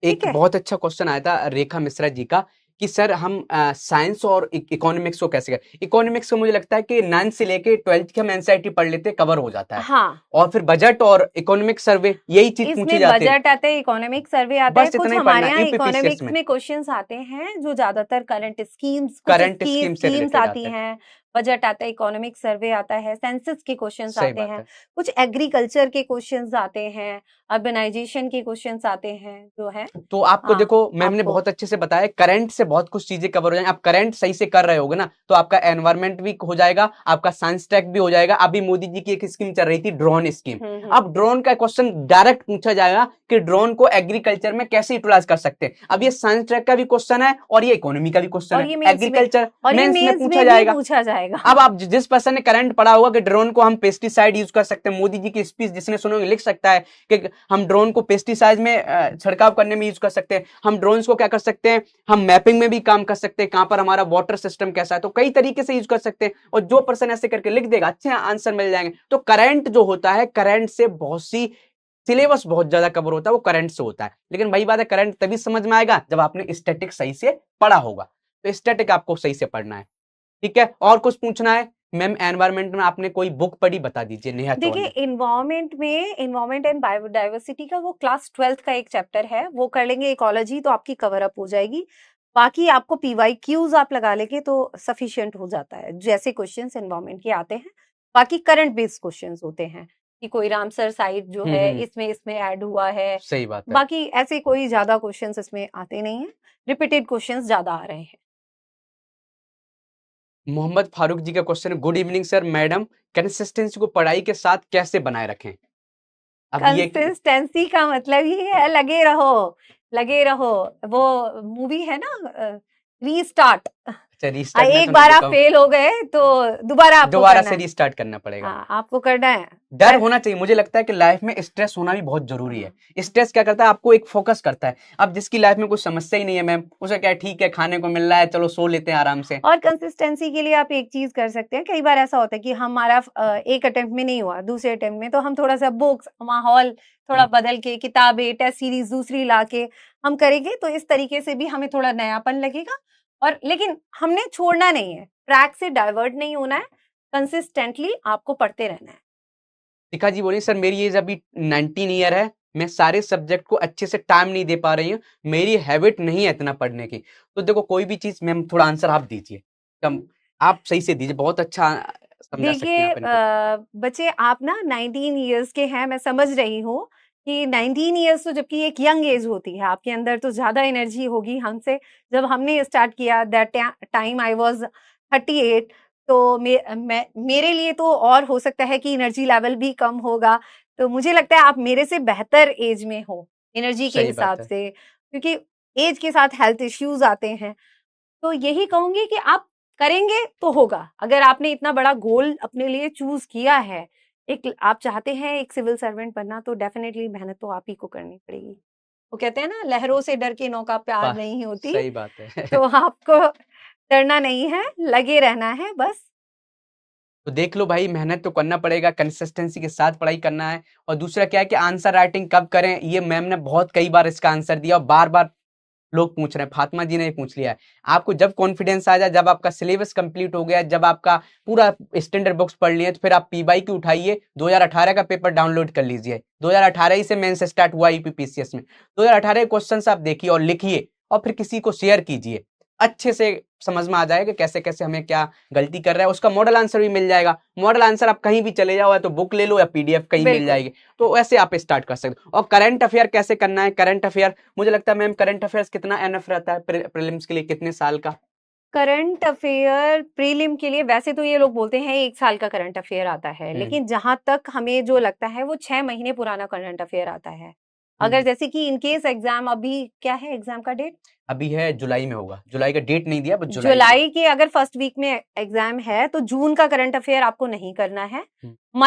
ठीक एक है। बहुत अच्छा क्वेश्चन आया था रेखा मिश्रा जी का, कि सर हम साइंस और इकोनॉमिक्स को कैसे करें। इकोनॉमिक्स को मुझे लगता है कि 9th से लेके 12th की हम एनसीईआरटी पढ़ लेते, कवर हो जाता है। हाँ, और फिर बजट और इकोनॉमिक सर्वे, यही चीज पूछी इसमें जाती है। बजट आता है, इकोनॉमिक सर्वे आता है, बस इतना कुछ ही पढ़ना हमारे है यहाँ यूपीपीसीएस इकोनॉमिक्स में। में क्वेश्चंस आते हैं जो ज्यादातर करंट स्कीम्स, कुछ करंट स्कीम से स्कीम्स रिलेटेड आती आता है। हैं, बजट आता है, इकोनॉमिक सर्वे आता है, सेंसस के क्वेश्चंस सही आते बात हैं, है। कुछ एग्रीकल्चर के क्वेश्चंस आते हैं, अर्बनाइजेशन के क्वेश्चंस आते हैं जो है। तो आपको हाँ, देखो, मैम ने आपको बहुत अच्छे से बताया, करंट से बहुत कुछ चीजें कवर हो जाएंगी। आप करंट सही से कर रहे होगे ना, तो आपका एनवायरमेंट भी हो जाएगा, आपका साइंस ट्रैक भी हो जाएगा। अभी मोदी जी की एक स्कीम चल रही थी, ड्रोन स्कीम। अब ड्रोन का क्वेश्चन डायरेक्ट पूछा जाएगा कि ड्रोन को एग्रीकल्चर में कैसे यूटिलाइज कर सकते हैं। अब ये साइंस ट्रैक का भी क्वेश्चन है, और ये इकोनॉमी का भी क्वेश्चन और है, ये मेंस में, एग्रीकल्चर और ये मेंस में मेंस पूछा में भी जाएगा। पूछा जाएगा। अब आप जिस पर्सन ने करंट पढ़ा होगा कि ड्रोन को हम पेस्टिसाइड यूज कर सकते हैं, मोदी जी की स्पीच जिसने सुनी होगी लिख सकता है कि हम ड्रोन को पेस्टिसाइड में छिड़काव करने में यूज कर सकते हैं। हम ड्रोन्स को क्या कर सकते हैं, हम मैपिंग में भी काम कर सकते हैं, कहां पर हमारा वाटर सिस्टम कैसा है, तो कई तरीके से यूज कर सकते हैं। और जो पर्सन ऐसे करके लिख देगा, अच्छे आंसर मिल जाएंगे। तो करंट जो होता है, करंट से बहुत सी सिलेबस बहुत ज्यादा कवर होता है, वो करंट से होता है। लेकिन वही बात है, करंट तभी समझ में आएगा जब आपने स्टैटिक सही से पढ़ा होगा। तो स्टैटिक आपको सही से पढ़ना है। ठीक है, और कुछ पूछना है मैम? एनवायरमेंट में आपने कोई बुक पढ़ी, बता दीजिए, नेहा चौहान देखिए, जी की। इन्वायरमेंट एंड बायोडाइवर्सिटी का वो क्लास 12th का एक चैप्टर है, वो कर लेंगे, इकोलॉजी, तो आपकी कवर अप हो जाएगी। बाकी आपको पीवाईक्यूज आप लगा लेंगे तो सफिशिएंट हो जाता है, जैसे क्वेश्चंस एनवायरमेंट के आते हैं। बाकी करंट बेस्ड क्वेश्चंस होते हैं कि कोई रामसर साइट जो है हम्म। इसमें इसमें ऐड हुआ है। सही बात है। बाकी ऐसे कोई ज्यादा क्वेश्चंस इसमें आते नहीं है, रिपीटेड क्वेश्चंस ज्यादा आ रहे हैं। मोहम्मद फारूक जी का क्वेश्चन है, good evening sir, madam consistency को पढ़ाई के साथ कैसे बनाए रखें? अब ये कंसिस्टेंसी का मतलब ही है लगे रहो, लगे रहो। वो मूवी है ना, रीस्टार्ट। रीस्टार्ट मैं एक तो नहीं बार दे आप पाऊँ। फेल हो गए तो दोबारा आपको दोबारा करना से है। रीस्टार्ट करना पड़ेगा। हाँ, आपको करना है। डर पर होना चाहिए, मुझे लगता है कि लाइफ में स्ट्रेस होना भी बहुत जरूरी हाँ, है। स्ट्रेस क्या करता है, आपको एक फोकस करता है। अब जिसकी लाइफ में कोई समस्या ही नहीं है मैम, उसे क्या है, ठीक है खाने को मिल रहा है, चलो सो लेते हैं आराम से। और कंसिस्टेंसी के लिए आप एक चीज कर सकते हैं। कई बार ऐसा होता है कि हमारा एक अटेम्प्ट में नहीं हुआ, दूसरे अटेम्प्ट में तो हम थोड़ा सा बुक्स, माहौल थोड़ा बदल के, किताबें, टेस्ट सीरीज दूसरी ला के हम करेंगे, तो इस तरीके से भी हमें थोड़ा नयापन लगेगा। और लेकिन हमने छोड़ना नहीं है, ट्रैक से डाइवर्ट नहीं होना है, कंसिस्टेंटली आपको पढ़ते रहना है। शिखा जी बोलिए, सर मेरी एज अभी 19 ईयर है, मैं सारे सब्जेक्ट को अच्छे से टाइम नहीं दे पा रही हूँ, मेरी हैबिट नहीं है इतना पढ़ने की। तो देखो कोई भी चीज, मैम थोड़ा आंसर आप दीजिए, कम आप सही से दीजिए, बहुत अच्छा समझा सकते हैं देखिए आप इनको। बच्चे आप ना 19 इयर्स के हैं, मैं समझ रही हूँ कि 19 इयर्स तो जबकि एक यंग एज होती है, आपके अंदर तो ज्यादा एनर्जी होगी हमसे। जब हमने स्टार्ट किया दैट टाइम आई वाज 38, तो मेरे लिए तो और हो सकता है कि एनर्जी लेवल भी कम होगा। तो मुझे लगता है आप मेरे से बेहतर एज में हो एनर्जी के सही हिसाब बात है। से, क्योंकि एज के साथ हेल्थ इश्यूज आते हैं। तो यही कहूंगी कि आप करेंगे तो होगा। अगर आपने इतना बड़ा गोल अपने लिए चूज किया है, एक आप चाहते हैं एक सिविल सर्वेंट बनना, तो डेफिनेटली मेहनत तो आप ही को करनी पड़ेगी। वो कहते हैं ना, लहरों से डर के नौका प्यार वाह, नहीं होती। सही बात है। तो आपको डरना नहीं है, लगे रहना है बस। तो देख लो भाई, मेहनत तो करना पड़ेगा, कंसिस्टेंसी के साथ पढ़ाई करना है। और दूसरा क्या है कि आंसर राइटिंग कब करें, ये मैम ने बहुत कई बार इसका आंसर दिया, और बार बार लोग पूछ रहे हैं, फातिमा जी ने भी पूछ लिया है। आपको जब कॉन्फिडेंस आ जाए, जब आपका सिलेबस कंप्लीट हो गया, जब आपका पूरा स्टैंडर्ड बुक्स पढ़ लिए, तो फिर आप पीवाई की उठाइए, 2018 का पेपर डाउनलोड कर लीजिए। 2018 ही से मेंस स्टार्ट हुआ यूपीपीसीएस में। 2018 क्वेश्चन आप देखिए और लिखिए, और फिर किसी को शेयर कीजिए, अच्छे से समझ में आ जाएगा कैसे कैसे हमें क्या गलती कर रहा है। उसका मॉडल आंसर भी मिल जाएगा। मॉडल आंसर आप कहीं भी चले जाओ, या तो बुक ले लो या पीडीएफ कहीं मिल बिल्कुल। जाएगी। तो ऐसे आप स्टार्ट कर सकते हो। और करंट अफेयर कैसे करना है, करंट अफेयर मुझे लगता है मैम, करंट अफेयर्स कितना एनफ रहता है प्रीलिम्स के लिए, कितने साल का? करंट अफेयर प्रीलिम के लिए वैसे तो ये लोग बोलते हैं 1 साल का करंट अफेयर आता है, हम्म। लेकिन जहां तक हमें जो लगता है वो 6 महीने पुराना करंट अफेयर आता है। अगर हम्म। जैसे कि इनकेस एग्जाम, अभी क्या है एग्जाम का डेट? अभी है जुलाई में होगा, जुलाई का डेट नहीं दिया, बस जुलाई में। जुलाई के अगर फर्स्ट वीक में एग्जाम है, तो जून का करंट अफेयर आपको नहीं करना है। हम्म।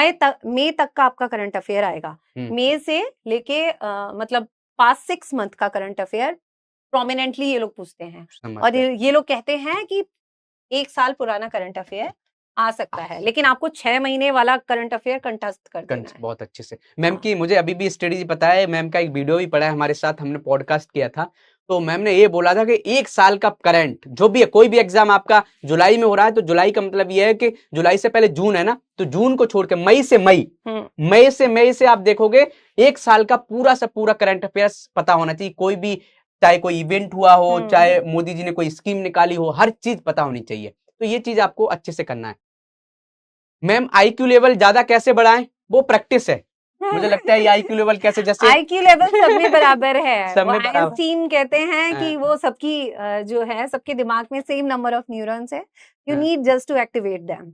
मई तक का आपका करंट अफेयर आएगा। हम्म। मई से लेके मतलब 5-6 मंथ का करंट अफेयर प्रोमिनेंटली ये लोग पूछते हैं। समझ और गया। ये लोग कहते हैं कि 1 साल पुराना करंट अफेयर आ सकता है, लेकिन आपको 6 महीने वाला करंट अफेयर कंठस्थ कर देना है। बहुत अच्छे से मैम हाँ। की मुझे अभी भी स्टडी पता है, मैम का एक वीडियो भी पड़ा है हमारे साथ, हमने पॉडकास्ट किया था। तो मैम ने ये बोला था कि 1 साल का करंट जो भी है, कोई भी एग्जाम आपका जुलाई में हो रहा है, तो जुलाई का मतलब ये है कि जुलाई से पहले जून है ना, तो जून को छोड़ के मई से मई, मई से आप देखोगे 1 साल का पूरा सा पूरा करंट अफेयर्स पता होना चाहिए। कोई भी, चाहे कोई इवेंट हुआ हो, चाहे मोदी जी ने कोई स्कीम निकाली हो, हर चीज पता होनी चाहिए। तो ये चीज आपको अच्छे से करना है। मैम आईक्यू लेवल ज्यादा कैसे बढ़ाएं, वो प्रैक्टिस है। मुझे लगता है ये आईक्यू लेवल कैसे, जैसे आईक्यू लेवल सब में बराबर है। सब वो में बराबर। आइंस्टीन कहते हैं कि हाँ, वो सबकी जो है, सबके दिमाग में सेम नंबर ऑफ न्यूरॉन्स है, यू हाँ। Need just to activate them.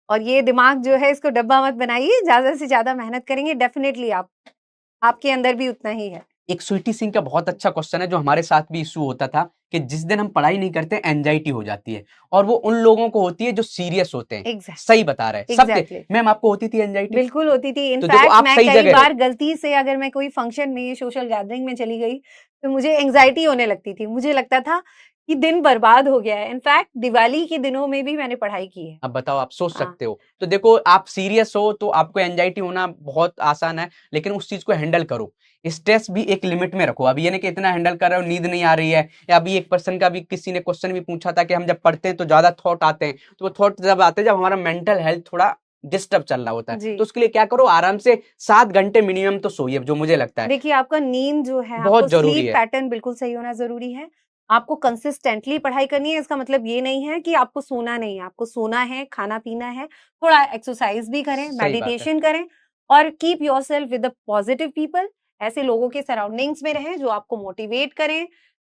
और ये दिमाग जो है, इसको डब्बा मत बनाइए, ज्यादा से ज्यादा मेहनत करेंगे डेफिनेटली आपके अंदर भी उतना ही है। एक स्वीटी सिंह का बहुत अच्छा क्वेश्चन है, जो हमारे साथ भी इशू होता था कि जिस दिन हम पढ़ाई नहीं करते एंजाइटी हो जाती है, और वो उन लोगों को होती है जो सीरियस होते हैं। एग्जैक्ट सही बता रहे हैं सबके। एग्जैक्टली मैम आपको होती थी एंजाइटी? बिल्कुल होती थी। तो देखो इनफैक्ट आप मैं सही कई जगह बार हो। गलती से अगर मैं कोई फंक्शन में, सोशल गैदरिंग में चली गई, तो मुझे एंजाइटी होने लगती थी। मुझे लगता था कि दिन बर्बाद हो गया है। इनफैक्ट दिवाली के दिनों में भी मैंने पढ़ाई की है। अब बताओ, आप सोच हाँ। सकते हो। तो देखो आप सीरियस हो तो आपको एंजाइटी होना बहुत आसान है, लेकिन उस चीज को हैंडल करो। स्ट्रेस भी एक लिमिट में रखो। अभी ये नहीं कि इतना हैंडल कर रहे हो, नींद नहीं आ रही है। या अभी एक पर्सन का भी, किसी ने क्वेश्चन भी पूछा था कि हम जब पढ़ते हैं तो ज्यादा थॉट आते हैं, तो वो थॉट जब आते हैं जब हमारा मेंटल हेल्थ थोड़ा डिस्टर्ब चल रहा होता है। जी। तो उसके लिए क्या करो, आराम से 7 घंटे मिनिमम तो सोइए, जो मुझे लगता है देखिए, आपका नींद जो है, आपको बहुत जरूरी स्लीप है। पैटर्न बिल्कुल सही होना जरूरी है। आपको कंसिस्टेंटली पढ़ाई करनी है। इसका मतलब ये नहीं है कि आपको सोना नहीं है, आपको सोना है, खाना पीना है, थोड़ा एक्सरसाइज भी करें, सही बात है। मेडिटेशन करें, और keep yourself with the positive people. ऐसे लोगों के सराउंडिंग्स में रहें जो आपको मोटिवेट करें,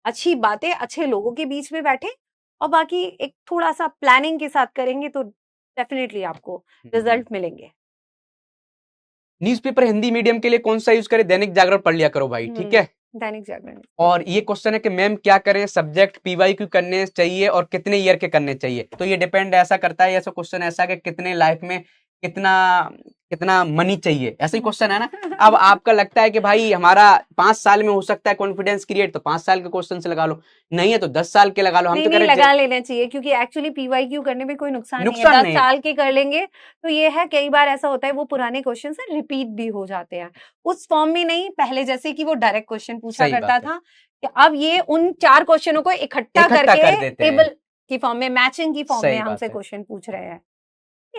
अच्छी बातें, अच्छे लोगों के बीच में बैठे, और बाकी एक थोड़ा सा प्लानिंग के साथ करेंगे तो डेफिनेटली आपको रिजल्ट मिलेंगे। न्यूज़पेपर हिंदी मीडियम के लिए कौन सा यूज करें? दैनिक जागरण पढ़ लिया करो भाई, ठीक है। दैनिक जागरण। और ये क्वेश्चन है कि मैम क्या करें, सब्जेक्ट पीवाईक्यू करने चाहिए और कितने ईयर के करने चाहिए। तो ये डिपेंड ऐसा करता है, ऐसा क्वेश्चन ऐसा कि कितने लाइफ में कितना कितना मनी चाहिए, ऐसा ही क्वेश्चन है ना। अब आपका लगता है कि भाई हमारा 5 साल में हो सकता है कॉन्फिडेंस क्रिएट, तो 5 साल के क्वेश्चन से लगा लो, नहीं है तो 10 साल के लगा लो। हम नहीं तो कह नहीं, रहे लगा लेना चाहिए, क्योंकि एक्चुअली पीवाईक्यू करने में कोई नुकसान नहीं है। नुकसान 10 नहीं है। साल के कर लेंगे तो ये है, कई बार ऐसा होता है वो पुराने क्वेश्चन से रिपीट भी हो जाते हैं, उस फॉर्म में नहीं, पहले जैसे कि वो डायरेक्ट क्वेश्चन पूछा सही करता बात है। था, कि अब ये उन 4 क्वेश्चनों को इकट्ठा इकट्ठा कर करके देते हैं। टेबल की फॉर्म में, मैचिंग की फॉर्म में सही बात हमसे है। क्वेश्चन पूछ रहे हैं।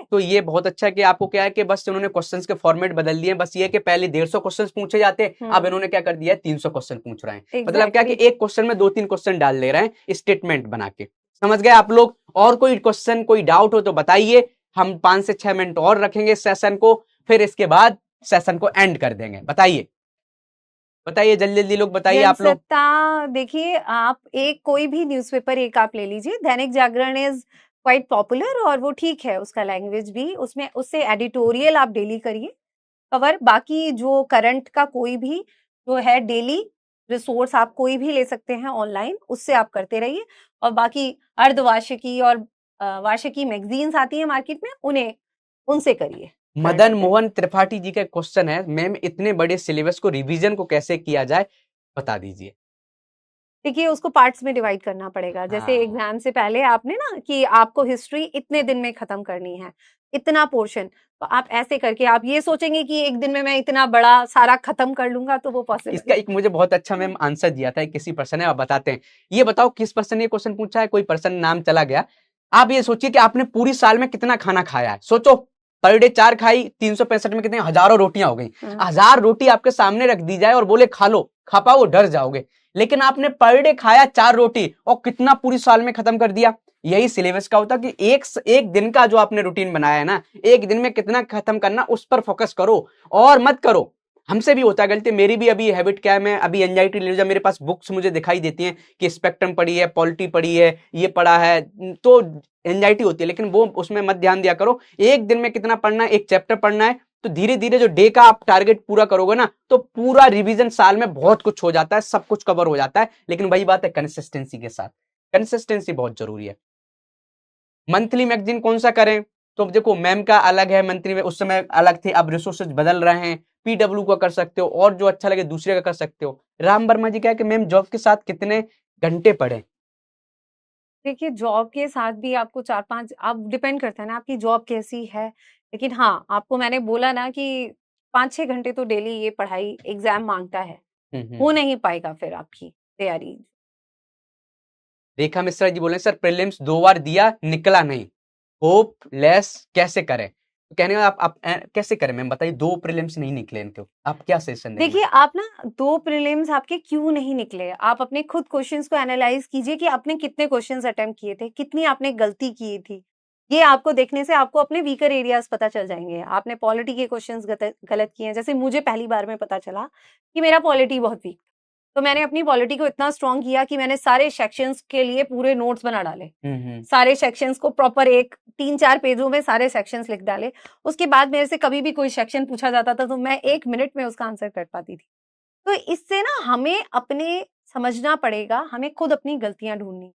तो ये बहुत अच्छा है कि आपको क्या है कि बस उन्होंने क्वेश्चंस के फॉर्मेट बदल दिए। बस ये है कि पहले 150 क्वेश्चंस पूछे जाते, अब इन्होंने क्या कर दिया है, 300 क्वेश्चन पूछ रहे हैं। मतलब क्या कि एग्जैक्टली। एक क्वेश्चन में 2-3 क्वेश्चन डाल दे रहे हैं स्टेटमेंट बना के। समझ गए आप लोग? और कोई क्वेश्चन, कोई डाउट हो तो बताइए, हम 5 से 6 मिनट और रखेंगे सेशन को, फिर इसके बाद सेशन को एंड कर देंगे। बताइए बताइए, जल्दी जल्दी लोग बताइए आप लोग। जनसत्ता, देखिए आप एक कोई भी न्यूज़पेपर एक आप ले लीजिए, Dainik Jagran is quite popular और वो ठीक है, उसका लैंग्वेज भी, उसमें उससे एडिटोरियल आप डेली करिए कवर। बाकी जो करंट का कोई भी जो है डेली रिसोर्स आप कोई भी ले सकते हैं ऑनलाइन, उससे आप करते रहिए। और बाकी अर्धवार्षिकी और वार्षिकी मैगजीन्स आती है मार्केट में, उन्हें उनसे करिए। मदन मोहन त्रिपाठी जी का क्वेश्चन है, मैम इतने बड़े सिलेबस को रिवीजन को कैसे किया जाए, बता दीजिए। देखिए उसको पार्ट्स में डिवाइड करना पड़ेगा। जैसे हाँ। एग्जाम से पहले आपने ना कि आपको हिस्ट्री इतने दिन में खत्म करनी है, इतना पोर्शन, तो आप ऐसे करके आप ये सोचेंगे कि एक दिन में मैं इतना बड़ा सारा खत्म कर लूंगा, तो वो पॉसिबल इसका एक मुझे बहुत अच्छा मैम आंसर दिया था किसी पर्सन ने, आप बताते हैं। ये बताओ किस पर्सन ने क्वेश्चन पूछा है, कोई पर्सन नाम चला गया। आप ये सोचिए कि आपने पूरी साल में कितना खाना खाया है, सोचो। पर डे 4 खाई, 365 में कितने हजारों रोटियां हो गई। 1000 रोटी आपके सामने रख दी जाए और बोले खा लो, खा पाओ, डर जाओगे। लेकिन आपने पर डे खाया 4 रोटी और कितना पूरी साल में खत्म कर दिया। यही सिलेबस का होता कि एक दिन का जो आपने रूटीन बनाया है ना, एक दिन में कितना खत्म करना, उस पर फोकस करो और मत करो। हमसे भी होता है गलती, मेरी भी अभी हैबिट क्या है, मैं अभी एंजाइटी ले, जब मेरे पास बुक्स मुझे दिखाई देती हैं कि स्पेक्ट्रम पढ़ी है, पॉलिटी पढ़ी है, ये पढ़ा है, तो एंजाइटी होती है। लेकिन वो उसमें मत ध्यान दिया करो, एक दिन में कितना पढ़ना है, एक चैप्टर पढ़ना है। तो धीरे धीरे जो डे का आप टारगेट पूरा करोगे ना, तो पूरा रिवीजन साल में बहुत कुछ हो जाता है, सब कुछ कवर हो जाता है। लेकिन वही बात है कंसिस्टेंसी के साथ, कंसिस्टेंसी बहुत जरूरी है। मंथली मैगजीन कौन सा करें, तो देखो मैम का अलग है, मंथली में उस समय अलग थे, अब रिसोर्सेज बदल रहे हैं। पीडब्ल्यू का कर सकते हो, और जो अच्छा लगे दूसरे का कर सकते हो। राम वर्मा जी क्या है कि मैम जॉब के साथ कितने घंटे पढ़े। देखिए जॉब के साथ भी आपको 4-5, आप डिपेंड करता है ना आपकी जॉब कैसी है। लेकिन हाँ, आपको मैंने बोला ना कि 5-6 घंटे तो डेली ये पढ़ाई एग्जाम मांगता है, हो नहीं पाएगा फिर आपकी तैयारी। रेखा मिश्रा जी बोले सर प्रीलिम्स 2 बार दिया निकला नहीं, होपलेस कैसे करें। तो कहने का आप कैसे करें मैम बताइए, 2 प्रीलिम्स नहीं निकले इनको, आप क्या सजेशन देंगे। देखिए आप ना 2 प्रीलिम्स आपके क्यों नहीं निकले, आप अपने खुद क्वेश्चंस को एनालाइज कीजिए कि आपने कितने क्वेश्चंस अटेम्प्ट किए थे, कितनी आपने गलती की थी। ये आपको देखने से आपको अपने वीकर एरियाज पता चल जाएंगे। आपने पॉलिटी के क्वेश्चंस गलत किए हैं, जैसे मुझे पहली बार में पता चला कि मेरा पॉलिटी बहुत वीक, तो मैंने अपनी पॉलिटी को इतना स्ट्रॉन्ग किया कि मैंने सारे सेक्शंस के लिए पूरे नोट्स बना डाले। सारे सेक्शंस को प्रॉपर एक 3-4 पेजों में सारे सेक्शंस लिख डाले। उसके बाद मेरे से कभी भी कोई सेक्शन पूछा जाता था तो मैं 1 मिनट में उसका आंसर कर पाती थी। तो इससे ना हमें अपने समझना पड़ेगा, हमें खुद अपनी गलतियां ढूंढनी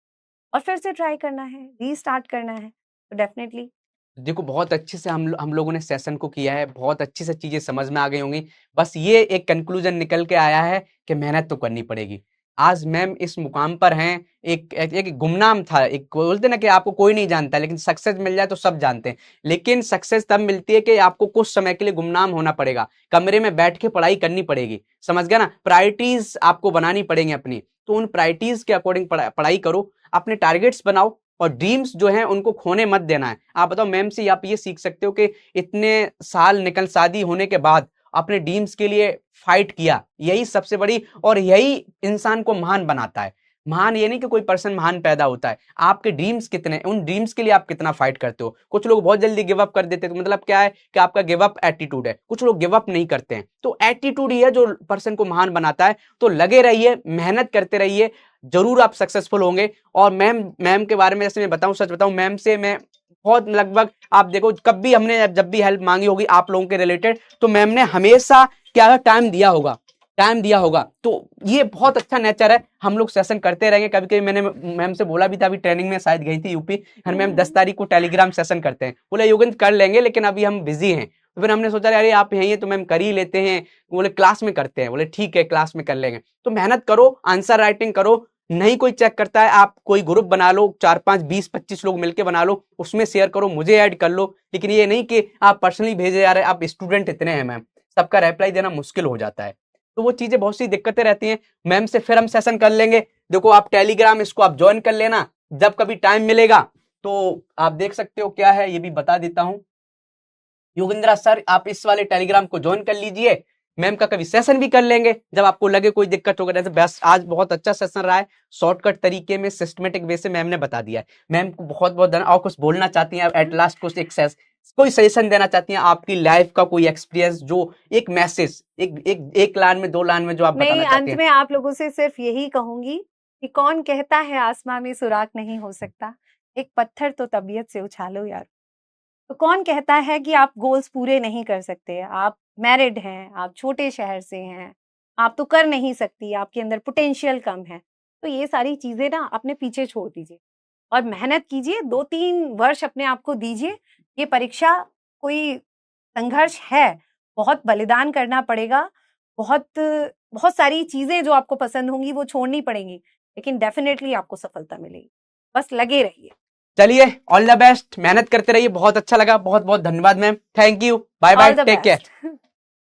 और फिर से ट्राई करना है, रीस्टार्ट करना है। तो डेफिनेटली देखो बहुत अच्छे से हम लोगों ने सेशन को किया है, बहुत अच्छी से चीजें समझ में आ गई होंगी। बस ये एक कंक्लूजन निकल के आया है कि मेहनत तो करनी पड़ेगी। आज मैम इस मुकाम पर हैं, एक गुमनाम था, एक बोलते ना कि आपको कोई नहीं जानता, लेकिन सक्सेस मिल जाए तो सब जानते हैं। लेकिन सक्सेस तब मिलती है कि आपको कुछ समय के लिए गुमनाम होना पड़ेगा, कमरे में बैठ के पढ़ाई करनी पड़ेगी। समझ गया ना, प्रायोरिटीज आपको बनानी पड़ेंगी अपनी। तो उन प्रायोरिटीज के अकॉर्डिंग पढ़ाई करो, अपने टारगेट्स बनाओ और ड्रीम्स जो हैं उनको खोने मत देना है। आप बताओ मैम से आप ये सीख सकते हो कि इतने साल निकल शादी होने के बाद अपने ड्रीम्स के लिए फाइट किया, यही सबसे बड़ी और यही इंसान को महान बनाता है। महान ये नहीं कि कोई पर्सन महान पैदा होता है, आपके ड्रीम्स कितने, उन ड्रीम्स के लिए आप कितना फाइट करते हो। कुछ लोग बहुत जल्दी गिव अप कर देते हैं, तो मतलब क्या है कि आपका गिव अप एटीट्यूड है। कुछ लोग गिव अप नहीं करते हैं, तो एटीट्यूड ही है जो पर्सन को महान बनाता है। तो लगे रहिए, मेहनत करते रहिए, जरूर आप सक्सेसफुल होंगे। और मैम के बारे में जैसे मैं बताऊं, सच बताऊं, मैम से मैं बहुत लगभग, आप देखो कब भी हमने जब भी हेल्प मांगी होगी आप लोगों के रिलेटेड, तो मैम ने हमेशा क्या टाइम दिया होगा। टाइम दिया होगा, तो ये बहुत अच्छा नेचर है। हम लोग सेशन करते रहेंगे। कभी कभी मैंने मैम से बोला भी था, अभी ट्रेनिंग में शायद गई थी यूपी, हर मैम 10 तारीख को टेलीग्राम सेशन करते हैं। बोले योगेंद्र कर लेंगे लेकिन अभी हम बिजी हैं। तो फिर हमने सोचा अरे आप यहीं हैं तो मैम कर ही लेते हैं। बोले क्लास में करते हैं। बोले ठीक है क्लास में कर लेंगे। तो मेहनत करो, आंसर राइटिंग करो। नहीं कोई चेक करता है, आप कोई ग्रुप बना लो, 4 5 20 25 लोग मिलकर बना लो, उसमें शेयर करो, मुझे ऐड कर लो। लेकिन ये नहीं कि आप पर्सनली भेजे जा रहे हैं। आप स्टूडेंट इतने हैं मैम, सबका रिप्लाई देना मुश्किल हो जाता है। तो वो चीजें बहुत सी दिक्कतें रहती हैं। मैम से फिर हम सेशन कर लेंगे। देखो आप टेलीग्राम इसको आप ज्वाइन कर लेना जब कभी टाइम मिलेगा। तो आप देख सकते हो क्या है, ये भी बता देता हूं। योगेंद्रा सर आप इस वाले टेलीग्राम को ज्वाइन कर लीजिए। मैम का कभी सेशन भी कर लेंगे जब आपको लगे कोई दिक्कत होगा। जैसे बस आज बहुत अच्छा सेशन रहा है, शॉर्टकट तरीके में सिस्टमेटिक वे से मैम ने बता दिया है। मैम को बहुत बहुत धन्यवाद। और कुछ बोलना चाहती हैं एट लास्ट, कुछ एक कोई सजेशन देना चाहती हैं, आपकी लाइफ का कोई एक्सपीरियंस, जो एक मैसेज, एक लाइन में 2 लाइन में जो आप बताना नहीं, चाहते अंत हैं। में आप लोगों से सिर्फ यही कहूंगी कि कौन कहता है आसमां में सुराख नहीं हो सकता, एक पत्थर तो तबीयत से उछालो यार। तो कौन कहता है कि आप गोल्स पूरे नहीं कर सकते? आप मैरिड हैं, आप छोटे शहर से हैं, आप तो कर नहीं सकती, आपके अंदर पोटेंशियल कम है। तो ये सारी चीजें ना अपने पीछे छोड़ दीजिए और मेहनत कीजिए। 2 3 वर्ष अपने आप को दीजिए। ये परीक्षा कोई संघर्ष है, बहुत बलिदान करना पड़ेगा, बहुत बहुत सारी चीजें जो आपको पसंद होंगी वो छोड़नी पड़ेंगी, लेकिन डेफिनेटली आपको सफलता मिलेगी। बस लगे रहिए। चलिए ऑल द बेस्ट, मेहनत करते रहिए। बहुत अच्छा लगा, बहुत बहुत धन्यवाद ma'am, thank you, bye bye, all the take care. Best.